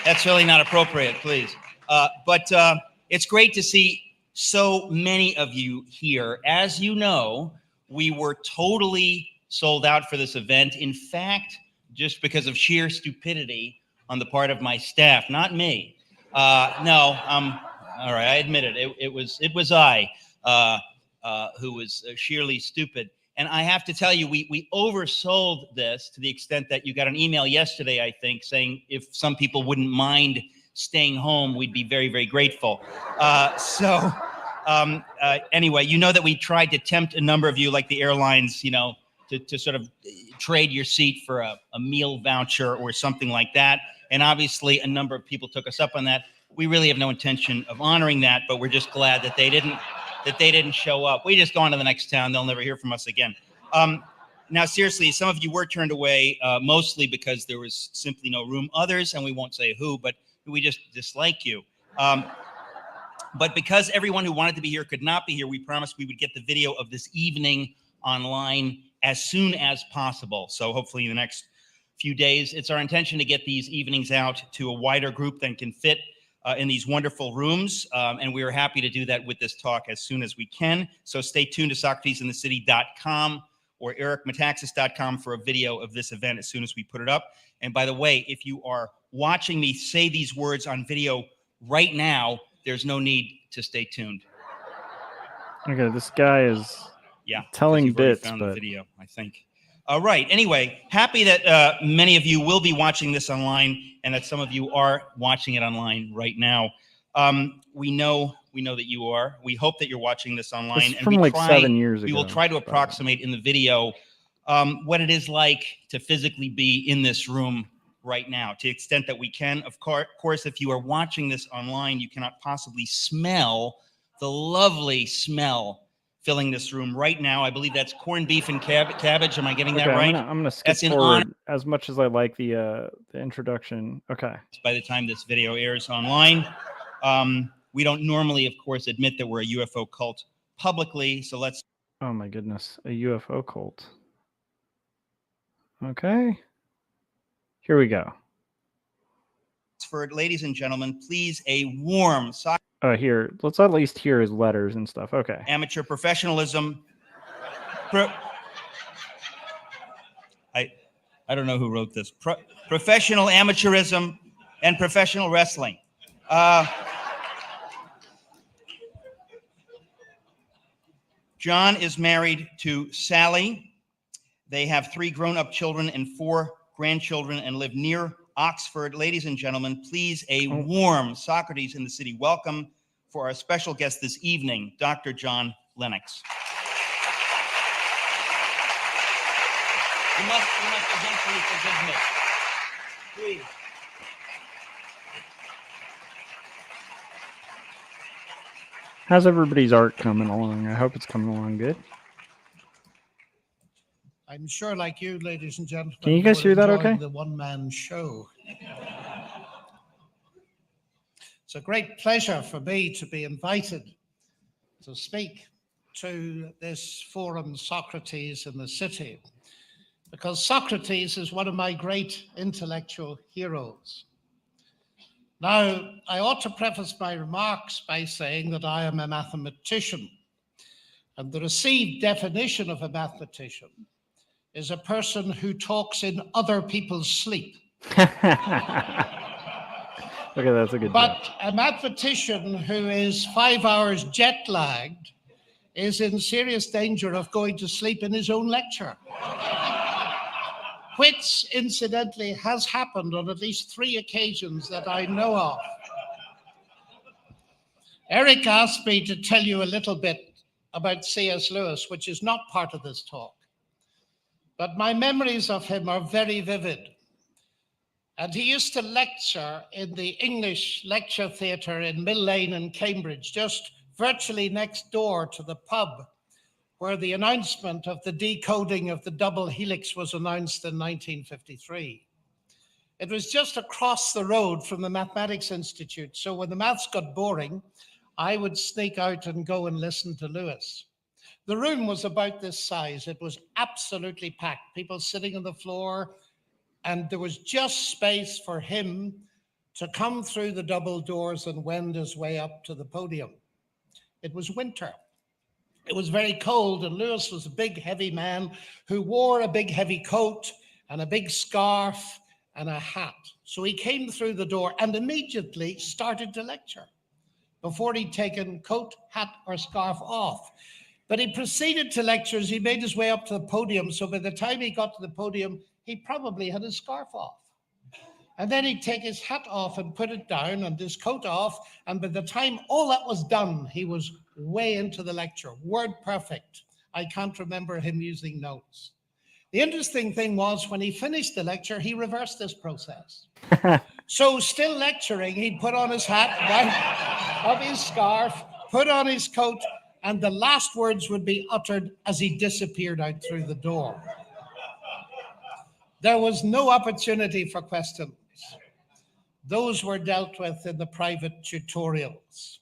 that's really not appropriate, please. But it's great to see so many of you here. As you know, we were totally sold out for this event. In fact, just because of sheer stupidity on the part of my staff, not me. All right, I admit it. It was I who was sheerly stupid. And I have to tell you, we oversold this to the extent that you got an email yesterday, I think, saying if some people wouldn't mind staying home, we'd be very, very grateful. Anyway, you know that we tried to tempt a number of you, like the airlines, to sort of trade your seat for a meal voucher or something like that. And obviously, a number of people took us up on that. We really have no intention of honoring that, but we're just glad that they didn't show up. We just go on to the next town. They'll never hear from us again. Now, seriously, some of you were turned away, mostly because there was simply no room. Others, and we won't say who, but we just dislike you. But because everyone who wanted to be here could not be here, we promised we would get the video of this evening online as soon as possible. So hopefully in the next few days, it's our intention to get these evenings out to a wider group than can fit in these wonderful rooms. And we are happy to do that with this talk as soon as we can. So stay tuned to SocratesInTheCity.com or ericmetaxas.com for a video of this event as soon as we put it up. And by the way, if you are watching me say these words on video right now, there's no need to stay tuned. Okay, this guy is telling bits, found but the video, I think. All right. Anyway, happy that many of you will be watching this online and that some of you are watching it online right now. We know that you are. We hope that you're watching this online. It's from like 7 years ago. We will try to approximate in the video what it is like to physically be in this room right now, to the extent that we can. Of course, if you are watching this online, you cannot possibly smell the lovely smell filling this room right now. I believe that's corned beef and cabbage. Am I getting that right? I'm gonna skip forward as much as I like the introduction. Okay. By the time this video airs online, we don't normally, of course, admit that we're a UFO cult publicly. So let's. Oh my goodness, a UFO cult. Okay. Here we go. For ladies and gentlemen, please a warm. Here, let's at least hear his letters and stuff. Okay. Amateur professionalism. I don't know who wrote this. Professional amateurism and professional wrestling. John is married to Sally. They have 3 grown-up children and 4 grandchildren and live near Oxford. Ladies and gentlemen, please a warm Socrates in the City welcome for our special guest this evening, Dr. John Lennox. You must eventually forgive me. Please. How's everybody's art coming along? I hope it's coming along good. I'm sure, like you, ladies and gentlemen, can you guys hear that okay? The one-man show. It's a great pleasure for me to be invited to speak to this forum, Socrates in the City, because Socrates is one of my great intellectual heroes. Now, I ought to preface my remarks by saying that I am a mathematician, and the received definition of a mathematician is a person who talks in other people's sleep. Okay, that's a good But a mathematician who is 5 hours jet lagged is in serious danger of going to sleep in his own lecture. which incidentally has happened on at least 3 occasions that I know of. Eric asked me to tell you a little bit about C.S. Lewis, which is not part of this talk. But my memories of him are very vivid. And he used to lecture in the English Lecture Theatre in Mill Lane in Cambridge, just virtually next door to the pub where the announcement of the decoding of the double helix was announced in 1953. It was just across the road from the Mathematics Institute. So when the maths got boring, I would sneak out and go and listen to Lewis. The room was about this size. It was absolutely packed, people sitting on the floor, and there was just space for him to come through the double doors and wend his way up to the podium. It was winter. It was very cold, and Lewis was a big, heavy man who wore a big, heavy coat and a big scarf and a hat. So he came through the door and immediately started to lecture before he'd taken coat, hat, or scarf off. But he proceeded to lecture as he made his way up to the podium. So by the time he got to the podium, he probably had his scarf off. And then he'd take his hat off and put it down and his coat off. And by the time all that was done, he was way into the lecture, word perfect. I can't remember him using notes. The interesting thing was when he finished the lecture, he reversed this process. So still lecturing, he'd put on his hat, right, up his scarf, put on his coat, and the last words would be uttered as he disappeared out through the door. There was no opportunity for questions. Those were dealt with in the private tutorials.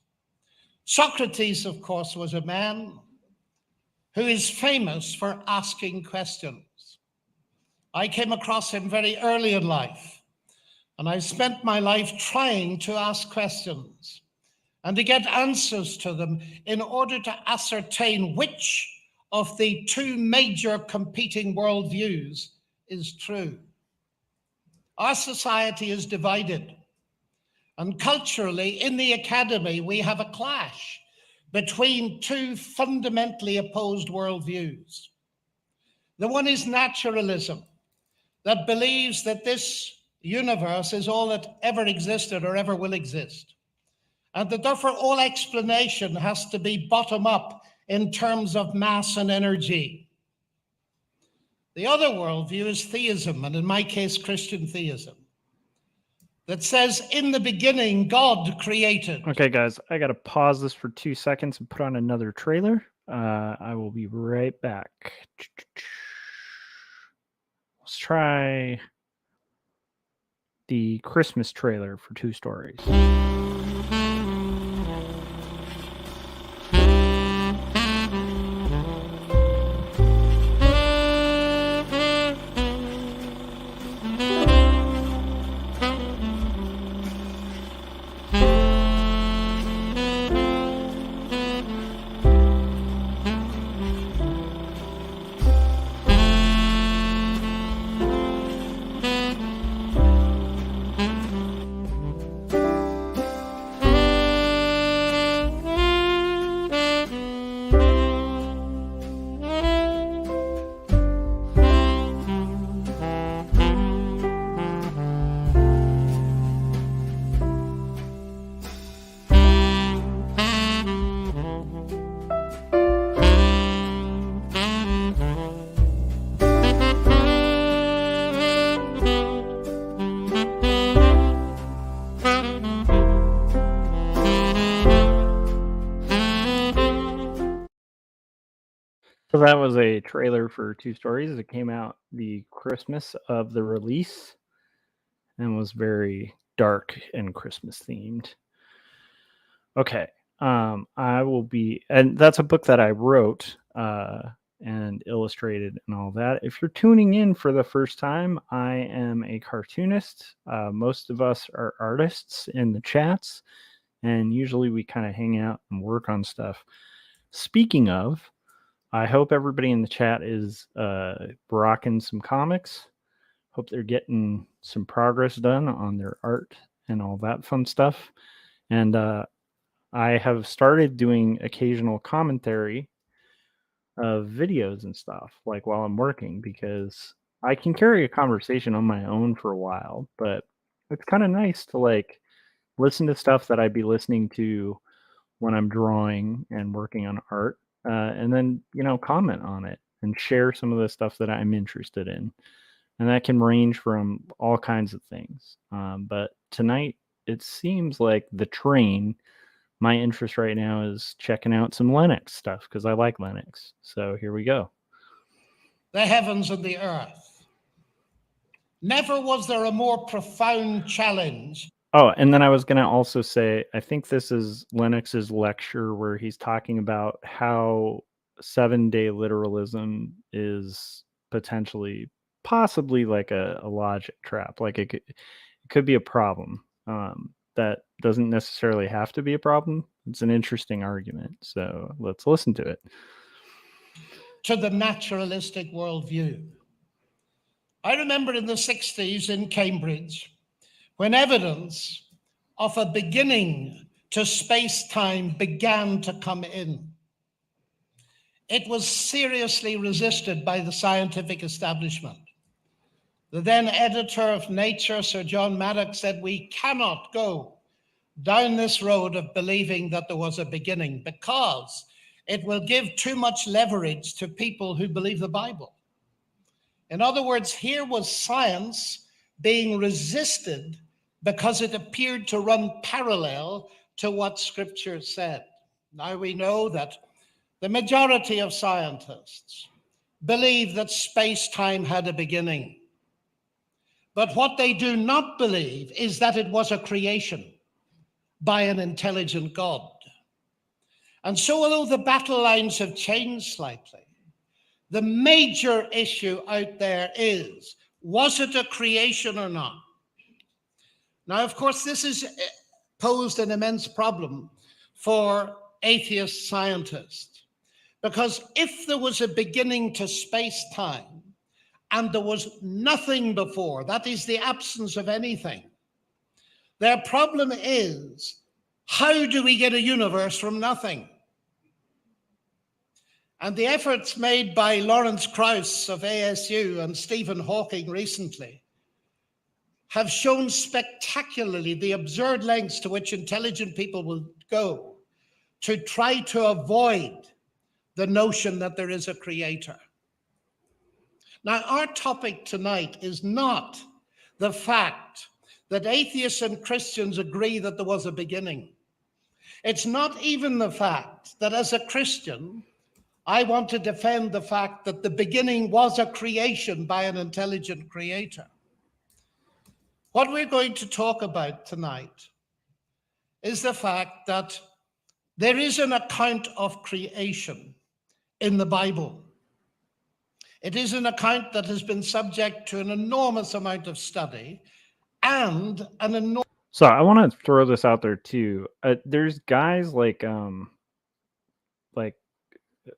Socrates, of course, was a man who is famous for asking questions. I came across him very early in life, and I spent my life trying to ask questions and to get answers to them in order to ascertain which of the 2 major competing worldviews is true. Our society is divided, and culturally in the academy we have a clash between 2 fundamentally opposed worldviews. The one is naturalism, that believes that this universe is all that ever existed or ever will exist, and that therefore all explanation has to be bottom up in terms of mass and energy. The other worldview is theism, and in my case, Christian theism, that says in the beginning, God created. Okay, guys, I got to pause this for 2 seconds and put on another trailer. I will be right back. Let's try the Christmas trailer for 2 Stories. So that was a trailer for 2 Stories. It came out the Christmas of the release and was very dark and Christmas themed. Okay. I will be, and that's a book that I wrote and illustrated and all that. If you're tuning in for the first time, I am a cartoonist. Most of us are artists in the chats, and usually we kind of hang out and work on stuff. Speaking of, I hope everybody in the chat is rocking some comics. Hope they're getting some progress done on their art and all that fun stuff. And I have started doing occasional commentary of videos and stuff, like while I'm working, because I can carry a conversation on my own for a while, but it's kind of nice to like listen to stuff that I'd be listening to when I'm drawing and working on art, and then comment on it and share some of the stuff that I'm interested in, and that can range from all kinds of things. But tonight, it seems like the train. My interest right now is checking out some Linux stuff because I like Linux. So here we go. The heavens and the earth. Never was there a more profound challenge. Oh, and then I was going to also say, I think this is Lennox's lecture where he's talking about how 7-day literalism is possibly like a logic trap. Like it could be a problem. That doesn't necessarily have to be a problem. It's an interesting argument. So let's listen to it. To the naturalistic worldview. I remember in the 60s in Cambridge, when evidence of a beginning to space-time began to come in. It was seriously resisted by the scientific establishment. The then editor of Nature, Sir John Maddox, said, we cannot go down this road of believing that there was a beginning because it will give too much leverage to people who believe the Bible. In other words, here was science being resisted because it appeared to run parallel to what Scripture said. Now we know that the majority of scientists believe that space-time had a beginning. But what they do not believe is that it was a creation by an intelligent God. And so although the battle lines have changed slightly, the major issue out there is, was it a creation or not? Now, of course, this has posed an immense problem for atheist scientists, because if there was a beginning to space-time and there was nothing before, that is the absence of anything, their problem is, how do we get a universe from nothing? And the efforts made by Lawrence Krauss of ASU and Stephen Hawking recently have shown spectacularly the absurd lengths to which intelligent people will go to try to avoid the notion that there is a creator. Now, our topic tonight is not the fact that atheists and Christians agree that there was a beginning. It's not even the fact that as a Christian, I want to defend the fact that the beginning was a creation by an intelligent creator. What we're going to talk about tonight is the fact that there is an account of creation in the Bible. It is an account that has been subject to an enormous amount of study and an enormous... So I want to throw this out there too. There's guys like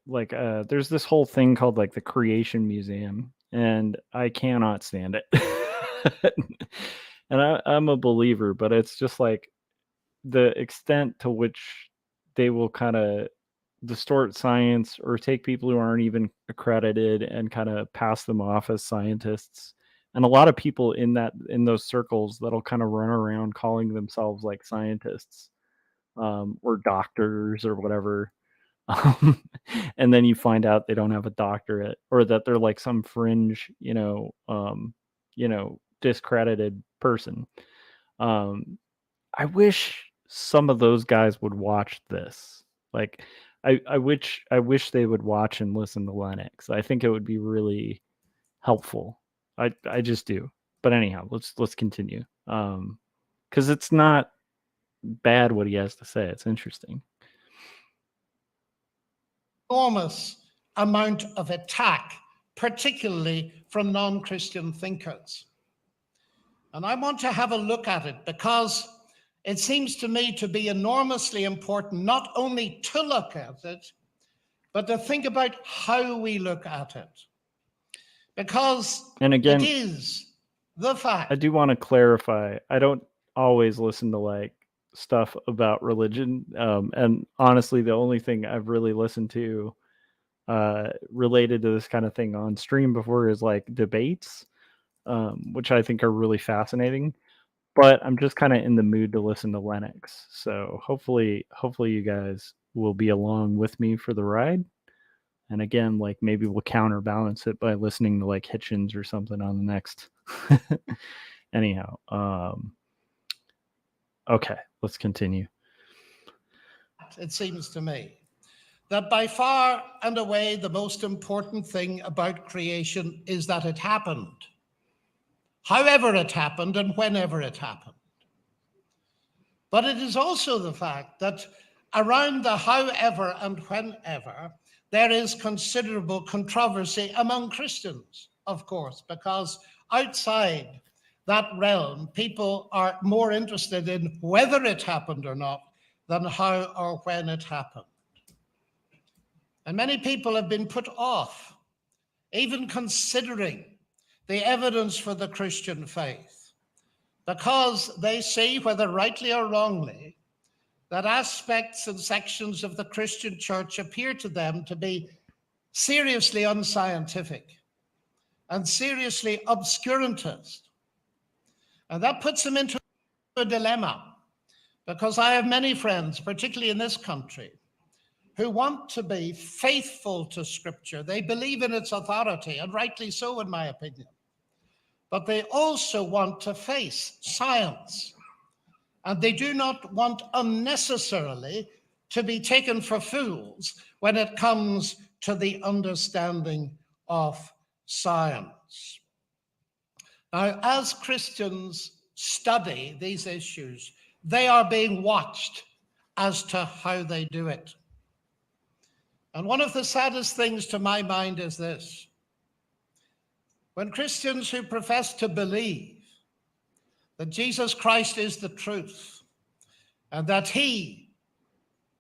there's this whole thing called like the Creation Museum, and I cannot stand it. And I'm a believer, but it's just like the extent to which they will kind of distort science or take people who aren't even accredited and kind of pass them off as scientists. And a lot of people in those circles that'll kind of run around calling themselves like scientists, or doctors or whatever. And then you find out they don't have a doctorate, or that they're like some fringe, discredited person. I wish some of those guys would watch this. Like, I wish they would watch and listen to Lennox. I think it would be really helpful. I just do. But anyhow, let's continue. Because it's not bad what he has to say. It's interesting. Enormous amount of attack, particularly from non-Christian thinkers. And I want to have a look at it because it seems to me to be enormously important, not only to look at it, but to think about how we look at it. Because and again, it is the fact. I do want to clarify, I don't always listen to like stuff about religion. And honestly, the only thing I've really listened to related to this kind of thing on stream before is like debates, which I think are really fascinating. But I'm just kind of in the mood to listen to Lennox. So hopefully you guys will be along with me for the ride. And again, like maybe we'll counterbalance it by listening to like Hitchens or something on the next. Anyhow, okay, let's continue. It seems to me that by far and away the most important thing about creation is that it happened. However it happened and whenever it happened. But it is also the fact that around the however and whenever, there is considerable controversy among Christians, of course, because outside that realm, people are more interested in whether it happened or not than how or when it happened. And many people have been put off even considering the evidence for the Christian faith, because they see, whether rightly or wrongly, that aspects and sections of the Christian church appear to them to be seriously unscientific and seriously obscurantist. And that puts them into a dilemma, because I have many friends, particularly in this country, who want to be faithful to Scripture. They believe in its authority, and rightly so, in my opinion. But they also want to face science. And they do not want unnecessarily to be taken for fools when it comes to the understanding of science. Now, as Christians study these issues, they are being watched as to how they do it. And one of the saddest things to my mind is this: when Christians who profess to believe that Jesus Christ is the truth and that he,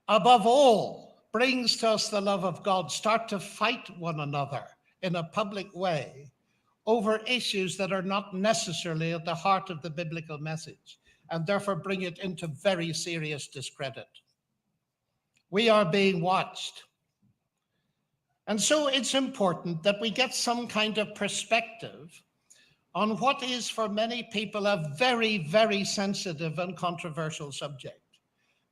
above all, brings to us the love of God, start to fight one another in a public way over issues that are not necessarily at the heart of the biblical message, and therefore bring it into very serious discredit. We are being watched. And so it's important that we get some kind of perspective on what is for many people a very, very sensitive and controversial subject,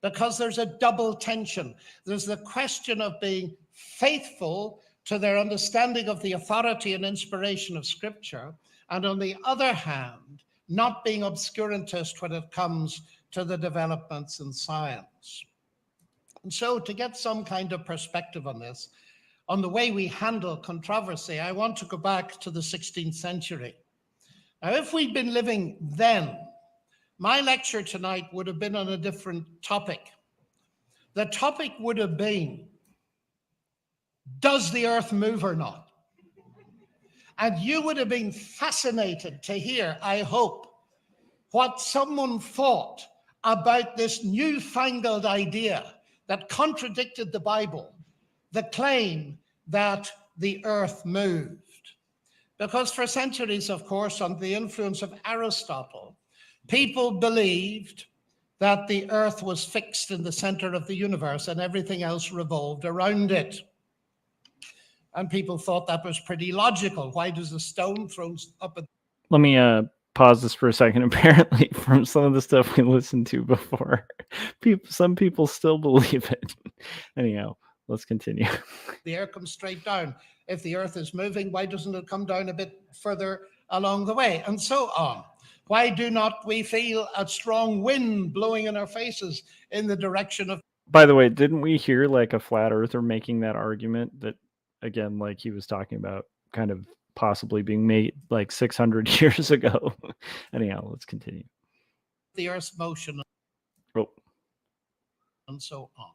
because there's a double tension. There's the question of being faithful to their understanding of the authority and inspiration of Scripture, and on the other hand, not being obscurantist when it comes to the developments in science. And so to get some kind of perspective on this, on the way we handle controversy, I want to go back to the 16th century. Now, if we'd been living then, my lecture tonight would have been on a different topic. The topic would have been, does the earth move or not? And you would have been fascinated to hear, I hope, what someone thought about this newfangled idea that contradicted the Bible, the claim that the earth moved. Because for centuries, of course, under the influence of Aristotle, people believed that the earth was fixed in the center of the universe and everything else revolved around it. And people thought that was pretty logical. Why does a stone thrown up at... Let me pause this for a second. Apparently, from some of the stuff we listened to before, some people still believe it. Anyhow, let's continue. The air comes straight down. If the earth is moving, why doesn't it come down a bit further along the way? And so on. Why do not we feel a strong wind blowing in our faces in the direction of... By the way, didn't we hear like a flat earther making that argument that, again, like he was talking about kind of possibly being made like 600 years ago? Anyhow, let's continue. The earth's motion. Oh. And so on.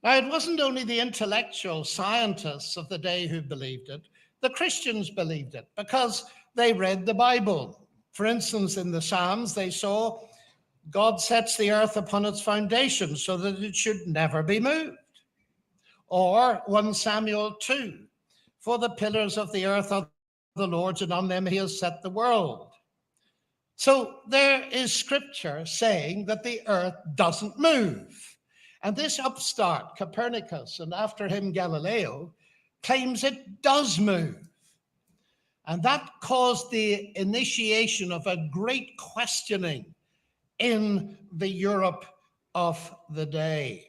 Now, it wasn't only the intellectual scientists of the day who believed it. The Christians believed it because they read the Bible. For instance, in the Psalms, they saw God sets the earth upon its foundation so that it should never be moved. Or 1 Samuel 2, for the pillars of the earth are the Lord's, and on them he has set the world. So there is scripture saying that the earth doesn't move. And this upstart, Copernicus, and after him Galileo, claims it does move. And that caused the initiation of a great questioning in the Europe of the day.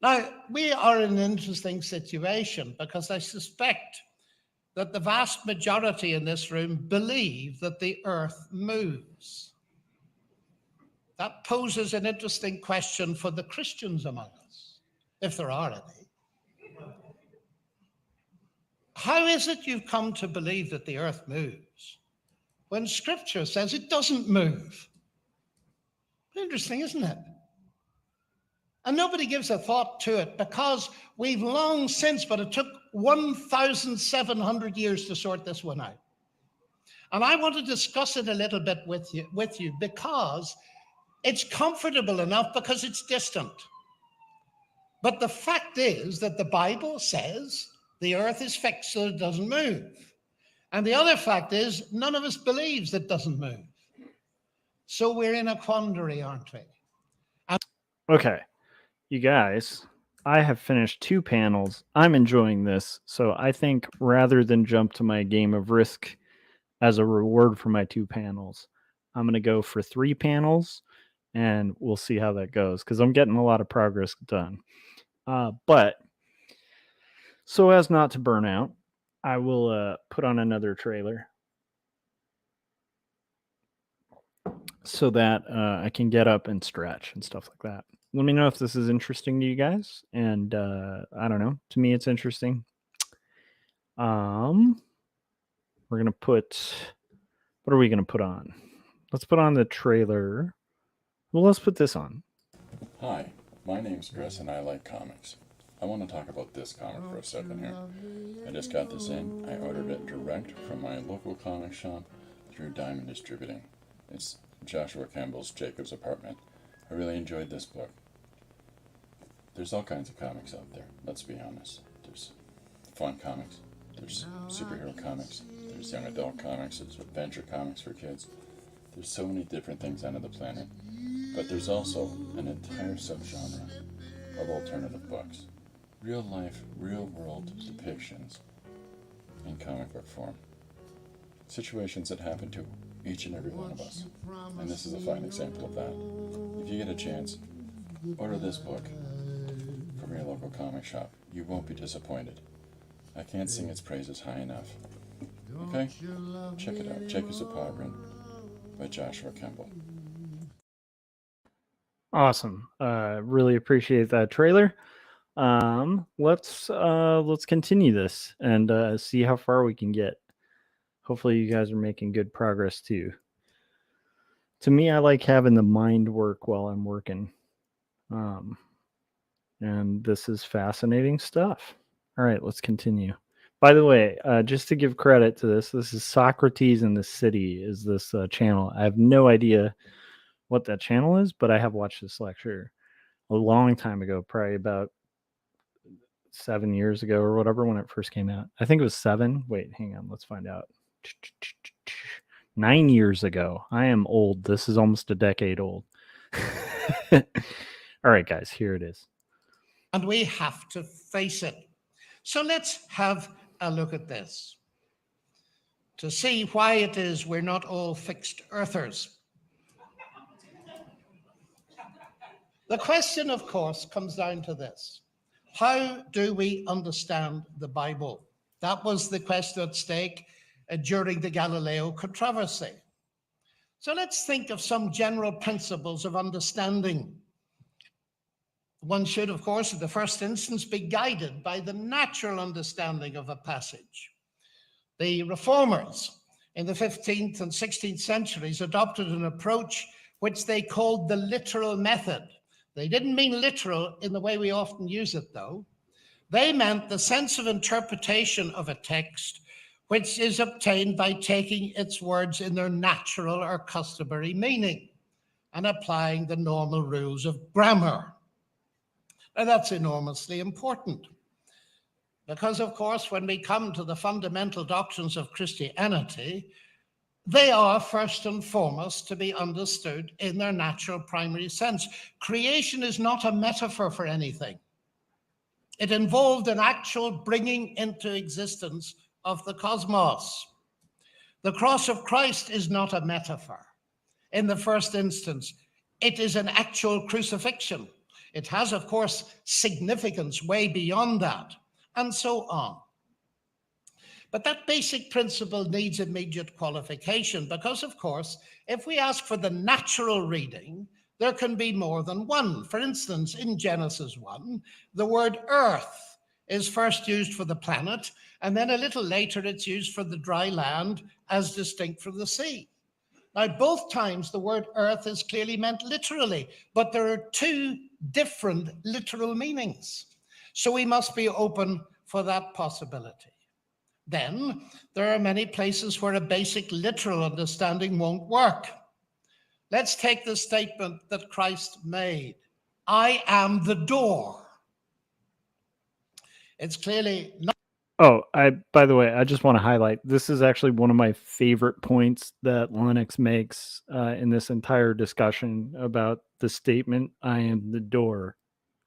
Now, we are in an interesting situation because I suspect that the vast majority in this room believe that the earth moves. That poses an interesting question for the Christians among us, if there are any. How is it you've come to believe that the earth moves when Scripture says it doesn't move? Interesting, isn't it? And nobody gives a thought to it because we've long since, but it took 1,700 years to sort this one out. And I want to discuss it a little bit with you because it's comfortable enough because it's distant. But the fact is that the Bible says the earth is fixed so it doesn't move. And the other fact is none of us believes it doesn't move. So we're in a quandary, aren't we? Okay, you guys, I have finished 2 panels. I'm enjoying this. So I think rather than jump to my game of Risk as a reward for my 2 panels, I'm going to go for 3 panels and we'll see how that goes because I'm getting a lot of progress done. But so as not to burn out, I will put on another trailer so that I can get up and stretch and stuff like that. Let me know if this is interesting to you guys. And I don't know. To me, it's interesting. We're going to put... What are we going to put on? Let's put on the trailer. Well, let's put this on. Hi, my name's Chris and I like comics. I want to talk about this comic for a second here. I just got this in. I ordered it direct from my local comic shop through Diamond Distributing. It's Joshua Kemble's Jacob's Apartment. I really enjoyed this book. There's all kinds of comics out there, let's be honest. There's fun comics, there's superhero comics, there's young adult comics, there's adventure comics for kids. There's so many different things on the planet. But there's also an entire subgenre of alternative books. Real life, real world depictions in comic book form. Situations that happen to each and every one of us. And this is a fine example of that. If you get a chance, order this book from your local comic shop. You won't be disappointed. I can't sing its praises high enough. Okay? Check it out. Jacob's Apartment by Joshua Kemble. Awesome. Really appreciate that trailer. Let's continue this and see how far we can get. Hopefully you guys are making good progress too. To me, I like having the mind work while I'm working. And this is fascinating stuff. All right, let's continue. By the way, just to give credit to this is Socrates in the City is this channel. I have no idea what that channel is, but I have watched this lecture a long time ago, probably about 7 years ago or whatever when it first came out. I think it was 7. Wait, hang on. Let's find out. 9 years ago. I am old. This is almost a decade old. All right, guys, here it is. And we have to face it. So let's have a look at this to see why it is we're not all fixed earthers. The question, of course, comes down to this. How do we understand the Bible? That was the question at stake during the Galileo controversy. So let's think of some general principles of understanding. One should, of course, in the first instance, be guided by the natural understanding of a passage. The reformers in the 15th and 16th centuries adopted an approach which they called the literal method. They didn't mean literal in the way we often use it, though. They meant the sense of interpretation of a text which is obtained by taking its words in their natural or customary meaning and applying the normal rules of grammar. Now, that's enormously important because, of course, when we come to the fundamental doctrines of Christianity, they are first and foremost to be understood in their natural primary sense. Creation is not a metaphor for anything. It involved an actual bringing into existence of the cosmos. The cross of Christ is not a metaphor. In the first instance, it is an actual crucifixion. It has, of course, significance way beyond that, and so on. But that basic principle needs immediate qualification because, of course, if we ask for the natural reading, there can be more than one. For instance, in Genesis 1, the word earth is first used for the planet, and then a little later it's used for the dry land as distinct from the sea. Now, both times the word earth is clearly meant literally, but there are two different literal meanings. So we must be open for that possibility. Then there are many places where a basic literal understanding won't work. Let's take the statement that Christ made, I am the door. It's clearly not. Oh, by the way, I just want to highlight, this is actually one of my favorite points that Lennox makes in this entire discussion about the statement, I am the door.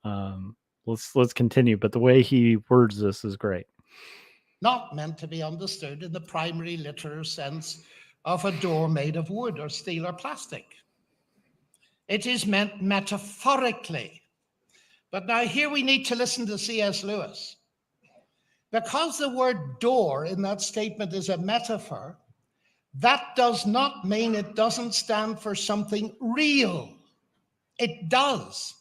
Let's continue, but the way he words this is great. Not meant to be understood in the primary literal sense of a door made of wood or steel or plastic. It is meant metaphorically. But now here we need to listen to C.S. Lewis. Because the word door in that statement is a metaphor, that does not mean it doesn't stand for something real. It does.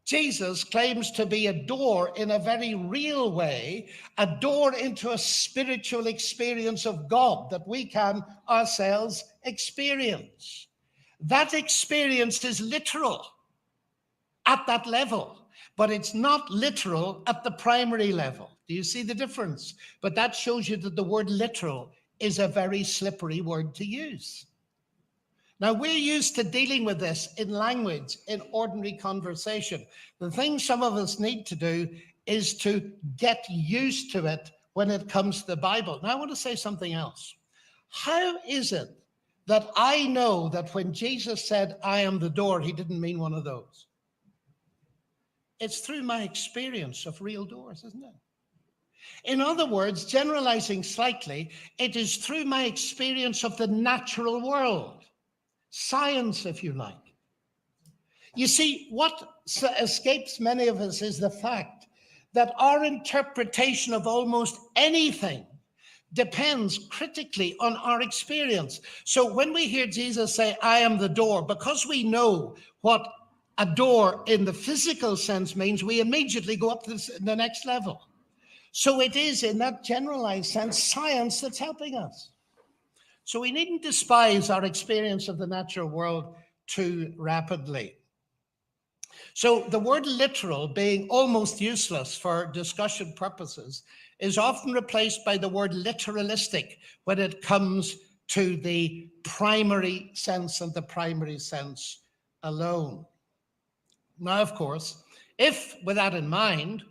Jesus claims to be a door in a very real way, a door into a spiritual experience of God that we can ourselves experience. That experience is literal at that level, but it's not literal at the primary level. Do you see the difference? But that shows you that the word literal is a very slippery word to use. Now, we're used to dealing with this in language, in ordinary conversation. The thing some of us need to do is to get used to it when it comes to the Bible. Now, I want to say something else. How is it that I know that when Jesus said, I am the door, he didn't mean one of those? It's through my experience of real doors, isn't it? In other words, generalizing slightly, it is through my experience of the natural world. Science, if you like. You see, what escapes many of us is the fact that our interpretation of almost anything depends critically on our experience. So when we hear Jesus say, I am the door, because we know what a door in the physical sense means, we immediately go up to the next level. So it is, in that generalized sense, science that's helping us. So we needn't despise our experience of the natural world too rapidly. So the word literal, being almost useless for discussion purposes, is often replaced by the word literalistic when it comes to the primary sense and the primary sense alone. Now, of course, if with that in mind,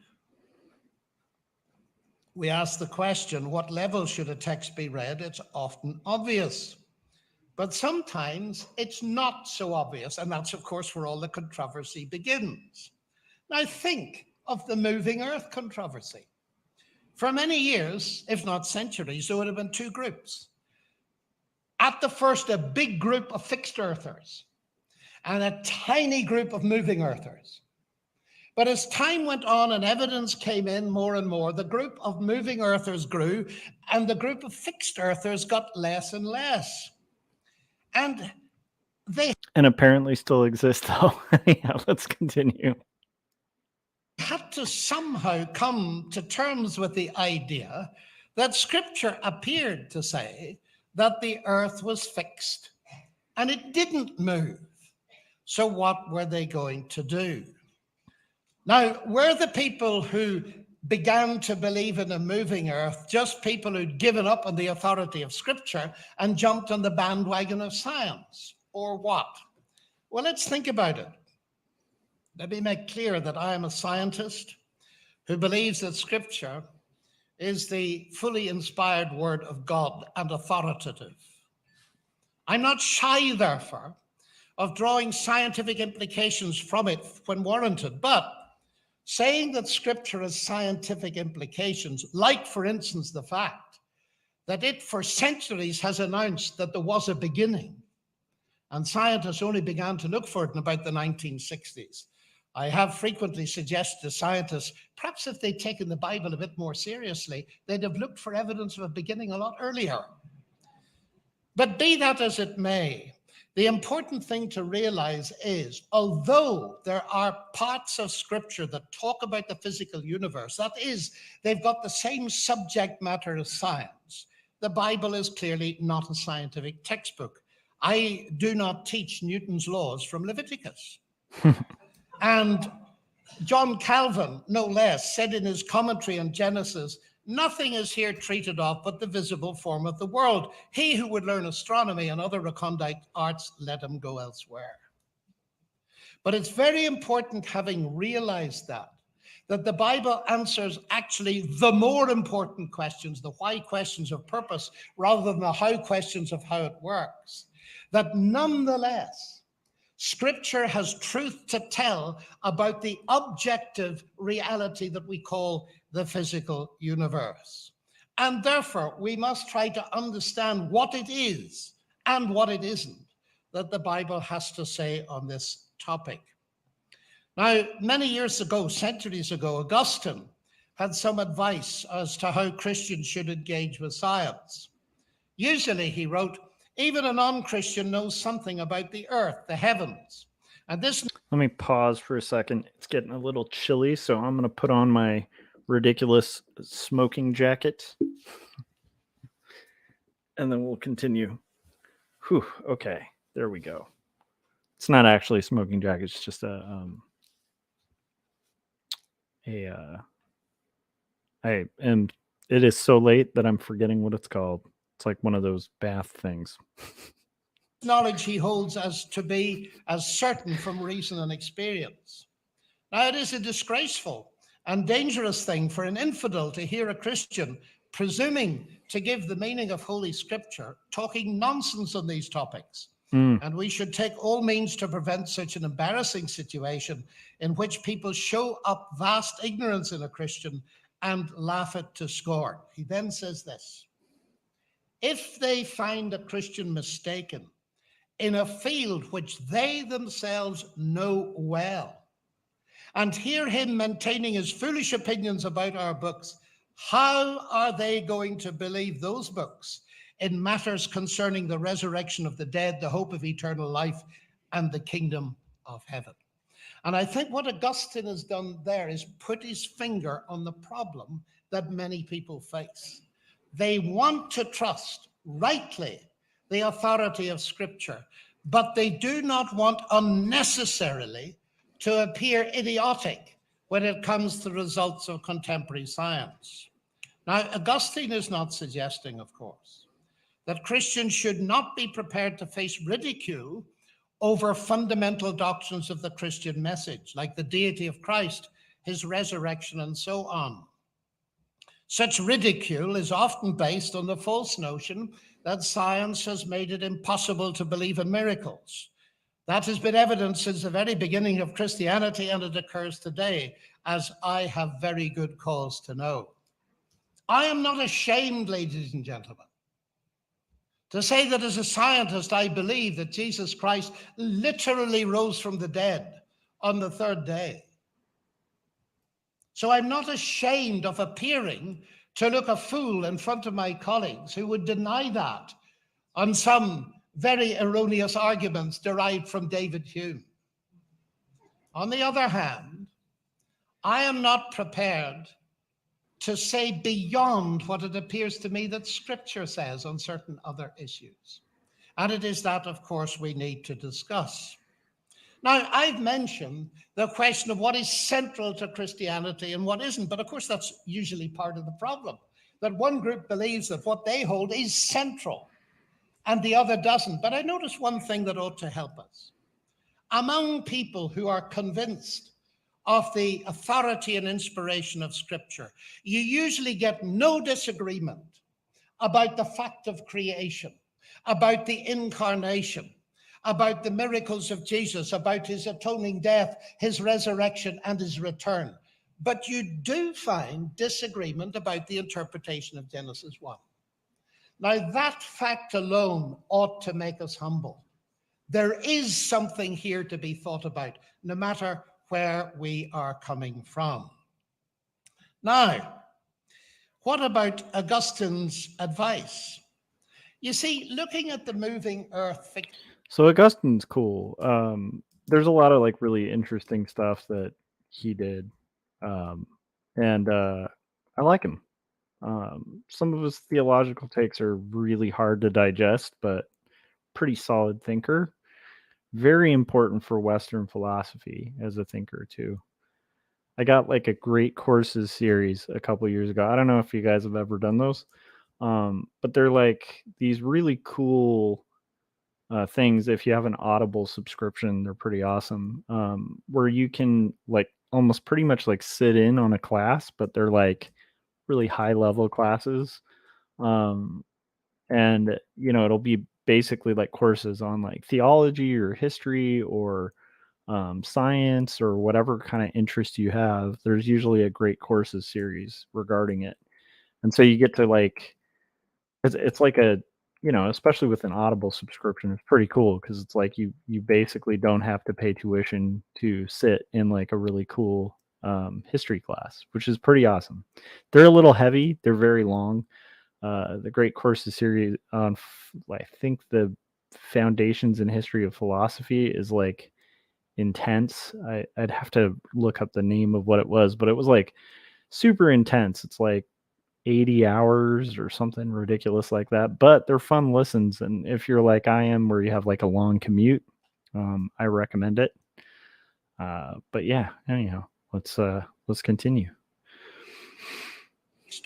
we ask the question, what level should a text be read? It's often obvious, but sometimes it's not so obvious. And that's, of course, where all the controversy begins. Now think of the moving earth controversy. For many years, if not centuries, there would have been two groups. At the first, a big group of fixed earthers and a tiny group of moving earthers. But as time went on and evidence came in more and more, the group of moving earthers grew and the group of fixed earthers got less and less. And they apparently still exist, though. Yeah, let's continue. had to somehow come to terms with the idea that Scripture appeared to say that the earth was fixed and it didn't move. So what were they going to do? Now, were the people who began to believe in a moving earth just people who'd given up on the authority of Scripture and jumped on the bandwagon of science, or what? Well, let's think about it. Let me make clear that I am a scientist who believes that Scripture is the fully inspired word of God and authoritative. I'm not shy, therefore, of drawing scientific implications from it when warranted, but saying that Scripture has scientific implications, like, for instance, the fact that it for centuries has announced that there was a beginning, and scientists only began to look for it in about the 1960s. I have frequently suggested to scientists, perhaps if they'd taken the Bible a bit more seriously, they'd have looked for evidence of a beginning a lot earlier. But be that as it may, the important thing to realize is, although there are parts of Scripture that talk about the physical universe, that is, they've got the same subject matter as science, the Bible is clearly not a scientific textbook. I do not teach Newton's laws from Leviticus. And John Calvin, no less, said in his commentary on Genesis, nothing is here treated of but the visible form of the world. He who would learn astronomy and other recondite arts, let him go elsewhere. But it's very important, having realized that the Bible answers actually the more important questions, the why questions of purpose, rather than the how questions of how it works. That nonetheless, Scripture has truth to tell about the objective reality that we call the physical universe. And therefore, we must try to understand what it is and what it isn't that the Bible has to say on this topic. Now, many years ago, centuries ago, Augustine had some advice as to how Christians should engage with science. Usually, he wrote, even a non-Christian knows something about the earth, the heavens. And this... Let me pause for a second. It's getting a little chilly, so I'm going to put on my ridiculous smoking jacket. And then we'll continue. Whew, okay, there we go. It's not actually a smoking jacket. It's just it is so late that I'm forgetting what it's called. It's like one of those bath things. Knowledge he holds as to be as certain from reason and experience. Now, it is a disgraceful and dangerous thing for an infidel to hear a Christian presuming to give the meaning of Holy Scripture, talking nonsense on these topics. And we should take all means to prevent such an embarrassing situation in which people show up vast ignorance in a Christian and laugh it to scorn. He then says this: if they find a Christian mistaken in a field which they themselves know well, and hear him maintaining his foolish opinions about our books, how are they going to believe those books in matters concerning the resurrection of the dead, the hope of eternal life, and the kingdom of heaven? And I think what Augustine has done there is put his finger on the problem that many people face. They want to trust rightly the authority of Scripture, but they do not want unnecessarily to appear idiotic when it comes to the results of contemporary science. Now, Augustine is not suggesting, of course, that Christians should not be prepared to face ridicule over fundamental doctrines of the Christian message, like the deity of Christ, his resurrection, and so on. Such ridicule is often based on the false notion that science has made it impossible to believe in miracles. That has been evident since the very beginning of Christianity, and it occurs today, as I have very good cause to know. I am not ashamed, ladies and gentlemen, to say that as a scientist, I believe that Jesus Christ literally rose from the dead on the third day. So I'm not ashamed of appearing to look a fool in front of my colleagues who would deny that on some very erroneous arguments derived from David Hume. On the other hand, I am not prepared to say beyond what it appears to me that Scripture says on certain other issues. And it is that, of course, we need to discuss. Now, I've mentioned the question of what is central to Christianity and what isn't, but of course that's usually part of the problem, that one group believes that what they hold is central and the other doesn't. But I notice one thing that ought to help us. Among people who are convinced of the authority and inspiration of Scripture, you usually get no disagreement about the fact of creation, about the incarnation, about the miracles of Jesus, about his atoning death, his resurrection, and his return. But you do find disagreement about the interpretation of Genesis 1. Now, that fact alone ought to make us humble. There is something here to be thought about, no matter where we are coming from. Now, what about Augustine's advice? You see, looking at the moving earth. So Augustine's cool. There's a lot of like really interesting stuff that he did, and I like him. Some of his theological takes are really hard to digest, but pretty solid thinker. Very important for Western philosophy as a thinker too. I got like a great courses series a couple years ago. I don't know if you guys have ever done those, but they're like these really cool things. If you have an Audible subscription, they're pretty awesome. Where you can like almost pretty much like sit in on a class, but they're like really high level classes. And you know, it'll be basically like courses on like theology or history or science or whatever kind of interest you have. There's usually a great courses series regarding it. And so you get to like, it's like a, you know, especially with an Audible subscription, it's pretty cool because it's like you basically don't have to pay tuition to sit in like a really cool history class, which is pretty awesome. They're a little heavy. They're very long. The Great Courses series on, I think the Foundations in History of Philosophy is like intense. I'd have to look up the name of what it was, but it was like super intense. It's like 80 hours or something ridiculous like that, but they're fun listens. And if you're like I am, where you have like a long commute, I recommend it. But yeah, anyhow, let's continue.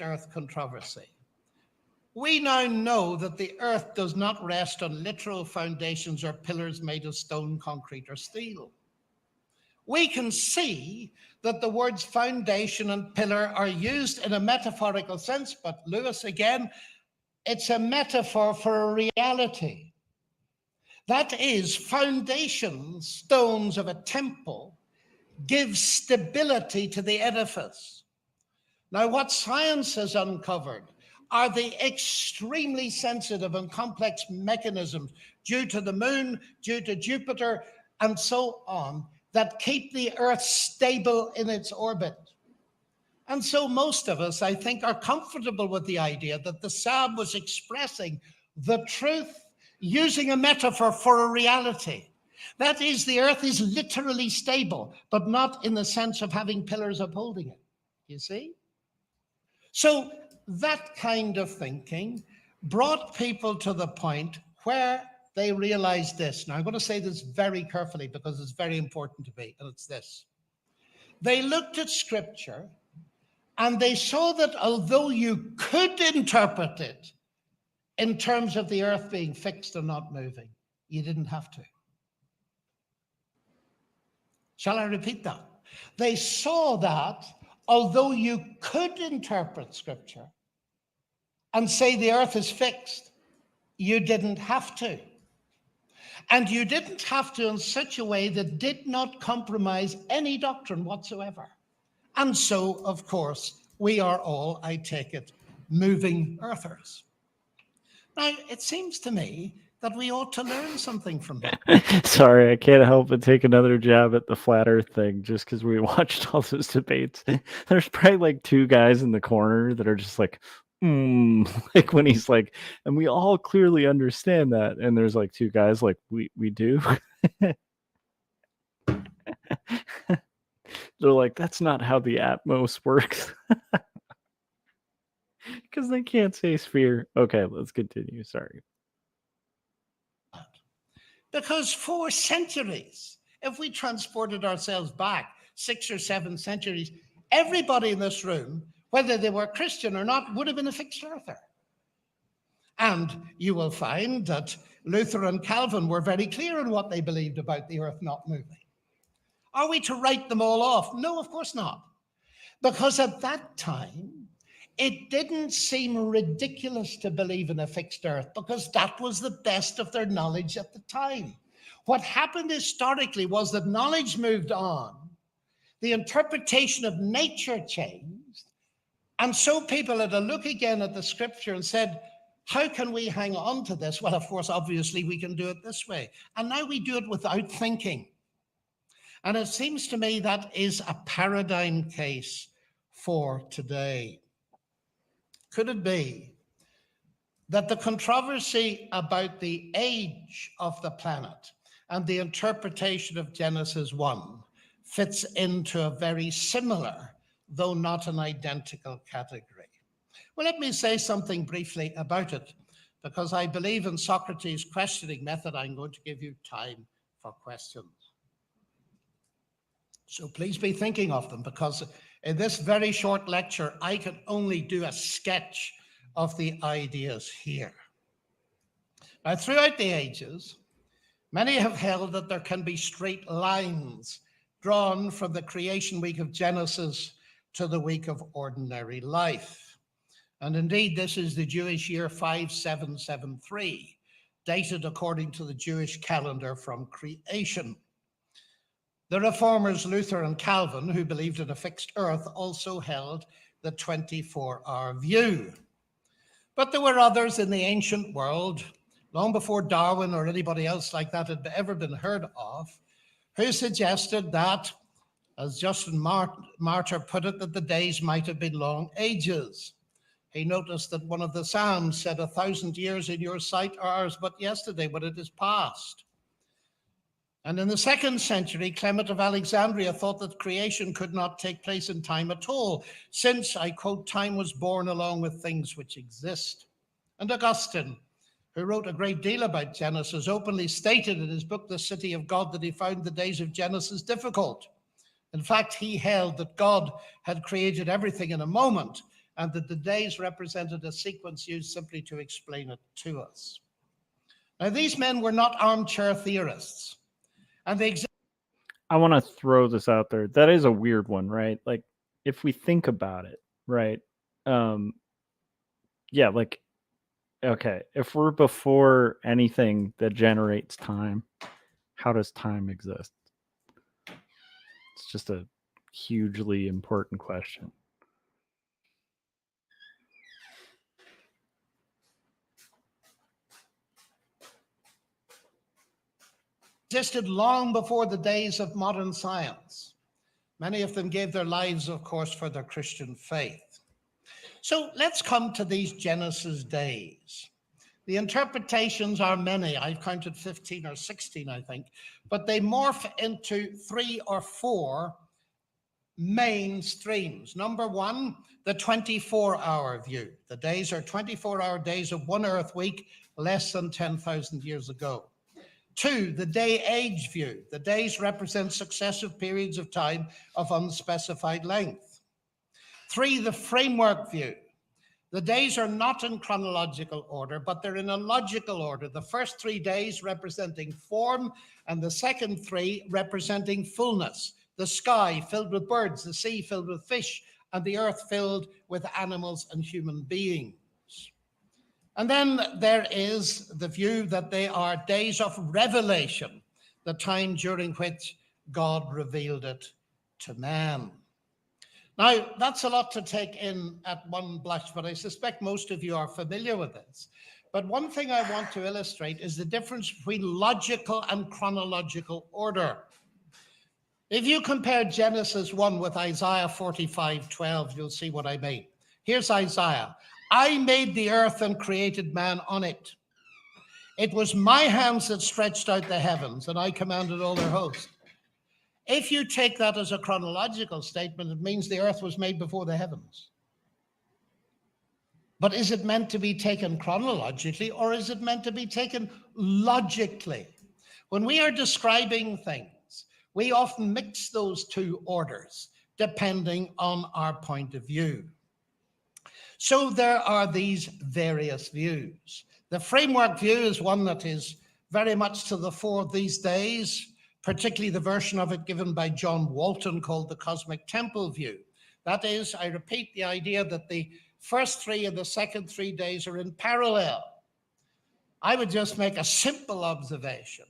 Earth controversy. We now know that the earth does not rest on literal foundations or pillars made of stone, concrete, or steel. We can see that the words foundation and pillar are used in a metaphorical sense, but Lewis, again, it's a metaphor for a reality. That is, foundation stones of a temple give stability to the edifice. Now, what science has uncovered are the extremely sensitive and complex mechanisms due to the moon, due to Jupiter, and so on, that keep the earth stable in its orbit. And so most of us, I think, are comfortable with the idea that the psalm was expressing the truth using a metaphor for a reality. That is, the earth is literally stable, but not in the sense of having pillars upholding it. You see? So that kind of thinking brought people to the point where they realized this. Now, I'm going to say this very carefully because it's very important to me, and it's this. They looked at Scripture and they saw that although you could interpret it in terms of the earth being fixed and not moving, you didn't have to. Shall I repeat that? They saw that although you could interpret Scripture and say the earth is fixed, you didn't have to. And you didn't have to in such a way that did not compromise any doctrine whatsoever. And so, of course, we are all, I take it, moving earthers. Now, it seems to me that we ought to learn something from that. Sorry, I can't help but take another jab at the flat earth thing just because we watched all those debates. There's probably like two guys in the corner that are just like, like when he's like, and we all clearly understand that. And there's like two guys like, we do. They're like, that's not how the Atmos works. Because they can't say sphere. Okay, let's continue. Sorry. Because for centuries, if we transported ourselves back 6 or 7 centuries, everybody in this room, whether they were Christian or not, would have been a fixed earther. And you will find that Luther and Calvin were very clear in what they believed about the earth not moving. Are we to write them all off? No, of course not. Because at that time, it didn't seem ridiculous to believe in a fixed earth because that was the best of their knowledge at the time. What happened historically was that knowledge moved on. the interpretation of nature changed. And so people had a look again at the scripture and said, how can we hang on to this? Well, of course, obviously we can do it this way. And now we do it without thinking. And it seems to me that is a paradigm case for today. Could it be that the controversy about the age of the planet and the interpretation of Genesis 1 fits into a very similar, though not an identical category? Well, let me say something briefly about it, because I believe in Socrates' questioning method. I'm going to give you time for questions. So please be thinking of them, because in this very short lecture, I can only do a sketch of the ideas here. Now, throughout the ages, many have held that there can be straight lines drawn from the creation week of Genesis to the week of ordinary life. And indeed, this is the Jewish year 5773, dated according to the Jewish calendar from creation. The reformers Luther and Calvin, who believed in a fixed earth, also held the 24-hour view. But there were others in the ancient world, long before Darwin or anybody else like that had ever been heard of, who suggested that, as Justin Martyr put it, that the days might have been long ages. He noticed that one of the Psalms said, 1,000 years in your sight are as but yesterday, but it is past. And in the 2nd century, Clement of Alexandria thought that creation could not take place in time at all, since, I quote, time was born along with things which exist. And Augustine, who wrote a great deal about Genesis, openly stated in his book, The City of God, that he found the days of Genesis difficult. In fact, he held that God had created everything in a moment, and that the days represented a sequence used simply to explain it to us. Now, these men were not armchair theorists. And they I want to throw this out there. That is a weird one, right? Like, if we think about it, right? Yeah, like, okay, if we're before anything that generates time, how does time exist? It's just a hugely important question. existed long before the days of modern science. Many of them gave their lives, of course, for their Christian faith. So let's come to these Genesis days. The interpretations are many. I've counted 15 or 16, I think, but they morph into 3 or 4 main streams. Number 1, the 24-hour view. The days are 24-hour days of one Earth week, less than 10,000 years ago. 2, the day-age view. The days represent successive periods of time of unspecified length. 3, the framework view. The days are not in chronological order, but they're in a logical order. The first 3 days representing form, and the second 3 representing fullness. The sky filled with birds, the sea filled with fish, and the earth filled with animals and human beings. And then there is the view that they are days of revelation, the time during which God revealed it to man. Now, that's a lot to take in at one blush, but I suspect most of you are familiar with this. But one thing I want to illustrate is the difference between logical and chronological order. If you compare Genesis 1 with Isaiah 45:12, you'll see what I mean. Here's Isaiah. I made the earth and created man on it. It was my hands that stretched out the heavens, and I commanded all their hosts. If you take that as a chronological statement, it means the earth was made before the heavens. But is it meant to be taken chronologically, or is it meant to be taken logically? When we are describing things, we often mix those 2 orders, depending on our point of view. So there are these various views. The framework view is one that is very much to the fore these days, particularly the version of it given by John Walton called the Cosmic Temple view. That is, I repeat, the idea that the first 3 and the second 3 days are in parallel. I would just make a simple observation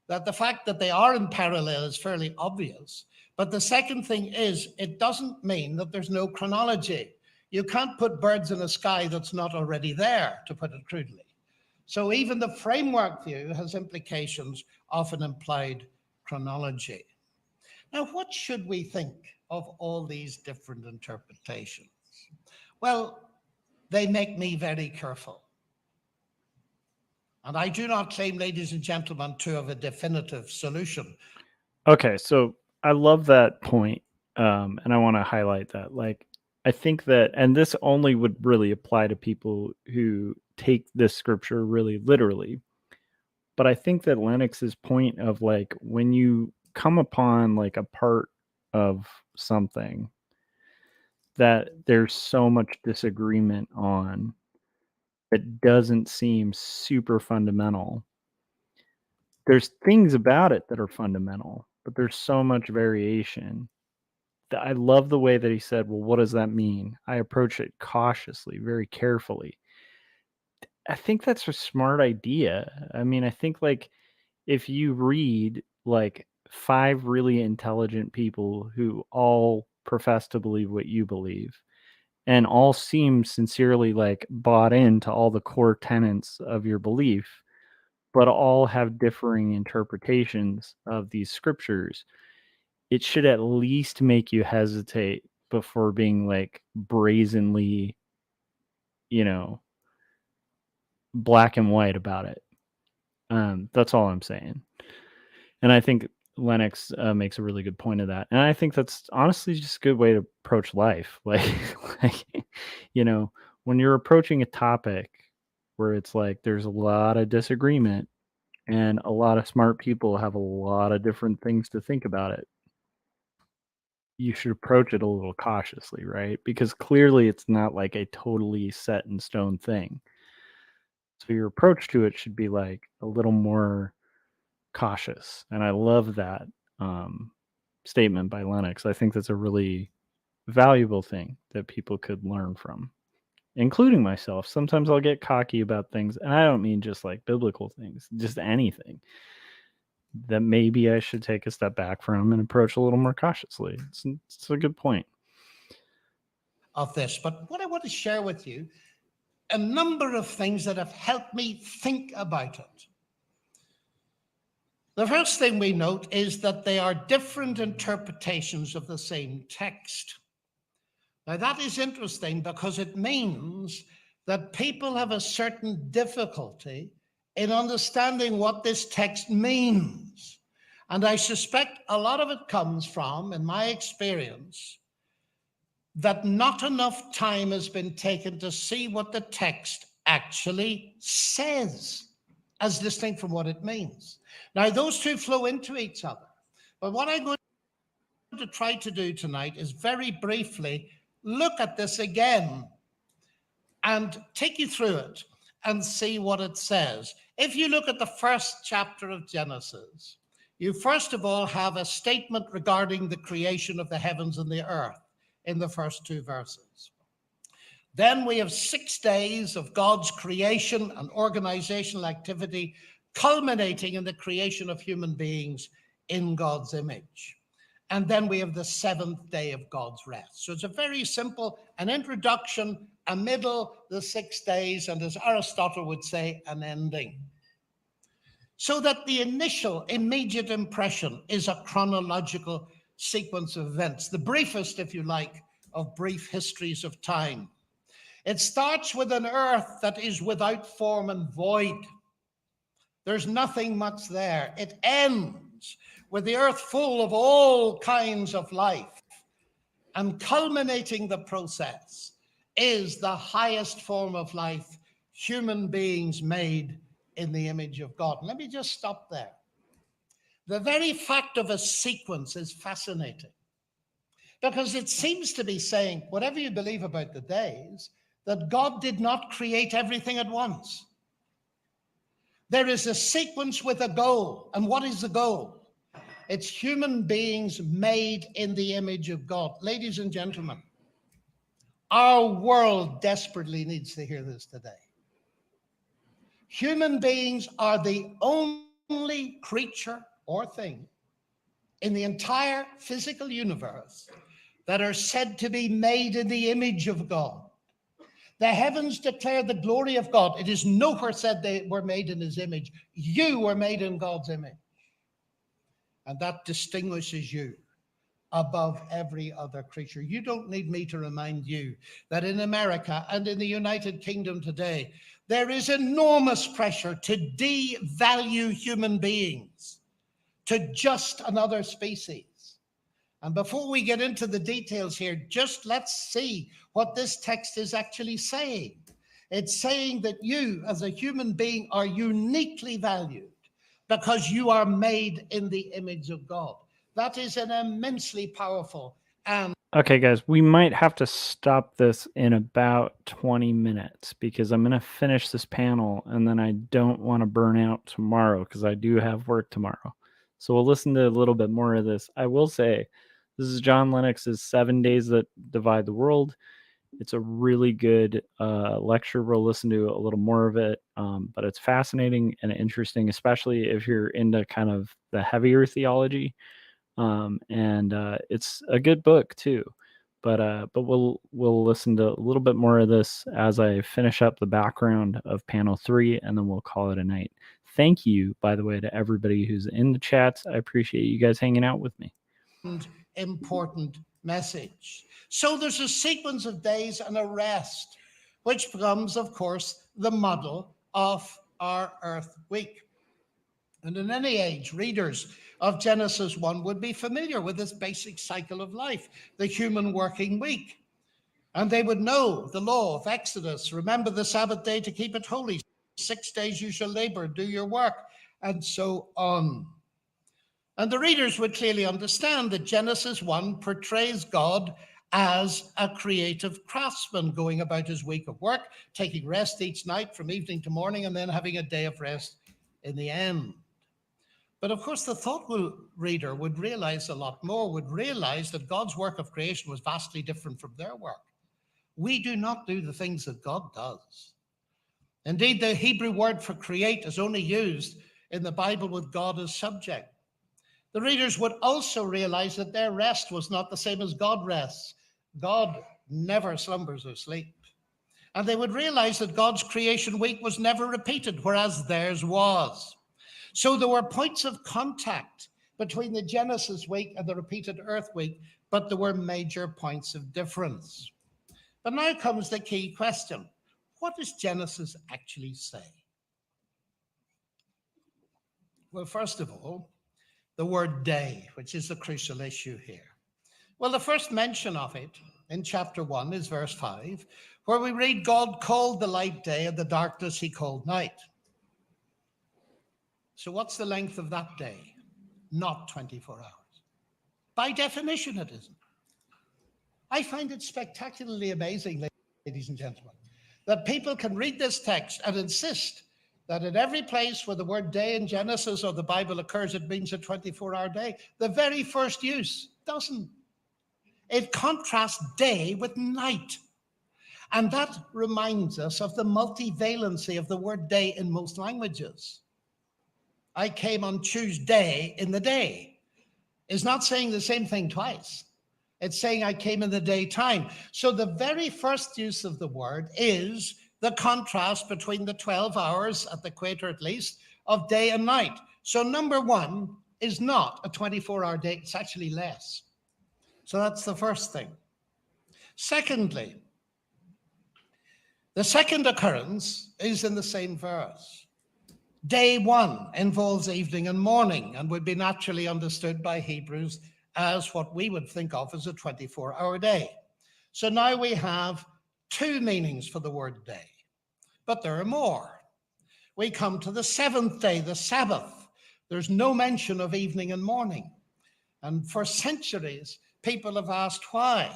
that the fact that they are in parallel is fairly obvious, But the second thing is, it doesn't mean that there's no chronology. You can't put birds in a sky that's not already there, to put it crudely. So even the framework view has implications of an implied chronology. Now, what should we think of all these different interpretations? Well, they make me very careful. And I do not claim, ladies and gentlemen, to have a definitive solution. Okay, so I love that point, and I want to highlight that. Like, I think that, and this only would really apply to people who take this scripture really literally. But I think that Lennox's point of like when you come upon like a part of something that there's so much disagreement on that doesn't seem super fundamental. There's things about it that are fundamental, but there's so much variation. I love the way that he said, well, what does that mean? I approach it cautiously, very carefully. I think that's a smart idea. I mean, I think like if you read like 5 really intelligent people who all profess to believe what you believe and all seem sincerely like bought into all the core tenets of your belief, but all have differing interpretations of these scriptures, it should at least make you hesitate before being like brazenly, you know, black and white about it. That's all I'm saying. And I think Lennox makes a really good point of that. And I think that's honestly just a good way to approach life. Like, you know, when you're approaching a topic where it's like there's a lot of disagreement and a lot of smart people have a lot of different things to think about it, you should approach it a little cautiously, right? Because clearly it's not like a totally set in stone thing. So your approach to it should be like a little more cautious. And I love that statement by Lennox. I think that's a really valuable thing that people could learn from, including myself. Sometimes I'll get cocky about things, and I don't mean just like biblical things, just anything that maybe I should take a step back from and approach a little more cautiously. It's a good point. Of this, but what I want to share with you, a number of things that have helped me think about it. The first thing we note is that they are different interpretations of the same text. Now, that is interesting because it means that people have a certain difficulty in understanding what this text means. And I suspect a lot of it comes from, in my experience, that not enough time has been taken to see what the text actually says, as distinct from what it means. Now, those two flow into each other. But what I'm going to try to do tonight is very briefly look at this again and take you through it and see what it says. If you look at the first chapter of Genesis, you first of all have a statement regarding the creation of the heavens and the earth in the first 2 verses. Then we have 6 days of God's creation and organizational activity, culminating in the creation of human beings in God's image. And then we have the 7th day of God's rest. So it's a very simple, an introduction, a middle, the 6 days, and as Aristotle would say, an ending. So that the initial immediate impression is a chronological sequence of events, the briefest, if you like, of brief histories of time. It starts with an earth that is without form and void. There's nothing much there. It ends with the earth full of all kinds of life. And culminating the process is the highest form of life, human beings made in the image of God. Let me just stop there. The very fact of a sequence is fascinating because it seems to be saying, whatever you believe about the days, that God did not create everything at once. There is a sequence with a goal. And what is the goal? It's human beings made in the image of God. Ladies and gentlemen, our world desperately needs to hear this today. Human beings are the only creature or thing in the entire physical universe that are said to be made in the image of God. The heavens declare the glory of God. It is nowhere said they were made in his image. You were made in God's image. And that distinguishes you above every other creature. You don't need me to remind you that in America and in the United Kingdom today, there is enormous pressure to devalue human beings to just another species. And before we get into the details here, just let's see what this text is actually saying. It's saying that you, as a human being, are uniquely valued because you are made in the image of God. That is an immensely powerful and... Okay, guys, we might have to stop this in about 20 minutes because I'm going to finish this panel and then I don't want to burn out tomorrow because I do have work tomorrow. So we'll listen to a little bit more of this. I will say, this is John Lennox's 7 Days That Divide the World. It's a really good lecture. We'll listen to a little more of it, but it's fascinating and interesting, especially if you're into kind of the heavier theology. It's a good book too. But we'll listen to a little bit more of this as I finish up the background of panel 3, and then we'll call it a night. Thank you, by the way, to everybody who's in the chats. I appreciate you guys hanging out with me. Important message. So there's a sequence of days and a rest, which becomes, of course, the model of our Earth Week. And in any age, readers of Genesis 1 would be familiar with this basic cycle of life, the human working week. And they would know the law of Exodus. Remember the Sabbath day to keep it holy. 6 days you shall labor, do your work, and so on. And the readers would clearly understand that Genesis 1 portrays God as a creative craftsman going about his week of work, taking rest each night from evening to morning, and then having a day of rest in the end. But of course, the thoughtful reader would realize a lot more, would realize that God's work of creation was vastly different from their work. We do not do the things that God does. Indeed, the Hebrew word for create is only used in the Bible with God as subject. The readers would also realize that their rest was not the same as God rests. God never slumbers or sleeps. And they would realize that God's creation week was never repeated, whereas theirs was. So there were points of contact between the Genesis week and the repeated Earth week, but there were major points of difference. But now comes the key question. What does Genesis actually say? Well, first of all, the word day, which is the crucial issue here. Well, the first mention of it in chapter 1 is verse 5, where we read, God called the light day and the darkness he called night. So what's the length of that day? Not 24 hours. By definition, it isn't. I find it spectacularly amazing, ladies and gentlemen, that people can read this text and insist that in every place where the word day in Genesis or the Bible occurs, it means a 24-hour day. The very first use doesn't. It contrasts day with night. And that reminds us of the multivalency of the word day in most languages. I came on Tuesday in the day is not saying the same thing twice. It's saying I came in the daytime. So the very first use of the word is the contrast between the 12 hours, at the equator at least, of day and night. So number one is not a 24-hour day, it's actually less. So that's the first thing. Secondly, the second occurrence is in the same verse. Day one involves evening and morning and would be naturally understood by Hebrews as what we would think of as a 24-hour day. So now we have two meanings for the word day, but there are more. We come to the seventh day, the Sabbath. There's no mention of evening and morning. And for centuries, people have asked why.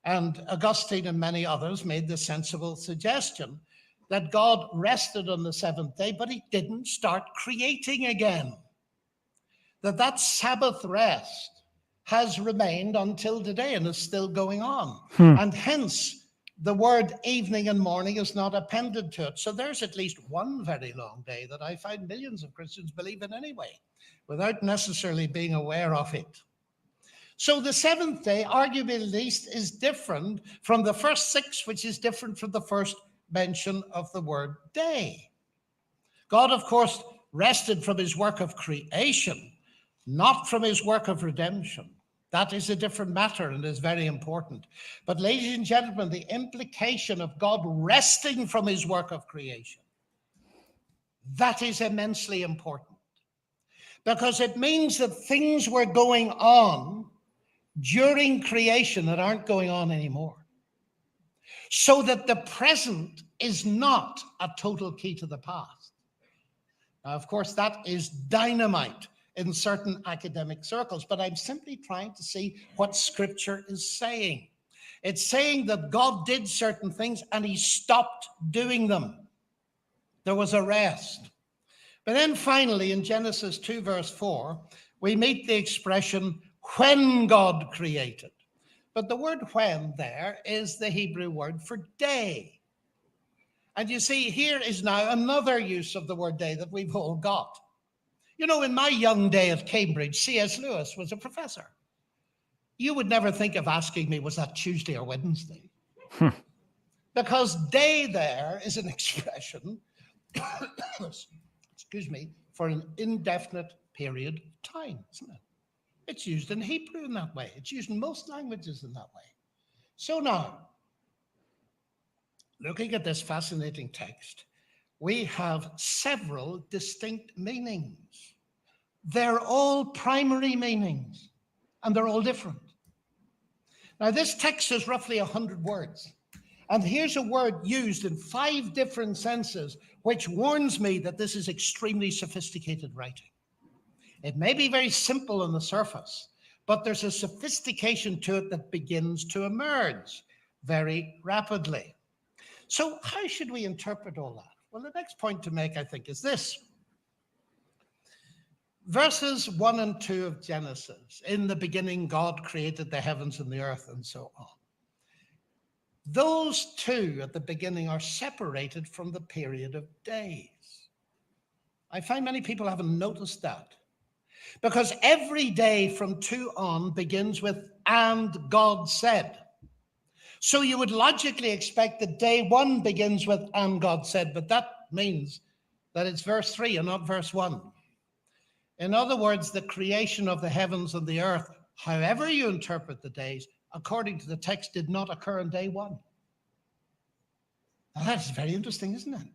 And Augustine and many others made the sensible suggestion that God rested on the seventh day, but he didn't start creating again. That Sabbath rest has remained until today and is still going on. And hence, the word evening and morning is not appended to it. So there's at least one very long day that I find millions of Christians believe in anyway, without necessarily being aware of it. So the seventh day, arguably at least, is different from the first six, which is different from the first mention of the word day. God, of course, rested from his work of creation, not from his work of redemption. That is a different matter and is very important. But ladies and gentlemen, the implication of God resting from his work of creation, that is immensely important. Because it means that things were going on during creation that aren't going on anymore. So that the present is not a total key to the past. Now, of course, that is dynamite in certain academic circles, but I'm simply trying to see what Scripture is saying. It's saying that God did certain things and he stopped doing them. There was a rest. But then finally, in Genesis 2, verse 4, we meet the expression, when God created. But the word when there is the Hebrew word for day. And you see, here is now another use of the word day that we've all got. You know, in my young day at Cambridge, C.S. Lewis was a professor. You would never think of asking me, was that Tuesday or Wednesday? Because day there is an expression, excuse me, for an indefinite period of time, isn't it? It's used in Hebrew in that way. It's used in most languages in that way. So now, looking at this fascinating text, we have several distinct meanings. They're all primary meanings, and they're all different. Now, this text is roughly 100 words, and here's a word used in 5 different senses, which warns me that this is extremely sophisticated writing. It may be very simple on the surface, but there's a sophistication to it that begins to emerge very rapidly. So how should we interpret all that? Well, the next point to make, I think, is this. Verses 1 and 2 of Genesis, in the beginning, God created the heavens and the earth, and so on. Those two at the beginning are separated from the period of days. I find many people haven't noticed that. Because every day from 2 on begins with, and God said. So you would logically expect that day 1 begins with, and God said, but that means that it's verse 3 and not verse 1. In other words, the creation of the heavens and the earth, however you interpret the days, according to the text, did not occur on day 1. Now, that's very interesting, isn't it?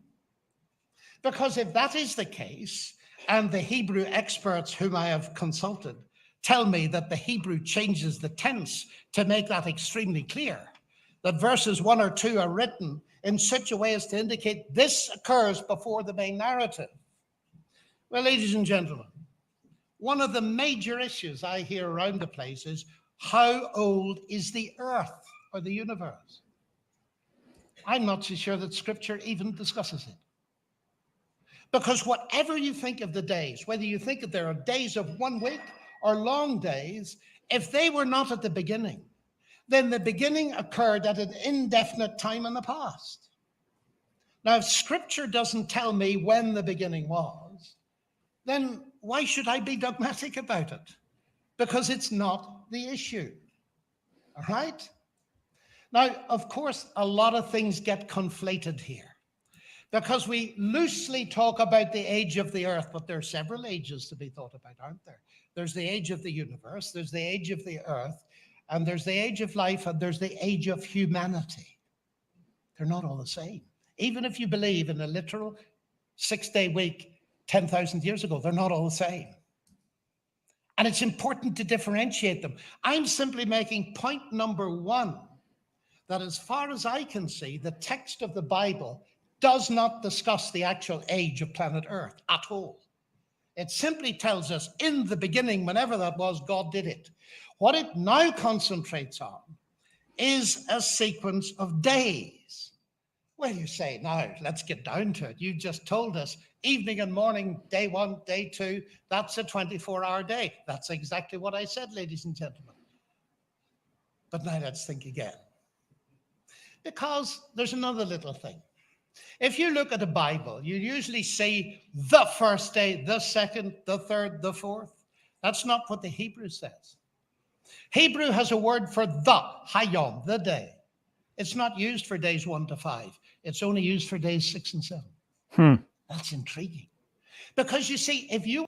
Because if that is the case, and the Hebrew experts whom I have consulted tell me that the Hebrew changes the tense to make that extremely clear, that verses 1 or 2 are written in such a way as to indicate this occurs before the main narrative. Well, ladies and gentlemen, one of the major issues I hear around the place is, how old is the earth or the universe? I'm not so sure that Scripture even discusses it. Because whatever you think of the days, whether you think that there are days of 1 week or long days, if they were not at the beginning, then the beginning occurred at an indefinite time in the past. Now, if Scripture doesn't tell me when the beginning was, then why should I be dogmatic about it? Because it's not the issue. All right? Now, of course, a lot of things get conflated here. Because we loosely talk about the age of the earth, but there are several ages to be thought about, aren't there? There's the age of the universe, there's the age of the earth, and there's the age of life, and there's the age of humanity. They're not all the same. Even if you believe in a literal 6-day week 10,000 years ago, they're not all the same. And it's important to differentiate them. I'm simply making point number 1, that as far as I can see, the text of the Bible does not discuss the actual age of planet Earth at all. It simply tells us in the beginning, whenever that was, God did it. What it now concentrates on is a sequence of days. Well, you say, now, let's get down to it. You just told us evening and morning, day 1, day 2, that's a 24-hour day. That's exactly what I said, ladies and gentlemen. But now let's think again. Because there's another little thing. If you look at the Bible, you usually see the first day, the second, the third, the fourth. That's not what the Hebrew says. Hebrew has a word for the, hayom, the day. It's not used for days 1 to 5. It's only used for days 6 and 7. That's intriguing. Because you see, if you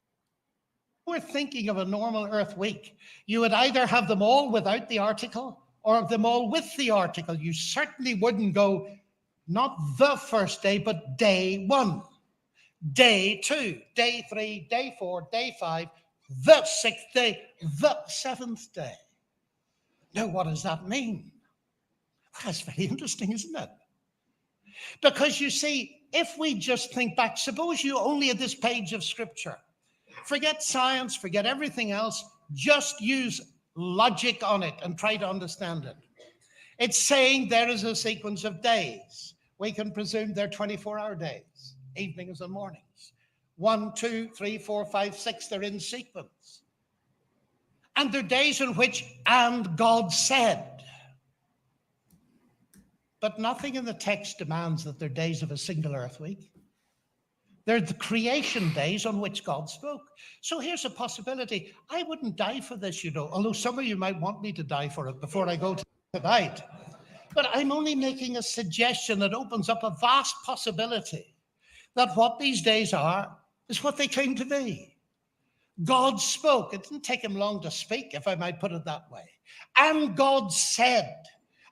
were thinking of a normal Earth week, you would either have them all without the article or them all with the article. You certainly wouldn't go not the first day, but day 1, day 2, day 3, day 4, day 5, the 6th day, the 7th day. Now, what does that mean? Well, that's very interesting, isn't it? Because you see, if we just think back, suppose you only had this page of scripture. Forget science, forget everything else, just use logic on it and try to understand it. It's saying there is a sequence of days. We can presume they're 24-hour days, evenings and mornings. 1, 2, 3, 4, 5, 6, they're in sequence. And they're days in which, and God said. But nothing in the text demands that they're days of a single earth week. They're the creation days on which God spoke. So here's a possibility. I wouldn't die for this, you know, although some of you might want me to die for it before I go tonight. But I'm only making a suggestion that opens up a vast possibility that what these days are is what they claim to be. God spoke. It didn't take him long to speak, if I might put it that way. And God said,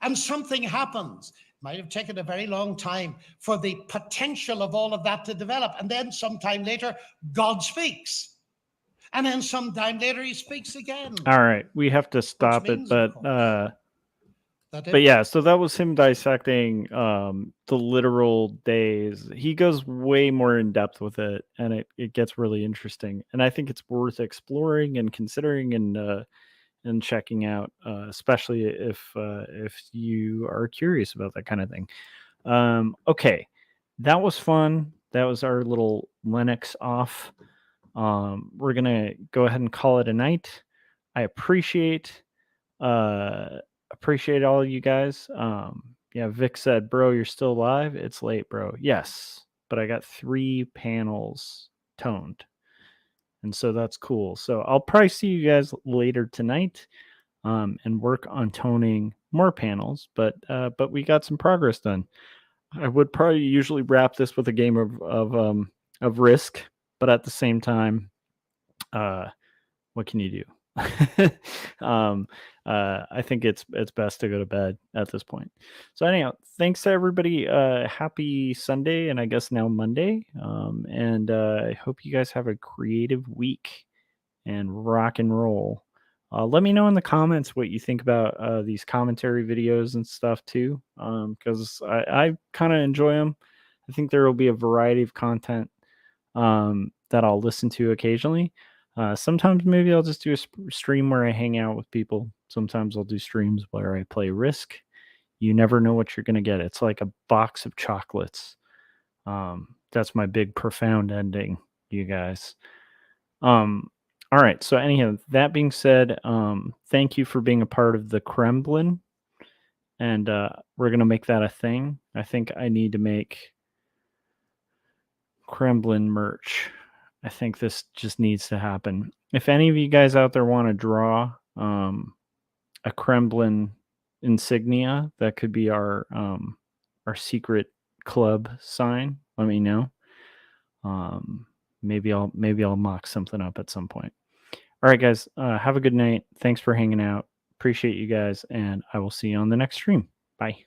and something happens. It might have taken a very long time for the potential of all of that to develop. And then sometime later, God speaks. And then sometime later, he speaks again. All right, we have to stop it, means, but yeah, so that was him dissecting the literal days. He goes way more in depth with it, and it gets really interesting. And I think it's worth exploring and considering and checking out, especially if you are curious about that kind of thing. Okay, that was fun. That was our little Linux off. We're gonna go ahead and call it a night. I appreciate all you guys. Yeah, Vic said, bro, you're still live. It's late, bro. Yes, but I got 3 panels toned, and so that's cool. So I'll probably see you guys later tonight, and work on toning more panels. But we got some progress done. I would probably usually wrap this with a game of Risk, but at the same time, what can you do? I think it's best to go to bed at this point. So anyhow, thanks to everybody. Happy Sunday, and I guess now Monday. And I hope you guys have a creative week and rock and roll. Let me know in the comments what you think about these commentary videos and stuff too, because I kind of enjoy them. I think there will be a variety of content that I'll listen to occasionally. Sometimes maybe I'll just do a stream where I hang out with people. Sometimes I'll do streams where I play Risk. You never know what you're going to get. It's like a box of chocolates. That's my big profound ending, you guys. All right. So anyhow, that being said, thank you for being a part of the Kremblin. And we're going to make that a thing. I think I need to make Kremblin merch. I think this just needs to happen. If any of you guys out there want to draw a Kremblin insignia, that could be our secret club sign, let me know. Maybe I'll mock something up at some point. All right, guys, have a good night. Thanks for hanging out. Appreciate you guys, and I will see you on the next stream. Bye.